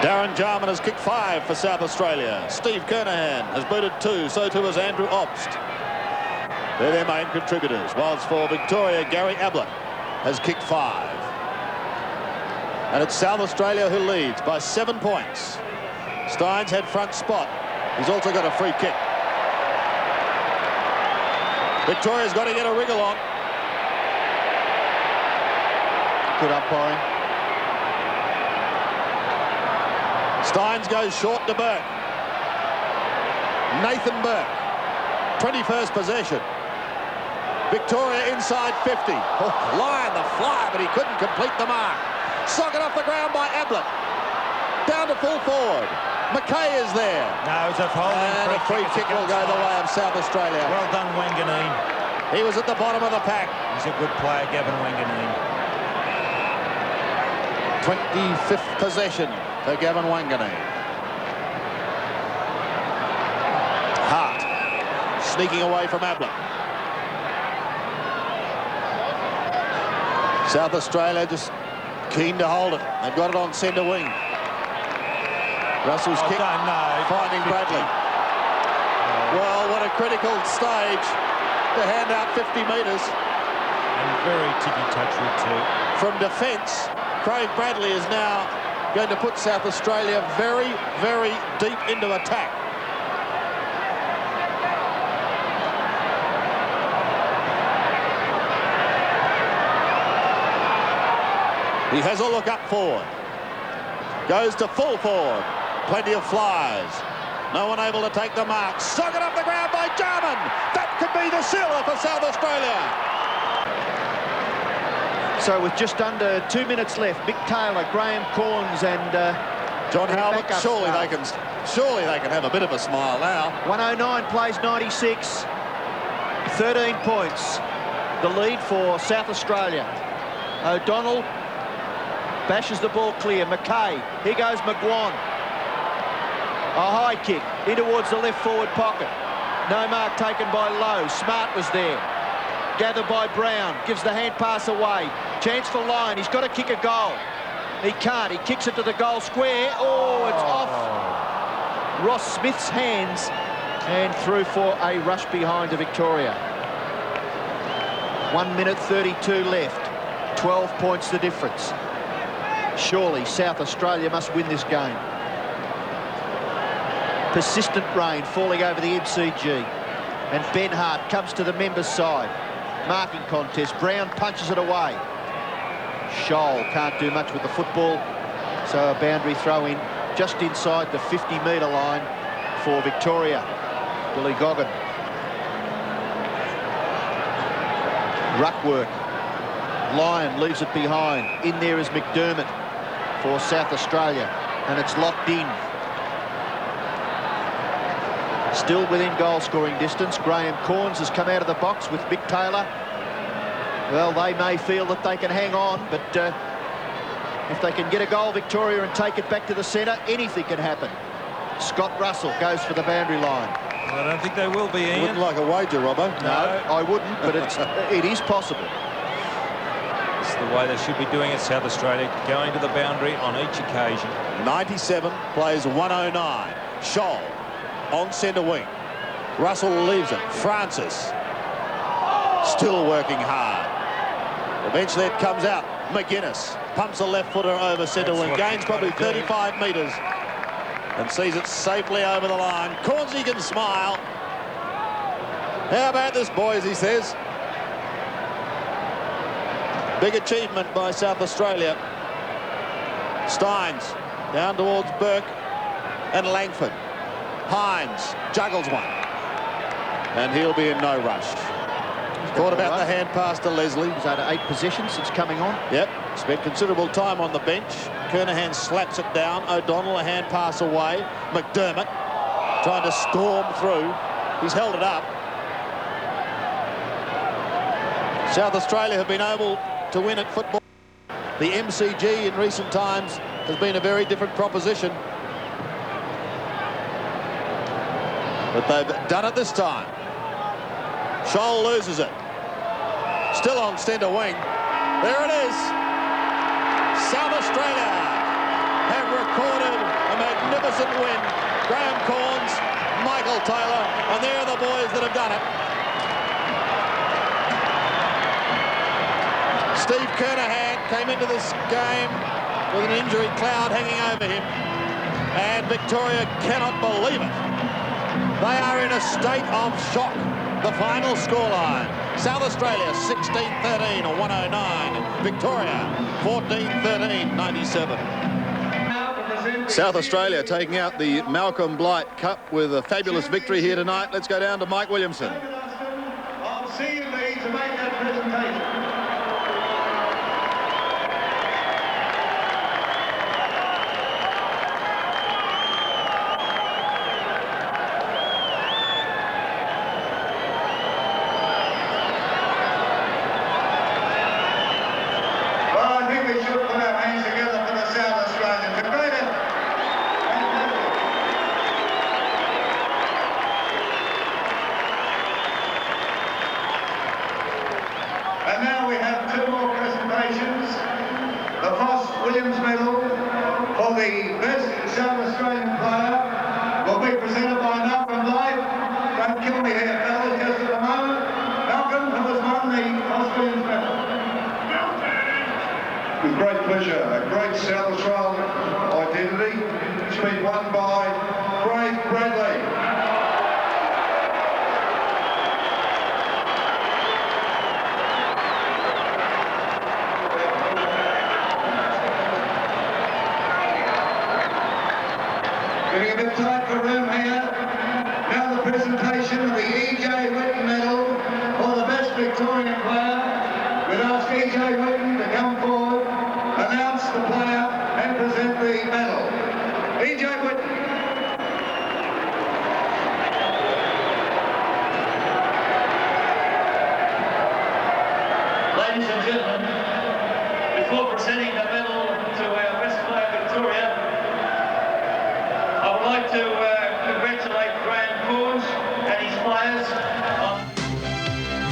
Darren Jarman has kicked 5 for South Australia. Steve Kernahan has booted 2, so too has Andrew Obst. They're their main contributors. Whilst for Victoria, Gary Ablett has kicked 5. And it's South Australia who leads by 7 points. Steins had front spot. He's also got a free kick. Victoria's got to get a wriggle on. Good umpiring. Steins goes short to Burke. Nathan Burke. 21st possession. Victoria inside 50. Oh, Lyon the flyer, but he couldn't complete the mark. Socket off the ground by Ablett. Down to full forward. McKay is there. No, it's a holding. And a free kick will go the way of South Australia. Well done, Wanganeen. He was at the bottom of the pack. He's a good player, Gavin Wanganeen. 25th possession for Gavin Wanganeen. Hart sneaking away from Ablett. South Australia just keen to hold it. They've got it on centre wing. Russell's kick finding Bradley. Well, what a critical stage to hand out 50 metres. And very ticky-touchy too. From defence, Craig Bradley is now going to put South Australia very, very deep into attack. He has a look up forward. Goes to full forward. Plenty of flies. No one able to take the mark. Socket up the ground by Jarman. That could be the sealer for South Australia. So with just under 2 minutes left, Mick Taylor, Graham Corns and John Howard, surely they can have a bit of a smile now. 109 plays 96. 13 points. The lead for South Australia. O'Donnell bashes the ball clear. McKay. Here goes McGuan. A high kick in towards the left forward pocket. No mark taken by Lowe. Smart was there. Gathered by Brown. Gives the hand pass away. Chance for Lyon. He's got to kick a goal. He can't. He kicks it to the goal square. Oh, it's off Ross Smith's hands and through for a rush behind to Victoria. 1 minute 32 left. 12 points the difference. Surely South Australia must win this game. Persistent rain falling over the MCG. And Ben Hart comes to the members' side. Marking contest. Brown punches it away. Scholl can't do much with the football. So a boundary throw in just inside the 50-metre line for Victoria. Billy Goggin. Ruck work. Lyon leaves it behind. In there is McDermott for South Australia. And it's locked in. Still within goal-scoring distance. Graham Corns has come out of the box with Mick Taylor. Well, they may feel that they can hang on, but if they can get a goal, Victoria, and take it back to the centre, anything can happen. Scott Russell goes for the boundary line. Well, I don't think they will be, Ian. Wouldn't like a wager, Robbo. No, I wouldn't, but it is possible. It's the way they should be doing it, South Australia, going to the boundary on each occasion. 97 plays 109. Scholl on centre wing. Russell leaves it. Francis still working hard. Eventually it comes out. McGuinness pumps a left footer over centre wing. Gains probably 35 metres and sees it safely over the line. Cornsey can smile. How about this, boys, he says. Big achievement by South Australia. Steins down towards Burke and Langford. Hines juggles one. And he'll be in no rush. Thought about the hand pass to Leslie. He's had 8 possessions since coming on. Yep, spent considerable time on the bench. Kernahan slaps it down. O'Donnell, a hand pass away. McDermott trying to storm through. He's held it up. South Australia have been able to win at football. The MCG in recent times has been a very different proposition. But they've done it this time. Scholl loses it. Still on centre wing. There it is. South Australia have recorded a magnificent win. Graham Corns, Michael Taylor, and they're the boys that have done it. Steve Kernahan came into this game with an injury cloud hanging over him, and Victoria cannot believe it. They are in a state of shock. The final scoreline: South Australia 16-13 or 109. Victoria 14-13, 97. South Australia taking out the Malcolm Blight Cup with a fabulous victory here tonight. Let's go down to Mike Williamson. I'll see you there to make that presentation.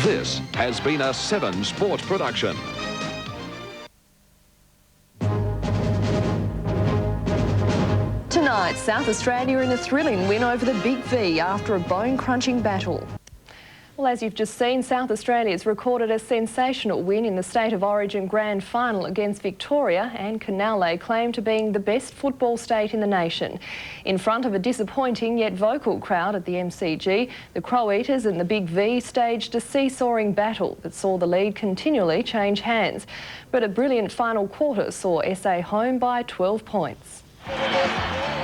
This has been a 7 Sport production. Tonight, South Australia in a thrilling win over the Big V after a bone-crunching battle. Well, as you've just seen, South Australia's recorded a sensational win in the State of Origin Grand Final against Victoria, and can now lay claim to being the best football state in the nation. In front of a disappointing yet vocal crowd at the MCG, the Crow Eaters and the Big V staged a seesawing battle that saw the lead continually change hands. But a brilliant final quarter saw SA home by 12 points.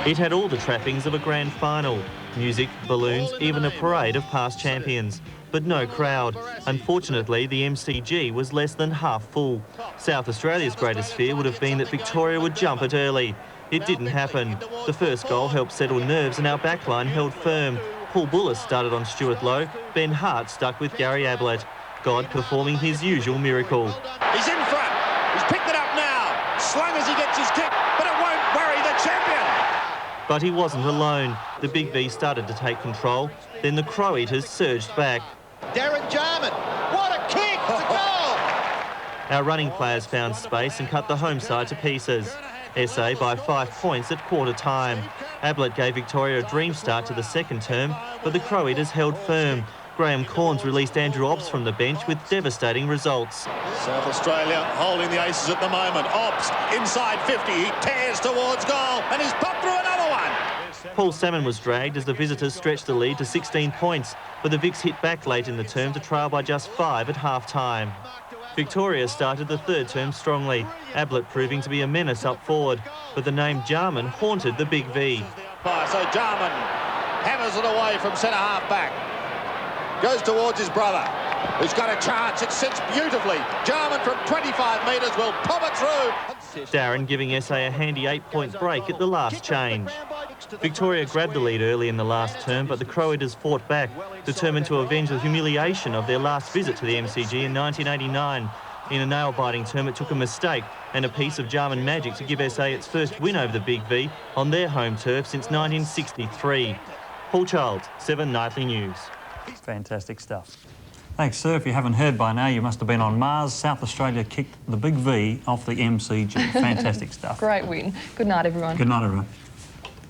It had all the trappings of a grand final. Music, balloons, even a parade of past champions. But no crowd. Unfortunately, the MCG was less than half full. South Australia's greatest fear would have been that Victoria would jump it early. It didn't happen. The first goal helped settle nerves and our backline held firm. Paul Bullis started on Stuart Lowe. Ben Hart stuck with Gary Ablett. God performing his usual miracle. He's in front. He's picked it up now. Slung as he gets his kick, but it won't worry the champion. But he wasn't alone. The Big V started to take control. Then the Crow Eaters surged back. Darren Jarman, what a kick! It's a goal! Our running players found space and cut the home side to pieces. SA by 5 points at quarter time. Ablett gave Victoria a dream start to the second term, but the Crow Eaters held firm. Graham Corns released Andrew Obbs from the bench with devastating results. South Australia holding the aces at the moment. Obbs inside 50, he tears towards goal and he's popped through another one. Paul Salmon was dragged as the visitors stretched the lead to 16 points, but the Vics hit back late in the term to trail by just 5 at half-time. Victoria started the third term strongly, Ablett proving to be a menace up forward, but the name Jarman haunted the Big V. So Jarman hammers it away from centre-half back. Goes towards his brother, who's got a chance. It sits beautifully. Jarman from 25 metres will pop it through. Darren giving SA a handy 8-point break at the last change. Victoria grabbed the lead early in the last term, but the Crow Eaters fought back, determined to avenge the humiliation of their last visit to the MCG in 1989. In a nail-biting term, it took a mistake and a piece of Jarman magic to give SA its first win over the Big V on their home turf since 1963. Paul Childs, 7 Nightly News. Fantastic stuff. Thanks, sir. If you haven't heard by now, you must have been on Mars. South Australia kicked the Big V off the MCG. Fantastic stuff. Great win. Good night, everyone. Good night, everyone.